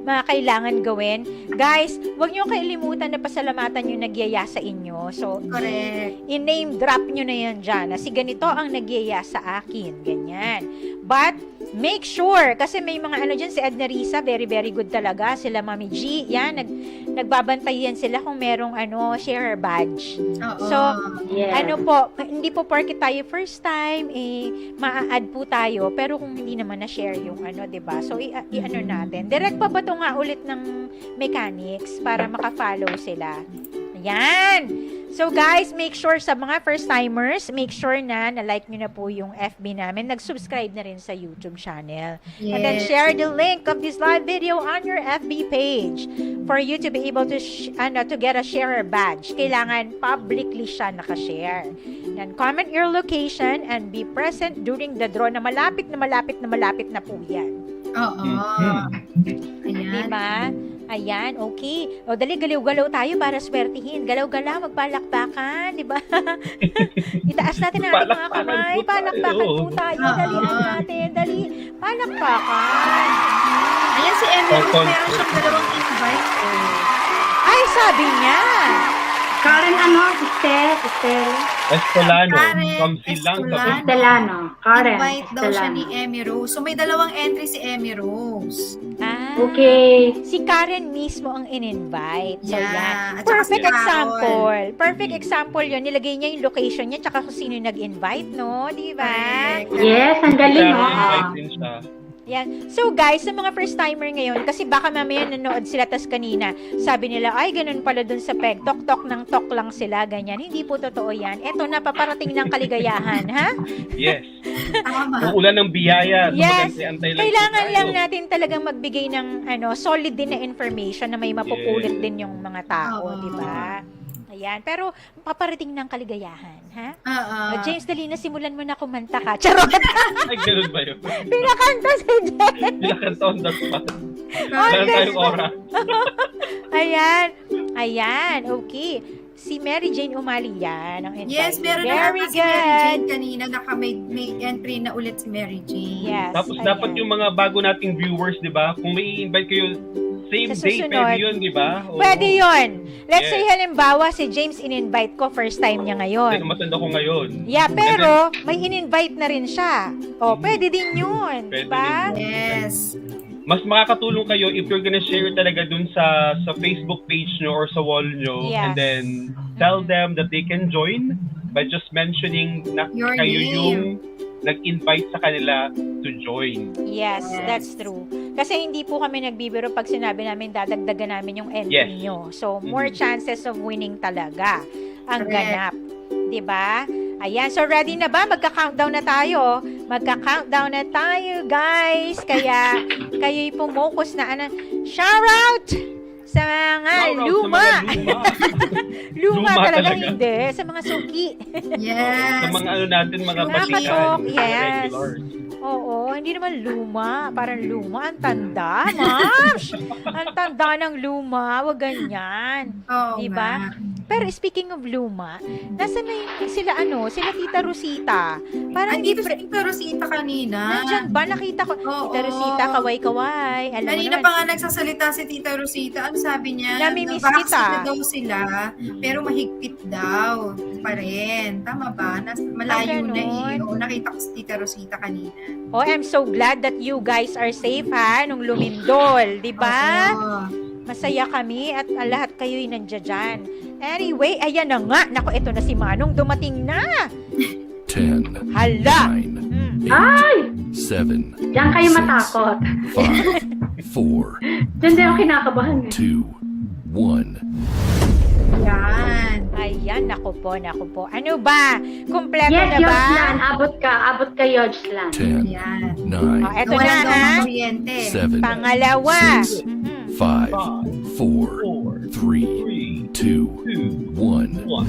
mga kailangan gawin. Guys, huwag nyo kailimutan na pasalamatan yung nagyaya sa inyo. So, Correct. i-name drop nyo na yan dyan. Si ganito ang nagyaya sa akin. Ganyan. But, make sure, kasi may mga dyan, si Edna Risa, very, very good talaga. Sila Mami G, yan, nagbabantayan sila kung merong share badge. Oo. So, Yes. hindi po porke tayo first time, maa-add po tayo, pero kung hindi naman na-share yung diba? So, i-ano natin. Direct pa ba ito nga ulit ng mechanics para maka-follow sila? Ayan! So guys, make sure sa mga first-timers, make sure na like nyo na po yung FB namin. Nag-subscribe na rin sa YouTube channel. Yes. And then share the link of this live video on your FB page for you to be able to to get a sharer badge. Kailangan publicly siya nakashare. Then comment your location and be present during the draw na malapit na po yan. Oo. Ayan. Diba? Ayan, okay. O, dali, galaw-galaw tayo para swertihin. Galaw-galaw, magpalakpakan, di ba? Itaas natin ang ating mga kamay. Palakpakan po tayo. Dalihan natin. Dali. Palakpakan. Ayan si Emily, meron siyang 2 invite. Ay, sabi niya. Karen, Estelle. Estolano. Karen From Silang. Estolano. Estelano. Karen. Invite daw siya ni Estelano. Emmy Rose. So, may 2 entry si Emmy Rose. Okay. Si Karen mismo ang in-invite. So, Yeah. yan. At saka Perfect si Carol. example. Perfect example yun. Nilagay niya yung location niya tsaka kung sino yung nag-invite, no? Di ba? Correct. Yes, ang galing, no? Invite din siya. Yan. So guys, sa mga first timer ngayon, kasi baka mamaya nanood sila tas kanina, sabi nila, ay ganun pala dun sa Pegtalk, talk ng talk lang sila, ganyan. Hindi po totoo yan. Eto, napaparating ng kaligayahan, ha? Yes. Tama. Yung ulan ng biyaya. Yes. Antay lang Kailangan tayo. lang natin talagang magbigay ng solid din na information na may mapupulot din yung mga tao, Oo. di ba? Ayan. Pero, paparating ng kaligayahan, ha? Oo. James, dali na, simulan mo na kumanta ka. Charot! Ay, ganun ba yun? Pinakanta si James! Pinakanta on the spot. Oh, Meron tayong oras. Ayan, okay. Si Mary Jane Umali yan. Ang invite. Yes, meron na Very si Mary good. Jane kanina. May entry na ulit si Mary Jane. Yes. Tapos ayan. dapat yung mga bago nating viewers, di ba? Kung may invite kayo Same Sa day, susunod. pwede yun, di ba? Oo. Pwede yun. Let's Yes. say halimbawa si James in-invite ko, first time niya ngayon. Matanda ko ngayon. Yeah, pero may in-invite na rin siya. O, pwede din yun. Pwede Diba? din yun. Yes. Mas makakatulong kayo if you're gonna share talaga dun sa Facebook page nyo or sa wall nyo. Yes. And then tell them that they can join by just mentioning na Your kayo name. yung nag-invite sa kanila to join. Yes, that's true. Kasi hindi po kami nagbibiro pag sinabi namin dadagdagan namin yung entry Yes. nyo. So, more chances of winning talaga ang Correct. ganap. 'Di ba? Ayan, so ready na ba? Magka-countdown na tayo. Magka-countdown na tayo, guys. Kaya kayo'y pumukus na shout out sa mga Shout out luma. sa mga luma. Luma Luma talaga talaga. hindi. Sa mga suki. Yes. Sa mga natin, mga Mga basihan. patok, mga yes. regulars. Oo, hindi naman luma. Parang luma. Ang tanda, Mams. Ang tanda ng luma. Huwag ganyan. Oo Diba? nga. Pero speaking of luma, nasa na yung sila Tita Rosita. Parang Andito si Tita Rosita kanina. Nandyan ba? Nakita ko. Oo. Tita Rosita, kaway-kaway. Alam mo Kanina naman. pa nga nagsasalita si Tita Rosita. Ano sabi niya? Namimiss Na-vaccine kita. na daw sila, pero mahigpit daw pa rin. Tama ba? Malayo na eh. ganon. Oo, nakita ko si Tita Rosita kanina. Oh, I'm so glad that you guys are safe ha, nung lumindol. Diba? Oo. Masaya kami at lahat kayo'y nandiyan dyan. Anyway, ayan na nga. Naku, eto na si Manong. Dumating na. 10, Hala. 9, 8, Ay! 7, Diyan kayo 6, matakot. 5, 4, Diyan din ako kinakabahan eh. 2, 1. Yan. Ayan, naku po. Ano ba? Kumpleto Yes, na ba? Yogslan. Abot ka, Yogslan. 10, Yan. 9, Oh, eto na Walang daw ha. mga kuryente. 7, Pangalawa. 6, Mhm. 5, 4, 3, 3, 2, 2, 1. 1.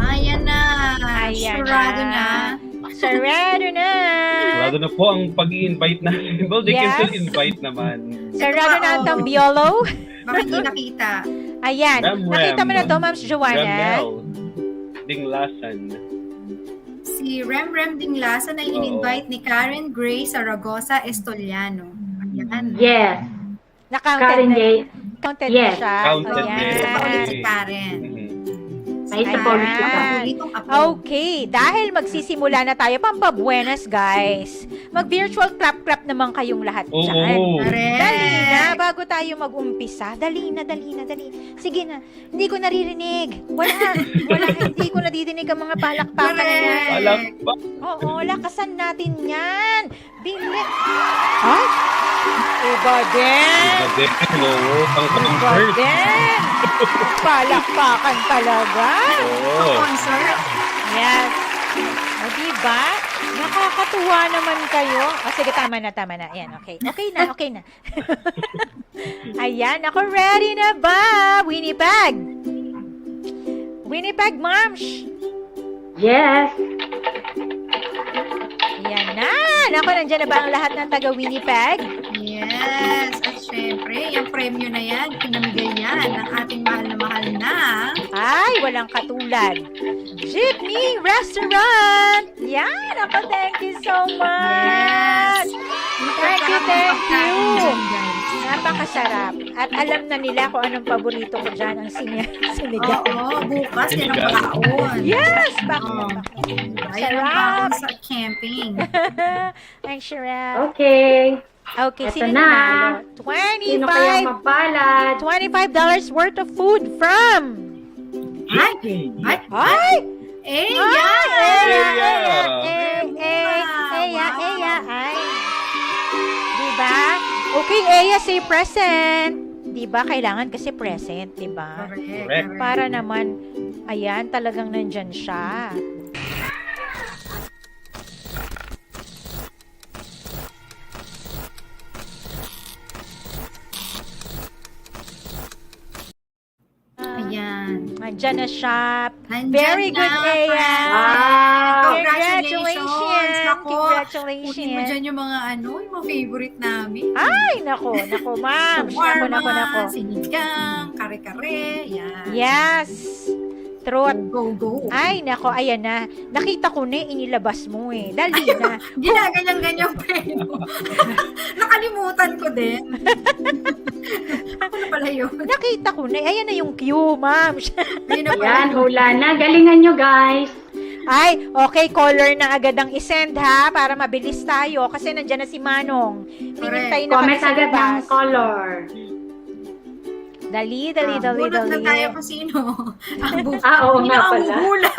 Ayan na. Ayan Surado na. Sarado na. Sarado na po ang pag-i-invite natin. Well, they can Yes. still invite naman. Sarado na ang tambiolo. Baka hindi nakita. Ayan. Ram, Nakita mo Ram. na to, Ma'am Joanna? Ramel Dinglasan. Si Rem Dinglasan ay in-invite ni Karen Gray Zaragoza Estoliano. Ayan. Yes. Na-counted Karen na. Gay. Counted Yes. na siya. Counted Oo, din. isa pa ulit Ayan. si Karen. Mhm. Ay, si Polish Ayan. ka. Paboritong apo. Okay, dahil magsisimula na tayo, pampabuenas guys. Mag-virtual clap-clap naman kayong lahat Oo. dyan. Correct. Dali na, bago tayo mag-umpisa. Dali na. Sige na, hindi ko naririnig. Wala, hindi ko nadidinig ang mga palakpakan na yan. Correct. Alam ba? Oo, lakasan natin yan. Bilis. Ay, iba din. Hello, pang Iba concert. din. Palakpakan talaga. Oo. Concert. Yes. O, diba? Nakakatuwa naman kayo. O, sige, tama na. Ayan, okay. Okay na. Ayan, ako ready na ba? Winnipeg, Moms. Yes. Ayan na. Naku, nandyan na ba ang lahat ng taga Winnipeg? Yes. At syempre, yung premyo na yan, pinamigay yan ng ating mahal na Ay, walang katulad. Jeepney Restaurant. Yan. Ako, thank you so much. Thank you. Napakasarap. At alam na nila kung anong paborito ko dyan, ang sinigang. Oo, bukas yan ang Sinigang. baon. Yes! Oo. Bakit? Ayan ang baon sa camping. Ang sarap. Okay. Okay, Eto sino na. nanalo? Sino kaya mapalad? $25 worth of food from... Ay! Ay! Eya! Eya. Ay. Diba? Okay, Eya, say present. Diba? Kailangan kasi present, diba? Correct. Para naman, ayan, talagang nandyan siya. Ayan. Nandyan na siya. Nandyan Very good, na, Eya. Wow. Congratulations. Nako, kunin mo Congratulations. dyan yung mga yung mga favorite namin. Ay, nako, ma'am. Nako. Sinigang, kare-kare. Yan. Yes. Truth. Go. Ay, nako, ayan na. Nakita ko na, inilabas mo eh. Dali na. Ginaganyan-ganyan pa yun. Nakalimutan ko din. Ako na pala yun. Nakita ko na. Ayan na yung cue, ma'am. Ayun na pala Yan, yun. hula na. Galingan nyo, guys. Ay, okay, color na agad ang isend ha, para mabilis tayo. Kasi nandyan na si Manong. Hinintay na kami Comment sa agad ng labas. color. Dali. Bunot na tayo kung sino. Oo Sino nga ang pala. hula?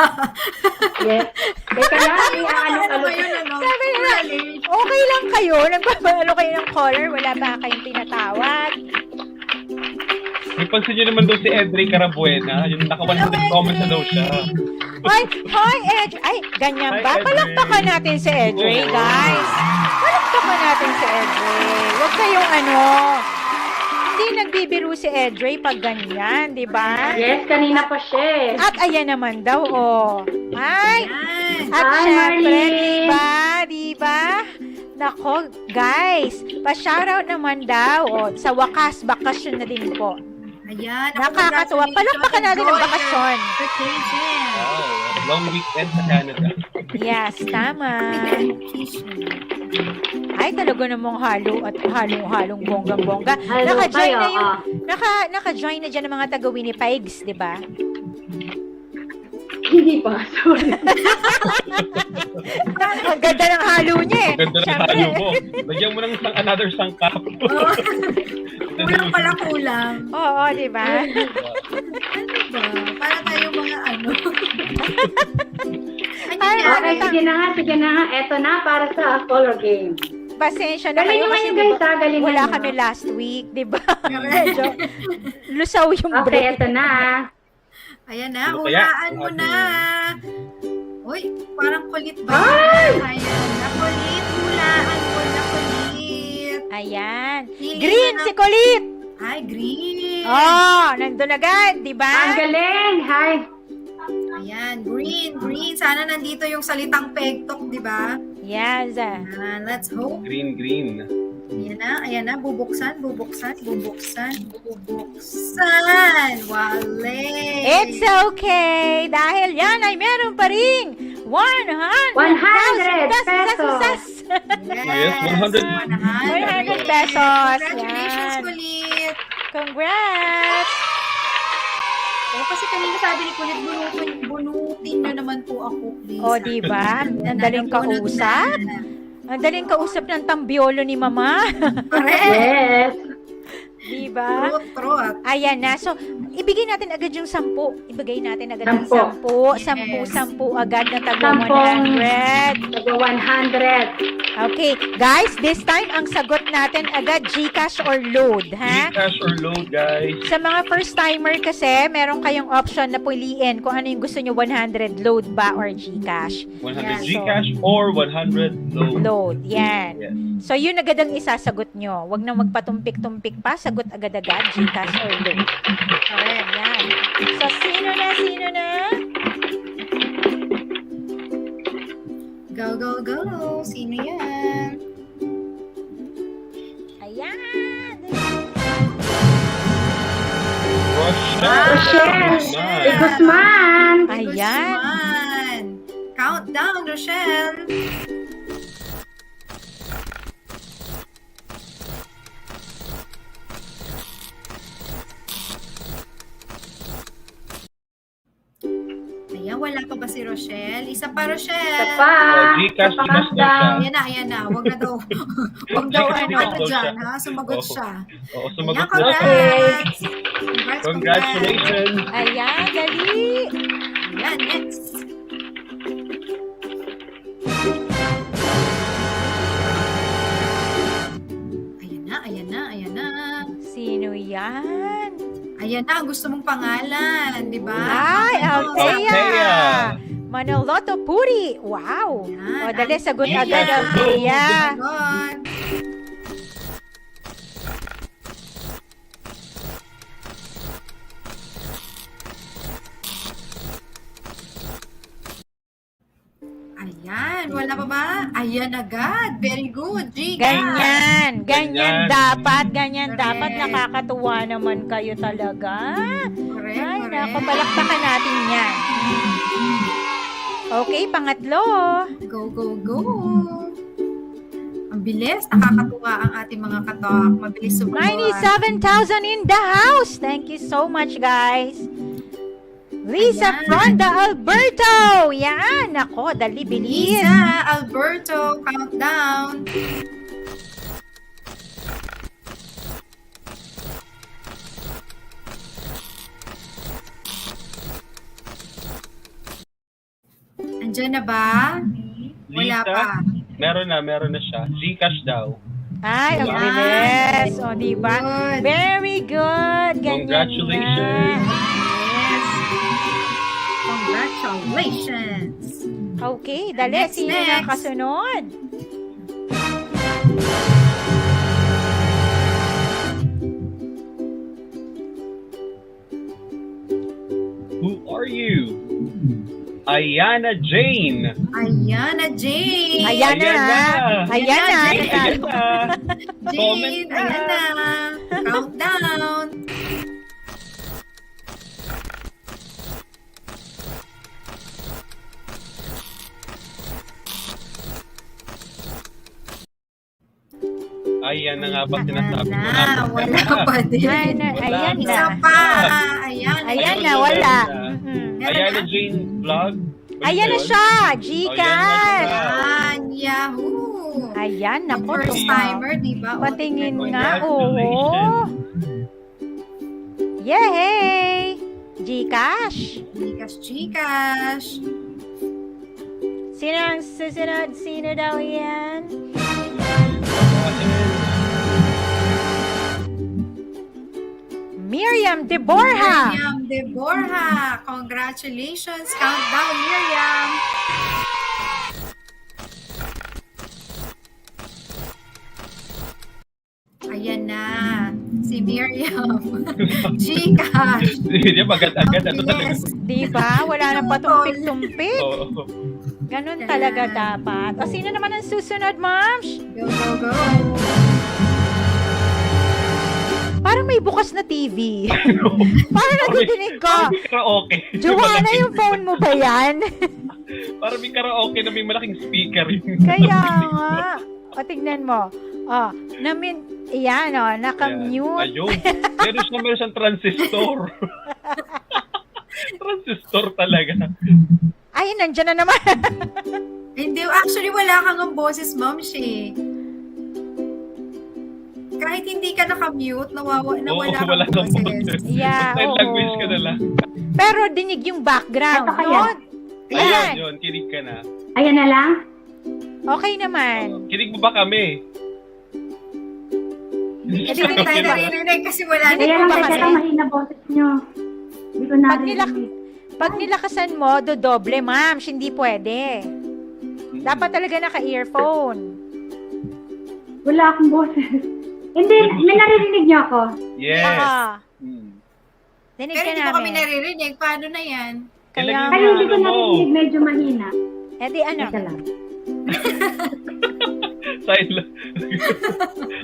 Yes. Teka lang, Ano ba iaalok-alok. yun, ano? Sabi nila, Hula late. okay lang kayo, nagpapalo kayo ng color, wala ba kayong tinatawag? May pansin nyo naman daw si Edre Carabuena. Yung naka 100 comments na daw siya. Hi, Edre. Ay, ganyan Hi, ba? Edre. Palakpakan natin si Edre, Oo. guys. Palakpakan natin si Edre. Huwag kayong hindi nagbibiro si Edre pag ganyan, di ba? Yes, kanina pa siya. At ayan naman daw, Ay, Yan. at Hi, syempre, Marlene. di ba? Nako, guys, pa-shoutout naman daw. Sa wakas, bakasyon na din po. Ayan. Ako, Nakakatuwa. congratulations. Palakpakan natin ang Enjoy bakasyon. your vacation. Wow. Long weekend sa Canada. Yes, tama. Vacation. Ay, talaga namang halong bonggang-bongga. Halo Naka-join kayo, na yung, naka-join na dyan ng mga taga Winnipegs, di ba? Hindi pa, sorry. Ang ganda ng halo niya eh. Ganda ng Siyempre. halo mo. Lagyan mo ng another sangkap. Kulang pala kulang. Oo, di ba? Ano ba? Para tayo mga ano. Ay, Okay, sige na nga. Eto na para sa color game. Pasensya na kayo Galingan kasi nyo, di guys, ba, galingan wala nyo. kami last week, di ba? Medyo lusaw yung Okay, break. eto na. Ayan na, Ano kaya? hulaan mo na. Uy, parang kulit ba? Ay! Ayan na, kulit. Hulaan mo na kulit. Ayan. Pili Green na si Kulit. Ay, green. Oh, nandun agad, di Ang ba? galing! Hi! Ayan, green. Sana nandito yung salitang Pegtalk, di ba? Yes. Ayan, let's hope. Green. Ayan na. Bubuksan. Wale. It's okay. Dahil yan ay meron pa rin 100,000 pesos. Yes, 100. 100 pesos. Congratulations, Yan. Kulit. Congrats. Kasi kanina sabi ni Kulit, bunutin nyo naman po ako, please. O, di ba? Ang daling Nabunot kausap. na. Ang daling kausap ng tambiolo ni Mama. Correct. Yes! Di ba? Trot. Ayan na. So, ibigay natin agad yung 10. Ibigay natin agad yung 10. 10. 10 agad na tago 10. 100. Taga 100. Okay. Guys, this time, ang sagot natin agad, GCash or load, ha? Gcash or load, guys. Sa mga first-timer kasi, meron kayong option na piliin kung ano yung gusto nyo, 100 load ba or GCash. 100 Yeah, so- Gcash or 100 load. Load, yan. Yes. So, yun agad ang isasagot nyo. Huwag nang magpatumpik-tumpik pa. Sagot agad-agad, GCash or load. Correct. Yan. So, sino na? Go. Sino yan? Ayan. Rochelle! Nice. Guzman! Ayan. Guzman. Countdown, Rochelle. Ayan, wala pa ba si Rochelle? Isa pa, Rochelle. Isa pa! Gcash, Isa pa Gcash daw countdown. Ayan na. Huwag na daw. Huwag daw Gcash, ano Gcash daw dyan, siya. ha? Sumagot Oo. siya. Oo, Ayan, sumagot na. congrats. Congratulations. Ayan, dali. Ayan, next. Ayan na. Sino yan? Ayan na, ang gusto mong pangalan, di ba? Ay, Althea. Althea. Manoloto Puri. Wow. Ayan, O, dali, sagot Althea. agad, Althea. Sagot. Ayan, wala pa ba? Ayan agad. Very good. Gcash. Ganyan Ganyan. dapat. Correct. Nakakatuwa naman kayo talaga. Correct, Ay, correct. naku, palakpakan natin yan. Okay, pangatlo. Go. Ang bilis. Nakakatuwa ang ating mga katok. Mabilis sumunod. 97,000 in the house. Thank you so much, guys. Lisa Ayan. Fronda Alberto. Yan. Ako, dali bilis. Lisa, Alberto, countdown. Andyan na ba? Wala Lisa, pa. meron na siya. Gcash daw. Ay, ang Ayan. bilis. O, diba? Good. Very good. Ganyan Congratulations. na. Yes. Congratulations. Okay, dali. Next, Sino na next. kasunod? Who are you? Ayana Jane. Ayana Jane. Ayan na. Ayan na. Ayan na. Ayan na. Comment Jane, na. ayan na. Countdown. Ayan na nga ba sinasabi ko na. Wala pa din. Ayan na. Ayan na. Isa pa. Ayan. Ayan na, wala. Ayun na. Mhm. Ayana Jane vlog. Ayan na siya. Gcash. Ayan. Yahoo. Ayan, naku. First timer, di ba? Patingin nga, Congratulations. oo. Yay! Gcash. Gcash. Sino ang susunod? Sino daw yan? Miriam Deborha. Miriam Deborha. Congratulations. Countdown, Miriam. Ayan na. Si Miriam. Gcash. Hindi, agad-agad. Ano talaga? Yes. Diba? Wala nang patumpik-tumpik. Oo. Ganun talaga dapat. O, sino naman ang susunod, Moms? Go, go, go. Parang may bukas na TV. Parang nadidinig ko. Parang may karaoke. Joanna, yung phone mo ba yan? Parang may karaoke na may malaking speaker. Kaya nga. O, tignan mo. O, iyan o, nakamute. Ayun. Meron siyang transistor. Transistor talaga. Ay, nandyan na naman. Hindi, actually, wala kang ang boses, Ma'am Shi. Kahit hindi ka nakamute, nawala wala kang kang boses. boses. Yeah, Basta yung oo. language ka na lang. Pero dinig yung background. Ito kaya? Yun. Ayan. Ayun, kinig ka na. Ayan na lang. Okay naman. Kinig mo ba kami? Hindi tayo naririnig kasi wala Hindi din Kaya ko lang ba kaya kasi? mahina boses nyo. Hindi ko narinig. Pag nilakasan mo, dodoble, ma'am. Hindi pwede. Dapat talaga naka-earphone. Wala akong boses. Hindi, may naririnig niyo ako. Yes. Oo. Hmm. Dinig Pero ka hindi mo kami namin. naririnig. Paano na yan? Kaya Kailangan Kaya hindi ko Ano mo? narinig, medyo mahina. Eh di ano? Ito lang. Silent.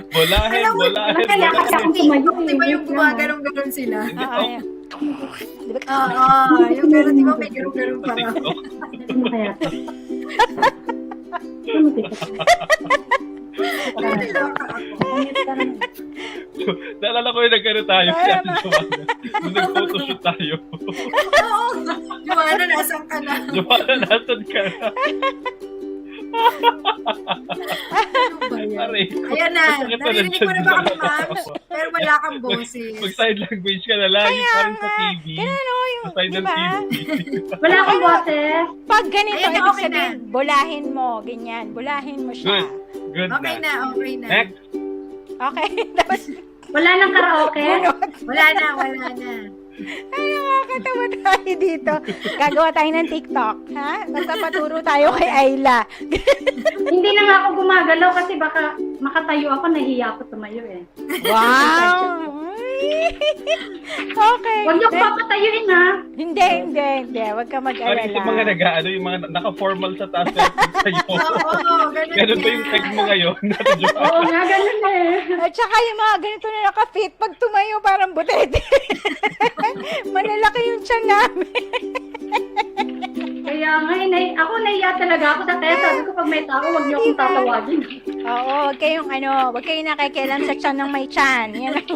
Bolahin, Alam mo, bolahin, kaya kasi bolahin. ako tumayo. Di ba yung gumagalong-galong sila? Oo. Oo, yung gano'n, di ba may galong-galong pa raw? Ano kaya ito? Tumutik ako. Naalala ko yung nagkano tayo. Kaya nung nag-photoshoot tayo. Oo, Joanna, nasan ka na? Joanna, nasan ka na? Ano ba yan? Aray. Ayan na, Masakit na narinig ko na dyan. ba kami, ma'am? Pero wala kang boses. Mag-side language ka na lang. Yung parang sa TV. Ganun o yung, Sa side di ng ba? TV. Wala akong boses. Pag ganito, Ayan na, ibig okay sabihin, bulahin mo, ganyan. Bulahin mo siya. Good. Good Okay na. na, okay na. Next. Okay? Tapos, Wala nang karaoke. Wala na. ay, nakakatawa tayo dito. Gagawa tayo ng TikTok, ha? Basta paturo tayo kay Ayla. Hindi na nga ako gumagalaw kasi baka makatayo ako, nahiya ako tumayo eh. Wow! Okay. Huwag niyo ko papatayuin ha. Hindi. Huwag ka Parang mag-alala. yung mga nag-ano, yung mga naka-formal sa taas na sa'yo. Oo, ganun Ganun ba yung tag mo ngayon? Oo nga, ganun eh. At saka yung mga ganito na naka-fit, pag tumayo parang butete. Malalaki yung tiyan namin. Kaya Kaya nga, ako naiya talaga ako sa kaya sabi ko pag may tao, huwag niyo akong tatawagin. Oo, wag kayong wag kayong nakikialam sa tiyan ng may tiyan. Yan ang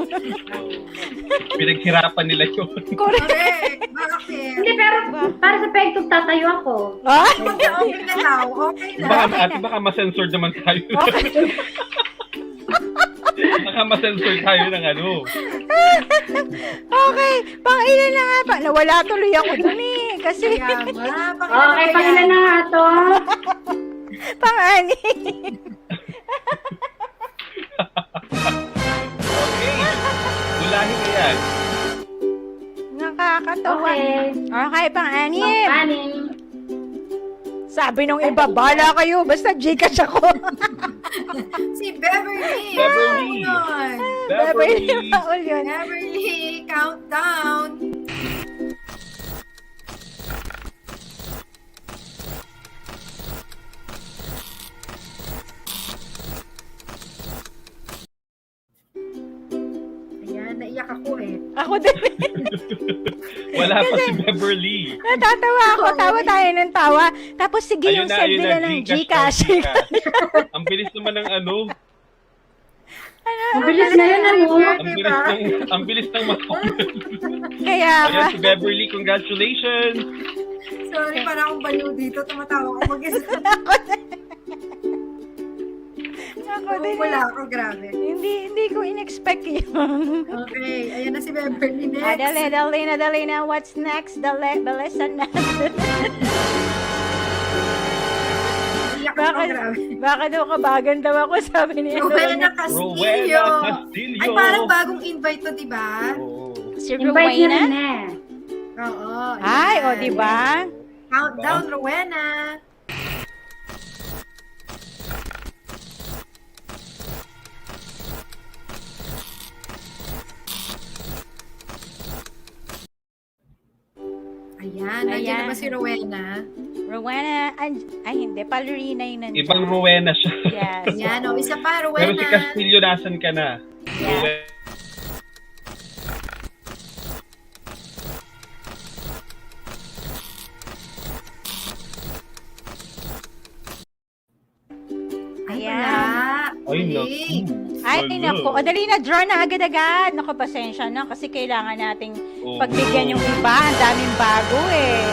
Pinaghirapan nila yun. correct. Correct. Bakit? Hindi, pero para sa Pegtalk tatayo ako. Ah? Okay na daw. Okay na. Baka ma-censor naman tayo. Baka ma-censor tayo ng ano. Okay, pang-ilan na nga pa. Nawala tuloy ako dun eh. Kasi Kaya nga. Okay, pangilan na nga ito. pang-ani. Okay. Gulahin na yan. Nakakatawa. Okay. Okay, pang-ani. Paning. Sabi nung iba, bala kayo. Basta Gcash ako. Si Beverly. Beverly. Yun. Beverly Paul yun. Beverly, countdown. Ayan, naiyak ako eh. Ako din. Wala pa si Beverly. Natatawa ako. Tawa tayo ng tawa. Tapos sige yung send nila ng Gcash. Ang bilis naman ng ano. Mabilis na yun, ano? Ang bilis ng ma-comment. Kaya Ayan si Beverly, congratulations. Sorry, para akong baliw dito. Tumatawa ko mag-isa. ako din. Wala ako, grabe. Hindi ko in-expect yun. Okay, ayan na si Beverly next. Dali na. What's next? The lesson natin. Iyak ako, grabe. Baka daw kabagan daw ako, sabi niya. Rowena Castillo. Rowena Castillo. Ay, parang bagong invite to, diba? Oo. Si Invite niyo Rowena? rin eh. Oo. Ay, ayan. o, diba? Countdown, Rowena. Ayan, nandiyan na ba si Rowena? Rowena, ay hindi, Palorina yung nandiyan. Ibang Rowena siya. Yes. Ayan, o, isa pa, Pero Rowena. si Castillo, nasan ka na? Yeah. Rowena. Ay, Ayan. wala. Ay, Mali. naku. Ay, Wala. naku. O, dali na, draw na agad-agad. Naku, pasensya na kasi kailangan nating Oo. pagbigyan yung iba. Ang daming bago eh.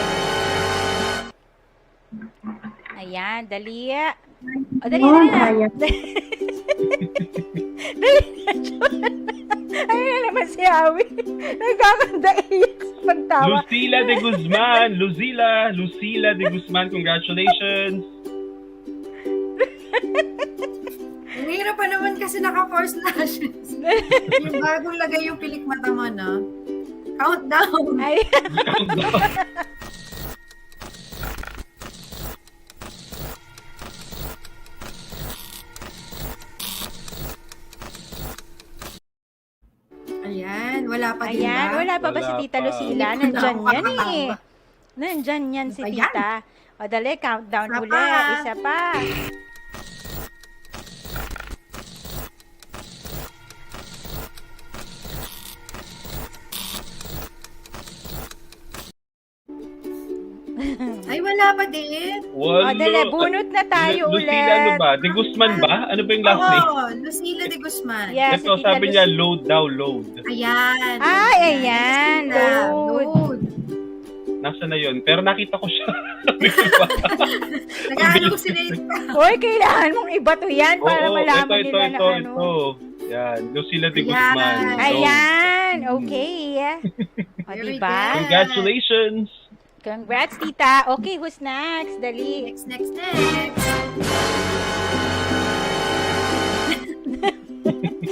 Ayan, dali. O, dali na. Kaya. Dali na, ayun na naman si Awi. Nagkakanda iyak sa pagtawa. Lucila de Guzman, congratulations. Ang hirap pa naman kasi naka-force lashes. Yung bagong lagay yung pilik mata mo, no? Countdown. Ay, Ayan, wala pa din ayan, ba? wala pa ba si Wala Tita pa. Lucila? Hindi ko na Nandyan ako yan eh. makakatawa. Nandyan yan si Ayan. Tita. O, dali, countdown Isa ulit. pa. Isa pa. Ay, wala pa din. O, Wala. dali, bunot na tayo ulit. Lucila, ano ba? De Guzman ba? Ano ba yung last name? Oo, Lucila de Guzman. Yes, Ito, si Tita sabi niya, load daw, load. Ayan. Ay, ayan. Lucila, Load. load. Nasaan na yun? Pero nakita ko siya. Nag-ano ko si Nate pa. Hoy, kailangan mong iba to yan para Oo, malaman ito, nila na ano. ito. Yan, Lucila de Ayan. Guzman. Load. Ayan, okay. O, Very diba? good. Congratulations. Congrats, Tita. Okay, who's next? Dali. Next.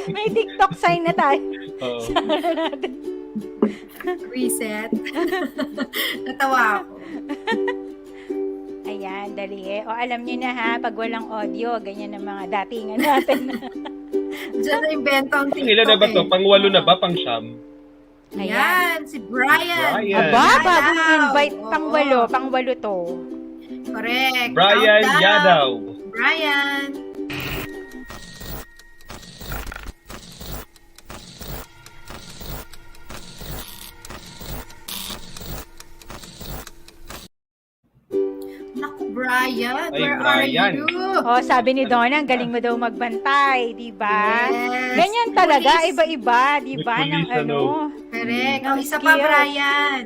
May TikTok sign na tayo. Oo. Reset. Natawa ako. Ayan, dali. O, alam niyo na ha, pag walang audio, ganyan ang mga datingan natin. Diyan na invento ang TikTok. Ilan na ba to? Pang-walo na ba? Pang-siyam? Ayan. Ayan, si Brian. Brian. Aba, bagong Yadaw. invite. Oo. Pang-walo to. Correct. Brian Countdown. Yadaw. Brian. Brian, Ay, where Brian. are you? Oh, sabi ni Donna, ang galing mo daw magbantay, di ba? Yes. Ganyan talaga, Police. iba-iba, di ba? May Ng police, ano. Correct. Ng Isa pa, skills. Brian.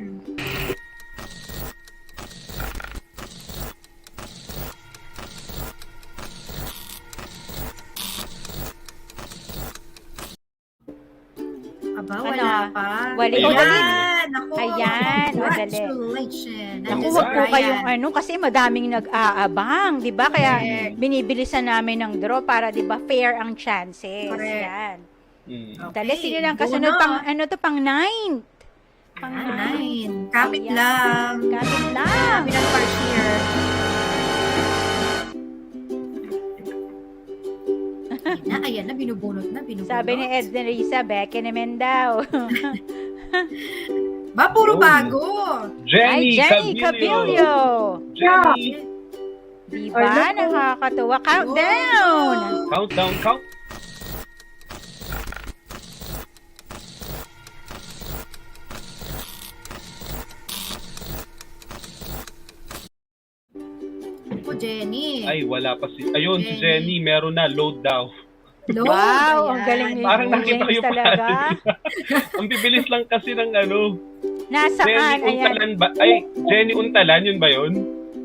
Aba, Ano? wala pa. Wala. O, dali. Ayan. Ako. Ayan, o, dali. Congratulations. Naku, Nandiyan si wag po Brian. kayong ano, kasi madaming nag-aabang, di ba? Kaya Correct. binibilisan namin ng draw para, di ba, fair ang chances. Correct. Yan. Mm. Dali, Okay, sino lang go kasunod? na. Pang, ano to, pang 9. Pang 9. 9. Kapit Ayan. lang. Kapit lang. Kami ng cashier. Ayan na, binubunot na, binubunot. Sabi ni Ed Risa, Becky naman daw. Ba, puro Oh. bago. Ay, Jenny, Jenny Cabillo. Cabillo. Jenny. Di ba? Nakakatuwa. Countdown. Countdown, count. Ako, Jenny. Ay, wala pa si... Ayun, si Jenny. Jenny, meron na. Load daw. Load, Wow, ang ayan. galing ni Parang nakita ko James yung talaga. Ang bibilis lang kasi ng ano. Nasaan? Jenny Ayan. Untalan ba? Ay, Jenny Untalan, yun ba yun?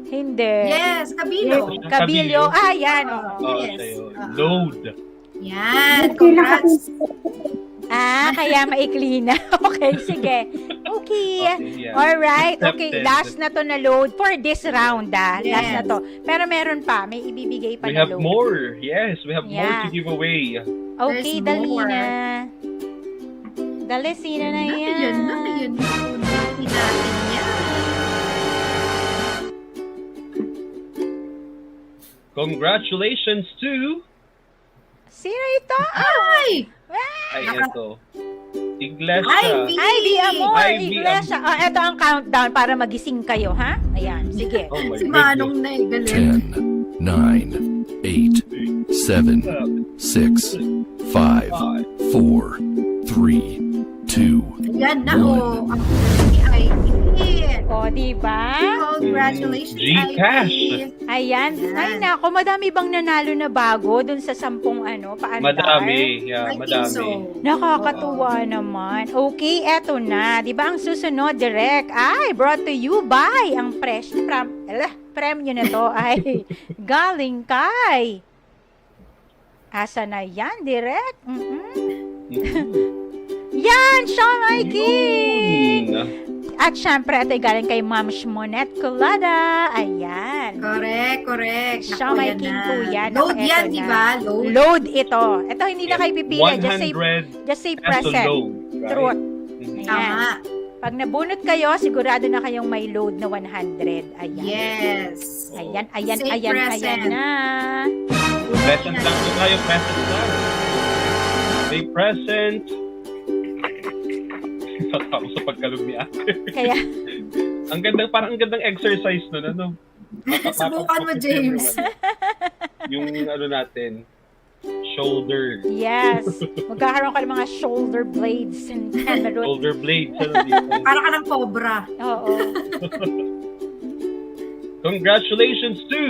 Hindi. Yes, Kabilo. Cabillo. Ah, yan. Oo. Oo, Yes. siya yun. Ah. Load. Yan, congrats. Ah, kaya maikli na. Okay, sige. Okay. Okay, yeah. Alright. Okay, Accepted. last na to na load for this round, ah. Last Yes. na to. Pero meron pa. May ibibigay pa We na have load. more. Yes, we have more Yeah. to give away. Okay, There's dali more. na. Dali, sino na yan? Ayan na, ayan na. Unahin natin yan. Congratulations to... Sino ito? Ay! Ay, Naka- ito. Iglesia. Ivy! Ivy Amor, Ivy Iglesia. Oh, ito ang countdown para magising kayo, ha? Ayan, sige. Oh my Si goodness. Manong na eh, galing. 10, 9, 8, 7, 6, 5, 4, 3, 2, Ayan na, One. oh. Ang ni Ivy. O, diba? Congratulations, Gcash. Ivy. Ayan. Ayan. Ay, nako, madami bang nanalo na bago dun sa 10 paandar? Madami. Yeah, I think so. madami. Nakakatuwa naman. Okay, eto na. Di ba ang susunod, direct, ay brought to you by ang premyo na to ay galing kay. Asa na yan, direct? Yan, Sean King! At syempre, ito ay galing kay Ma'am Shmonet Colada. Ayan. Correct. Siya Naku, may yan king na. po yan. Load Naku, yan, eto di na. ba? Load. Load ito. Ito hindi na kayo pipili. 100 Just say peso present. load. Right? Truth. Mhm. Ayan. Tama. Pag nabunot kayo, sigurado na kayong may load na 100. Ayan. Yes. Ayan Say present. na. Present lang po tayo. Present lang. May present. Ako sa pagkalog ni ate. Kaya, Parang ang gandang exercise nun, ano? Subukan mo, James. Yung ano natin, shoulder. yes. Magkakaroon ka ng mga shoulder blades and camera. Shoulder blades. Ano dito? Para ka ng cobra. Oo. Congratulations to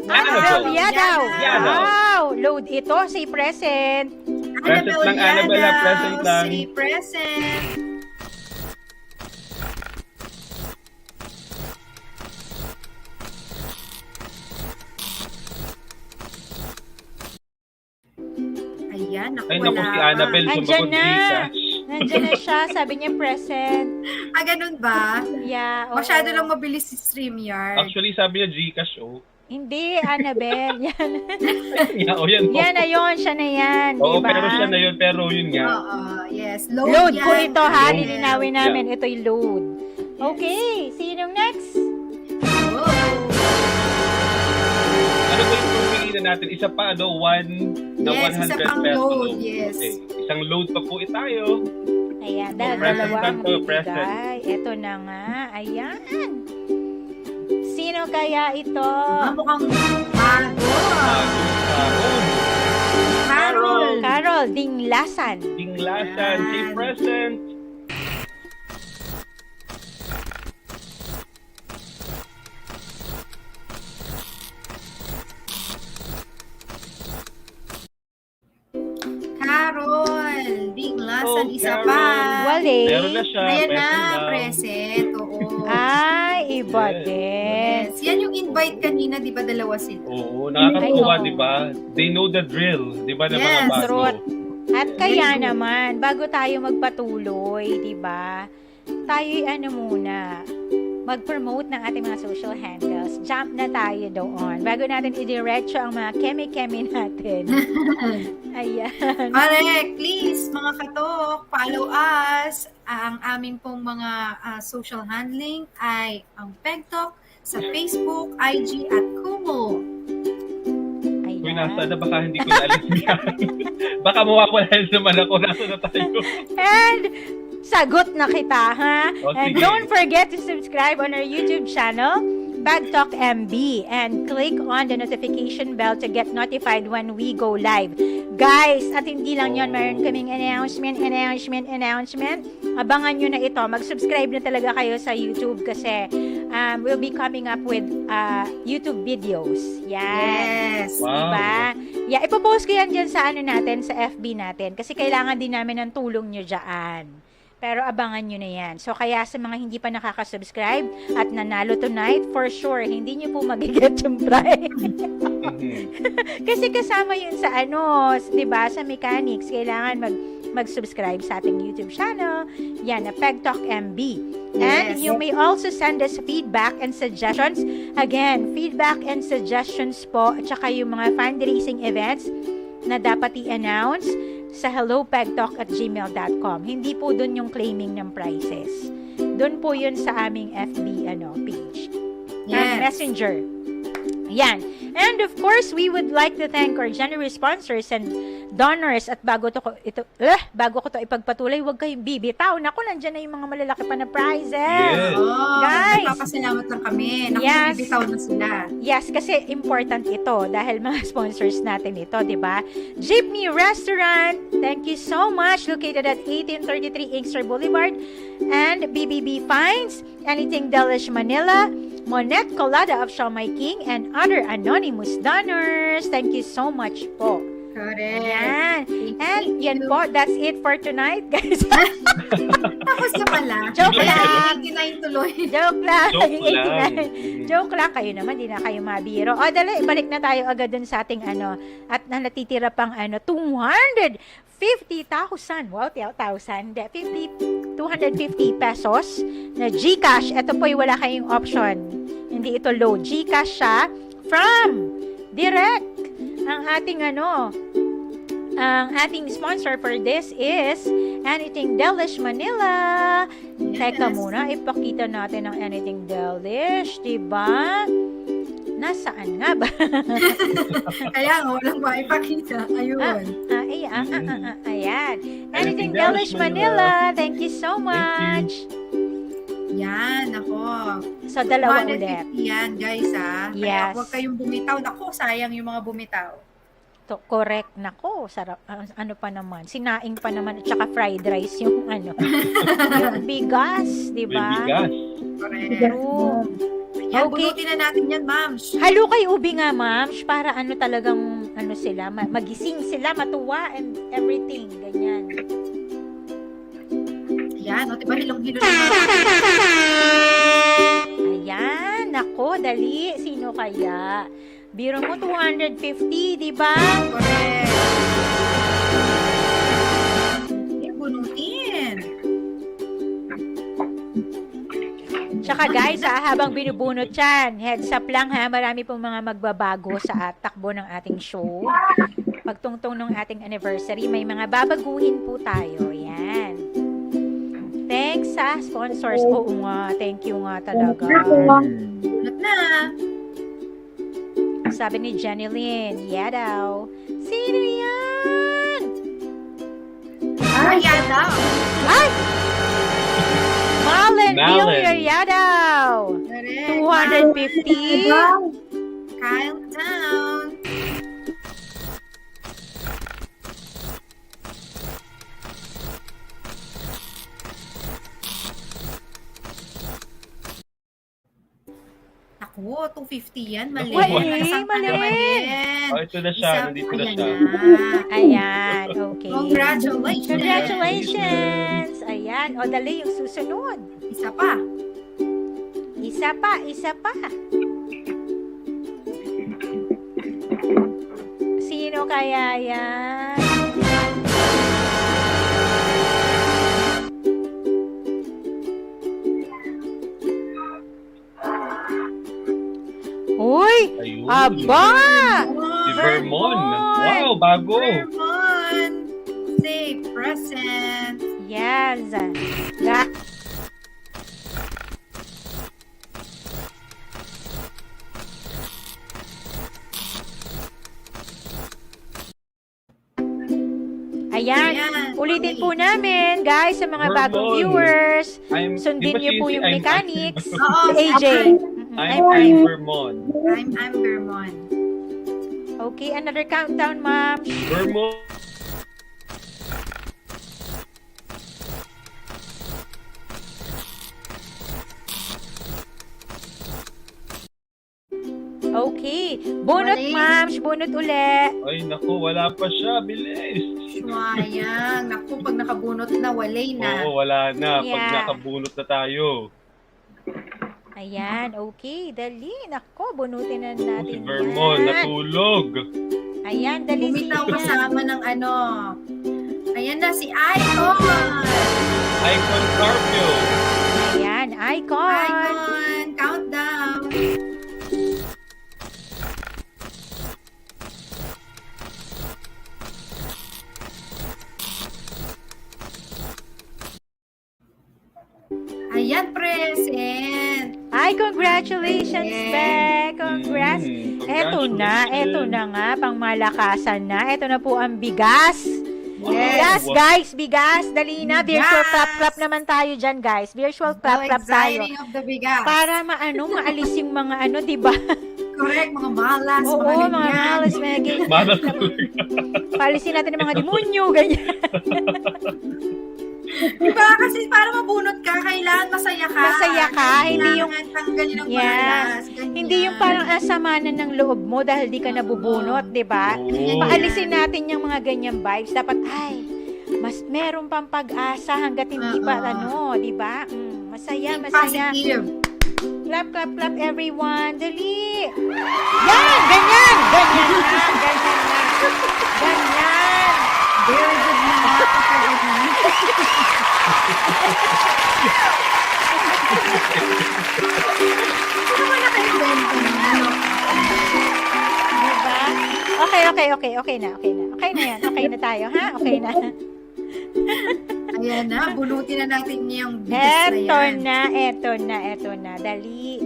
Annabelle Yadaw. Yadaw. Wow. Load ito. Say present. Present lang, Annabelle, Yadaw. present lang. Say present. Ayan, naku, Ay, naku, wala si pa. Annabelle Andyan sumagot na. Gcash. Nandiyan na siya. Sabi niya present. Ah, ganun ba? Yeah. oo. Masyado lang mabilis si StreamYard. Actually, sabi niya Gcash, oh. Hindi, Annabelle. Yan. Yeah, oh, yan. Yan na yun. Siya na yan. Oo, diba? pero siya na yun. Pero yun nga. Oo, yes. Load, Load yan. po ito ha. Load. Lilinawin namin. Ito'y load. Okay. Sinong next? Oh. Ano ba yung pumili na natin? Isa pa, ano? Yes, 100 isa pang peso load, yes. Okay. Isang load pa po tayo. Ayan. Dahil Present dalawa lang ang to, present. bibigay. Ito na nga. Ayan. Sino kaya ito? Ah, mukhang bago. Carol. Carol Dinglasan. Dinglasan. Say Yan. present. Nasaan isa Carol. pa? Wale. Meron na siya. Ayan na, present now. present. Oo. Ay, iba Yes. din. Yes. Yan yung invite kanina, di ba dalawa sila? Oo, nakakatuwa, Ay, oo. di ba? They know the drill, di ba, na mga Yes, bago. truth. At kaya Very good. naman, bago tayo magpatuloy, di ba? Tayo muna, mag-promote ng ating mga social handles. Jump na tayo doon. Bago natin idiretso ang mga keme-keme natin. Ayan. Correct. Please, mga katok, follow us. Ang amin pong mga social handling ay ang Pegtalk sa Facebook, IG, at Kumu. Uy, Ayan. nasa na, baka hindi ko na alam yan. Baka mawawala naman ako, nasa na tayo. And sagot na kita, ha? O, And sige. don't forget to subscribe on our YouTube channel, Pegtalk MB, and click on the notification bell to get notified when we go live. Guys, at hindi lang yon, mayroon kaming announcement. Abangan nyo na ito. Mag-subscribe na talaga kayo sa YouTube kasi we'll be coming up with YouTube videos. Yan. Yes. Wow. Diba? Yeah, ipopost ko yan dyan sa natin, sa FB natin. Kasi kailangan din namin ng tulong nyo dyan. Pero abangan nyo na yan. So, kaya sa mga hindi pa nakaka-subscribe at nanalo tonight, for sure, hindi nyo po magiget yung prize. Kasi kasama yun sa diba, sa mechanics. Kailangan mag-subscribe sa ating YouTube channel. Yan, na Pegtalk MB. And Yes. you may also send us feedback and suggestions. Again, feedback and suggestions po, at saka yung mga fundraising events na dapat i-announce sa hellopegtalk@gmail.com. Hindi po dun yung claiming ng prizes. Dun po yun sa aming FB page. Yes. Messenger. Yan. And of course, we would like to thank our generous sponsors and donors. At bago ko to ipagpatuloy, huwag kayong bibitaw. Naku, nandyan na yung mga malalaki pa na prizes. Yes. Oh, Guys. nagpapasalamat lang kami. Naku, Yes. bibitaw na sila. Yes, kasi important ito dahil mga sponsors natin ito, di ba? Jeepney Restaurant, thank you so much. Located at 1833 Inkster Boulevard. And BBB Finds, Anything Delish Manila, Monette Colada of Siomai King, and other anonymous donors. Thank you so much po. Correct. Yan. Thank And yan you. po, that's it for tonight, guys. Tapos na pala. Joke Kaya lang. 89 tuloy. Joke lang. Joke lang. Joke lang. Kayo naman, di na kayo mabiro. O, dali, balik na tayo agad dun sa ating at na natitira pang 250,000. Wow, 1,000. 250 pesos na GCash. Ito po'y wala kayong option. Hindi ito load. GCash siya from direct. Ang ating sponsor for this is Anything Delish Manila. Teka muna, ipakita natin ang Anything Delish, diba? Nasaan nga ba? Kaya nga, walang maipakita. Ayun. Ayan. Anything Delish Manila. Thank you so much. Yan, ako. So, dalawa ulit. 150 yan, guys, ha? Kaya Yes. huwag kayong bumitaw. Naku, sayang yung mga bumitaw. Correct. Nako, sarap. Ano pa naman? Sinaing pa naman. At saka fried rice yung yung bigas, di May ba? bigas. Correct. True. Yan, Okay. bunutin na natin yan, ma'am. Halo kay ubi nga, ma'am, para talagang sila, magising sila, matuwa and everything, ganyan. Yan, o, diba hilong-hilo na. Ayan, nako, dali. Sino kaya? Biro mo 250, di ba? Correct. Yan, bunutin. Tsaka guys, habang binubunot yan, heads up lang ha, marami pong mga magbabago sa takbo ng ating show. Pagtungtong ng ating anniversary, may mga babaguhin po tayo. Yan. Thanks sa sponsors. Oo nga, thank you nga talaga. Bunot na. Sabi ni Jenny Lynn, yeah daw. Sino yan? Ay, yan daw. Ay! Malin Malin. Villarreal. Correct. 250. Countdown. Naku, Naku, 250 yan. Mali. Mali, Nasaktan mali. naman yan. Oh, ito na siya. Nandito na Ayan siya. Ayan, okay. Congratulations. Congratulations! Ayan, o dali yung susunod. Isa pa. Isa pa, isa pa. Sino kaya yan? Uy! Ayun. Aba! Si Vermon. Wow, bago. Vermon. Say present. Yes. Ayan. Ulitin po namin, guys, sa mga bagong Vermon. viewers. di Sundin ba niyo po si- yung I'm- mechanics. Oo, AJ. I'm Vermon. I'm Vermon. Okay, another countdown, ma'am. Vermon. Okay. Bunot, Mali. ma'am. Bunot uli. Ay, naku, wala pa siya. Bilis. Sayang. Naku, pag nakabunot na, walay na. Oo, wala na. Pag Yeah. nakabunot na tayo. Ayan, okay. Dali. Nako, bunutin na natin Si Vermon, yan. natulog. Ayan, dali Bumitaw siya. kasama ng ano. Ayan na si Icon. Icon Carpio. Ayan, icon. Icon, countdown. Ayan, present. Ay, congratulations, Yes. Beck. Congrats. Eto na nga, pang malakasan na. Eto na po ang bigas. Bigas, Wow. guys, bigas. Dali na. Virtual Bigas. clap naman tayo dyan, guys. Virtual So clap tayo. exciting of the bigas. Para maalis yung mga di ba? Correct, mga malas, Oo, mga mga ganyan. malas, mga ganyan. Malas talaga. Palisin natin ng mga demonyo, ganyan. Diba? Kasi para mabunot ka, kailangan masaya ka. Masaya ka, hindi yung- Kailangan tanggalin ang Yeah. malas. Ganyan. Hindi yung parang asamanan ng loob mo dahil di ka nabubunot, di ba? Oo. Paalisin natin yung mga ganyang vibes. Dapat, mas meron pang pag-asa hanggat hindi pa, di ba? Masaya, Think masaya. positive. Clap, clap, clap, everyone. Dali. Yan! Ganyan! Ganyan na! Ganyan na! Ganyan! Very good na. Ano ba naka-invento mo? Diba? Okay na. Okay na yan. Okay na tayo, ha? Okay na. Ayan na, bunutin na natin yung bigas na Eto yan. na. Dali.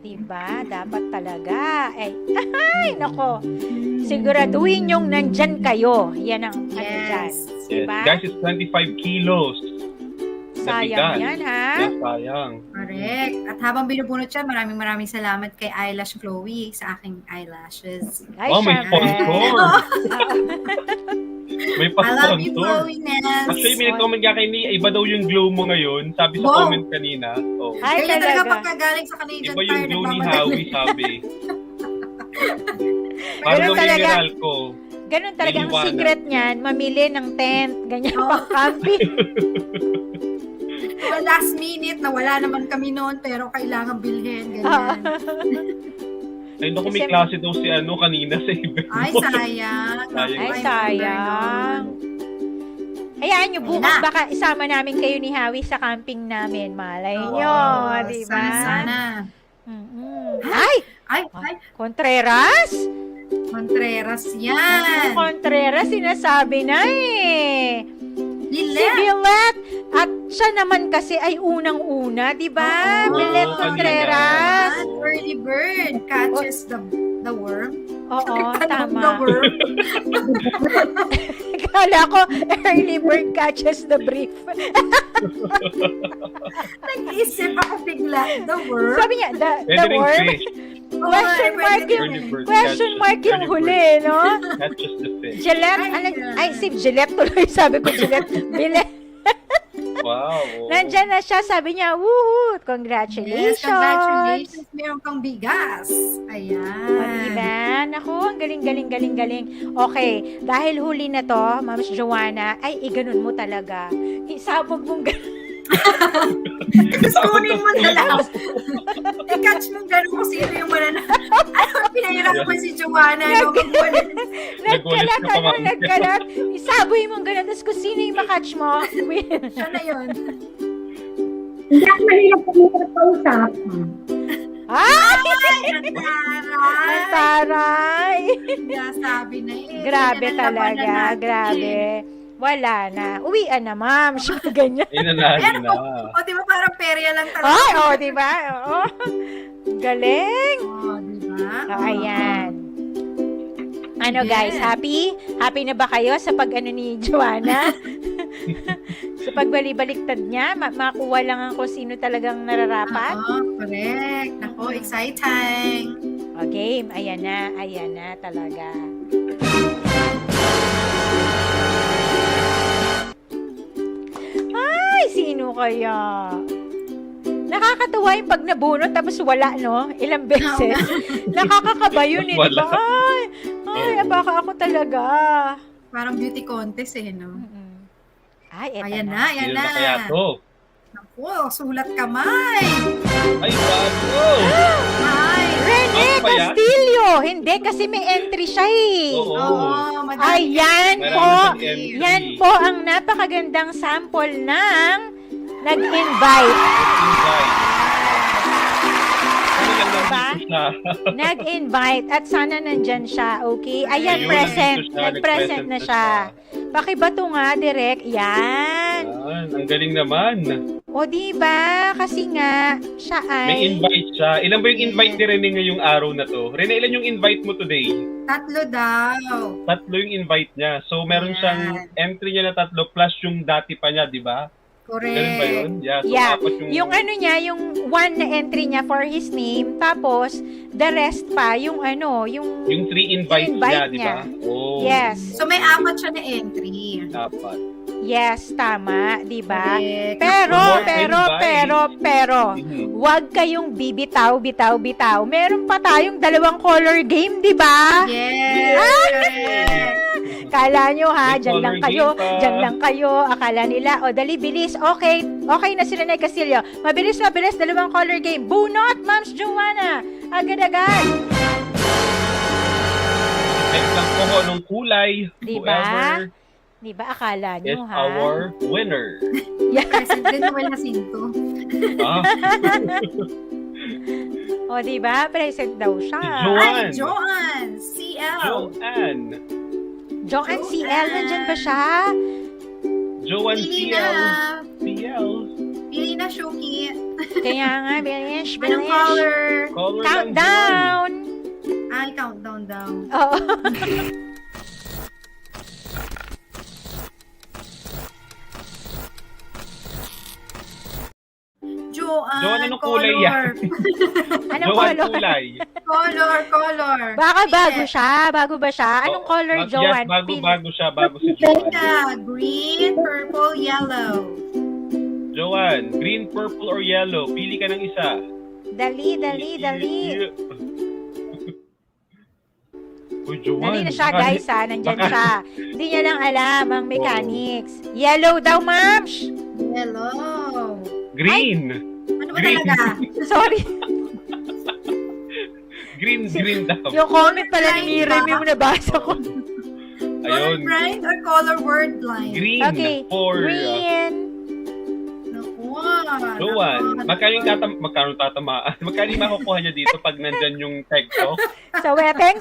Diba? Dapat talaga. Ay, nako. Siguraduhin yung nandyan kayo. Yan ang ano dyan. Yes. Yes. Diba? Guys, it's 25 kilos. Sayang bigas. yan, ha? Yes, sayang. Correct. At habang binubunot siya, maraming salamat kay Eyelash Chloe sa aking eyelashes. Ay, Oh, may syempre. sponsor. May I love you, pa-sponsor. Chloe Nels. Actually, may comment ka kay ni, iba daw yung glow mo ngayon. Sabi sa Wow. comment kanina. Oh. Ay, Kaya talaga talaga. pagkagaling sa Canadian Iba yung Tire, glow ni nagmamadali. Howie, sabi. Ganun Parang talaga. mineral ko. Ganun talaga ang Iniwanan. secret niyan. Mamili ng tent. Ganyan pang camping. Well, last minute, nawala naman kami noon, pero kailangan bilhin. Ah. Ganyan. Ay, naku, may Kasi- klase daw si kanina sa iba. Ay, sayang. Sayang. Ay, Ay, sayang. Hayaan nyo, bukas na. baka isama namin kayo ni Howie sa camping namin. Malay Oo, nyo, di ba? Sana. Mm-mm. Ay! Ay, Contreras? Contreras yan. Contreras, sinasabi na eh. Si Lilet. Billet. At siya naman kasi ay unang-una, di ba? Oo, Billet kanina. Contreras. Early bird catches the worm. Oo, The tama. worm. Kala ko, early bird catches the brief. Nag-isip ako bigla. The worm. Sabi niya, the Pwede rin worm. fish. Question mark yung, Early bird question catches- mark yung early huli, no? Catches the fish. Gillette, si Gillette tuloy, sabi ko Gillette. Wow. Nandyan na siya, sabi niya, woohoo, Yes, congratulations. congratulations. Meron kang bigas. O, Ayan. diba? Naku, ang galing. Okay, dahil huli na to, Mams Joanna, ay, iganon mo talaga. Isabog mong ganon. Kunin mo na lang. I-catch mo gano'n kung sino yung mananalo. Ano, pinahirap pa si Joanna. No? Nagkalat, ka pa, Ma'am. nagkalat. Isaboy mong ganon, tapos kung sino yung makatch mo, Siya na yun. Hindi ako mahirap kausap. ay! Ang Ang taray! Nasabi na eh. Grabe Yan ang labanan talaga, natin. grabe. Wala na. Uwian na, ma'am. Siya ganyan. Ay, nanalo Ayan na. o, di ba parang perya lang talaga? Ay, oh, di ba? Oo. Galing. O, di ba? Oh, ayan. Ano Yes. guys, happy? Happy na ba kayo sa pag-ano ni Joanna? Sa pagbalik-baliktad niya, makuha lang ang kung sino talagang nararapat? Oo, correct. Nako, exciting. O, game. Ayan na talaga. Ay, sino kaya? Nakakatuwa yung pag nabunot tapos wala, no? Ilang beses. Nakakakaba yun, eh. Wala. Diba? Ay, baka ako talaga. Parang beauty contest eh, no? Mm-mm. Ay, eto Ayan na. na, ayan Sino na. na kaya to? Naku, sulat kamay. Ay, bago! Ay. Rene Ano ba yan? Castillo! Hindi, kasi may entry siya eh. Oo. Oo, madami. Ayan Marami po. siyang entry. Yan po ang napakagandang sample ng nag-invite. Invite. Ano lang Diba? nandito siya? Nag-invite at sana nandyan siya, okay? Ayan, Ayun, present. nandito siya, Nag-present na siya. Pakibato nga, direct. Yan. Yan, ang galing naman. O, diba? Kasi nga, siya ay... May invite siya. Ilan ba yung invite ni Rene ngayong araw na to? Rene, ilan yung invite mo today? 3 daw. 3 yung invite niya. So, meron Yan. siyang entry niya na 3 plus yung dati pa niya, di ba? Correct. Ganun ba yun? Yeah. So, Yeah. 4 Yung ano niya, yung one na entry niya for his name, tapos the rest pa, yung ano, yung... Yung 3 invites Invite niya, di ba? Oh, Yes. So may 4 siya na entry. dapat. Yes, tama, 'di ba? Correct. Pero, More pero, Mhm. huwag kayong bibitaw. Meron pa tayong 2 color game, 'di ba? Yes. Correct. Kala nyo ha, May dyan color lang game pa. kayo. Akala nila, o dali, bilis. Okay na sila na Castillo. Mabilis, 2 color game. Bunot, Mams Joanna. Agad-agad. Next lang po kung anong kulay. Di ba? Whoever Di ba, akala is nyo ha? our winner. Present din wala sinto. Ah, O, di ba? Present daw siya. Si Joanne. Ay, Joanne. CL. Joanne. Joanne CL, nandyan ba siya? Joanne Pili CL. na. CL. Pili na, Shuki. Kaya nga, bilish. Anong color? Color lang, Joanne. Countdown! Ay, countdown daw. Oo. Joanne, Joanne, anong kulay yan? Anong Joanne color? kulay. Color. Baka Pili. bago siya. Bago ba siya? Anong color, Yes, Joanne? bago siya. Bago si Joanne. Yeah, green, purple, yellow. Joanne, green, purple, or yellow? Pili ka ng isa. Dali. Uy, Joanne. Dali na siya, baka- guys, ha? Nandyan baka- siya. Hindi niya lang alam ang mechanics. Yellow daw, ma'ams. Yellow. Green. Ano ba Green. talaga? Sorry. Green daw. Yung comment pala ni Miriam yung nabasa ko. Color Ayun. blind or color word blind? Green Okay. for Green. Naku. Joanne. Magkano tatamaan? Magkano yung makukuha niya dito pag nandyan yung Pegtalk? Sa weteng.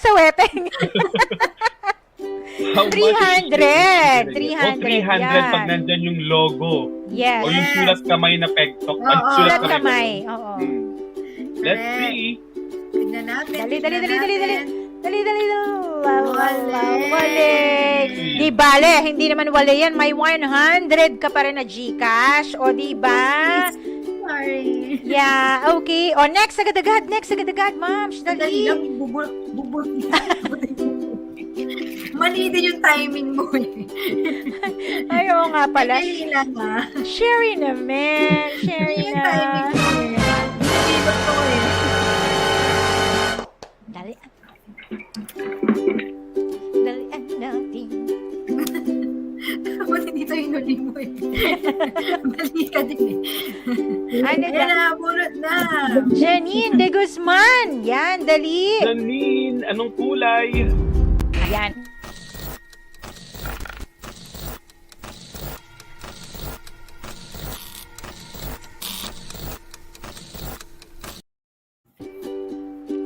How much is 300. 300 yan. pag nandyan yung logo. Yes. O yung sulat kamay na Pegtalk. Oo, Sulat kamay. Oo. Let's see. Tignan natin. Dali. Wale. Wale. Di bale, hindi naman wale yan. May 100 ka pa rin na Gcash. O di ba? Sorry. Yeah, okay. O, next agad-agad, ma'am. Dali lang, Dali. bubul. Mali din yung timing mo eh. Ay, oo nga pala. Dali lang ah. Sherry naman. Sherry Yung timing na. mo eh. Hindi ko eh. Dali. Dalian natin. Ba't hindi tayo inuli mo eh? Mali ka din eh. Ano Ayan na, bunot na. Janine de Guzman. Yan, dali. Janine, anong kulay? Yan.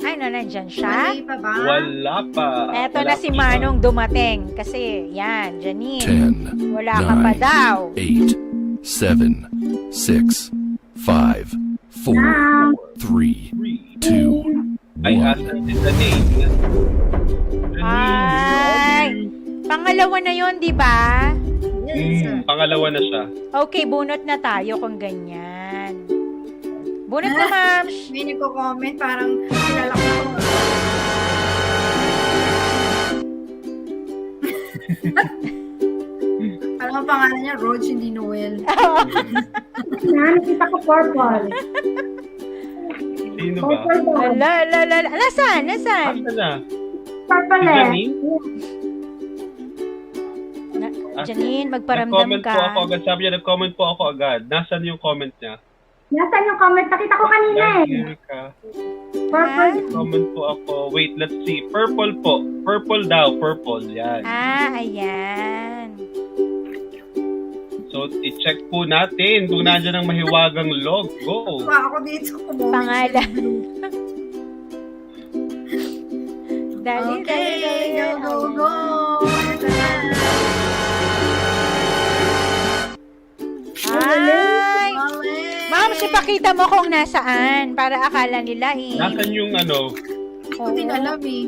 Ay, no, nandyan siya. Mali pa ba? Wala pa. Eto Wala na si pa. Manong dumating. Kasi, yan, Janine. 10, Wala ka pa daw. 8, 7, 6, 5, 4, 3, 2, Ay, 1. asan si Janine? Ay, pangalawa na yon, di ba? Yes. Pangalawa na siya. Okay, bunot na tayo kung ganyan. Bunot na, ma'am. May nagko-comment, parang kilala ko. Parang ang pangalan niya, Rog, hindi Noel. Nakita ko purple. Sino ba? Purple daw. Ala. Nasaan? Asan na? Purple Si eh. Janine? Janine, magparamdam Nag-comment ka. po ako agad. Sabi niya, nag-comment po ako agad. Nasaan yung comment niya? Nasaan yung comment? Nakita ko kanina eh. Dahil ka. Purple. Comment po ako. Wait, let's see. Purple po. Purple daw. Purple. Yan. Ayan. So, i-check po natin kung nandiyan ang mahiwagang logo. Tuwa ako dito. Kumoment. Pangalan. Dali. Okay, go. Ito na. Ay! Mali. Ma'am, ipakita mo kung nasaan para akala nila eh. Nasaan yung ano? Hindi ko din alam eh.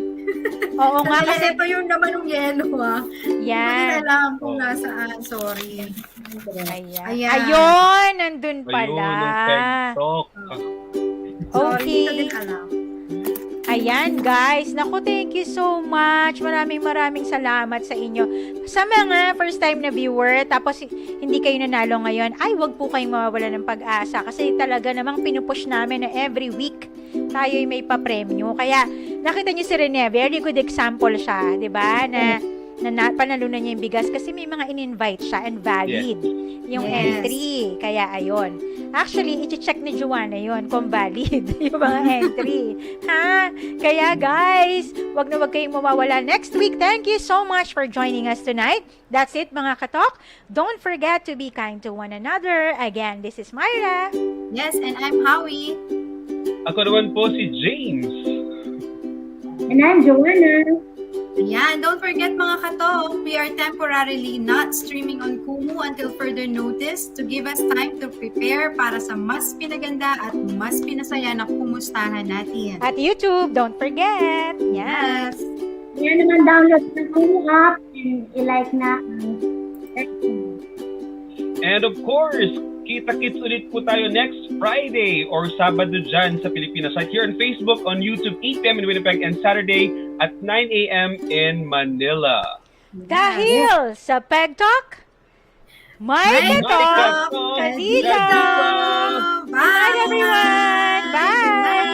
Oo nga kasi Ito yung naman ng yellow ah. Hindi ko din yan. alam kung nasaan. Sorry. Ayan. Ayan. Ayun, nandun Ayun, pala. yung Pegtalk. Sorry, hindi ko Okay. din alam. Ayan guys, naku, thank you so much. Maraming salamat sa inyo. Sa mga first time na viewer, tapos hindi kayo nanalo ngayon, ay wag po kayong mawawala ng pag-asa kasi talaga namang pinupush namin na every week tayo'y may papremyo. Kaya nakita niyo si Rene, very good example siya, 'di ba? Na panalunan niya yung bigas kasi may mga in-invite siya and valid yung Yes. entry. Kaya ayun. Actually, i-check ni Joanna yon kung valid yung mga entry. Ha? Kaya guys, wag na wag kayong mawawala next week. Thank you so much for joining us tonight. That's it mga katok. Don't forget to be kind to one another. Again, this is Myra. Yes, and I'm Howie. Ako naman po si James. And I'm Joanna. Ayan, don't forget mga katok, we are temporarily not streaming on Kumu until further notice to give us time to prepare para sa mas pinaganda at mas pinasaya na kumustahan natin. At YouTube, don't forget. Yes. Yes. Yan naman download na Kumu app and i-like na And of course, kita-kits ulit po tayo next Friday or Sabado dyan sa Pilipinas. Right here on Facebook, on YouTube, 8 p.m. in Winnipeg, and Saturday at 9 a.m. in Manila. Dahil sa Pegtalk, may katok, katok, kadito. Bye, Bye everyone. Bye.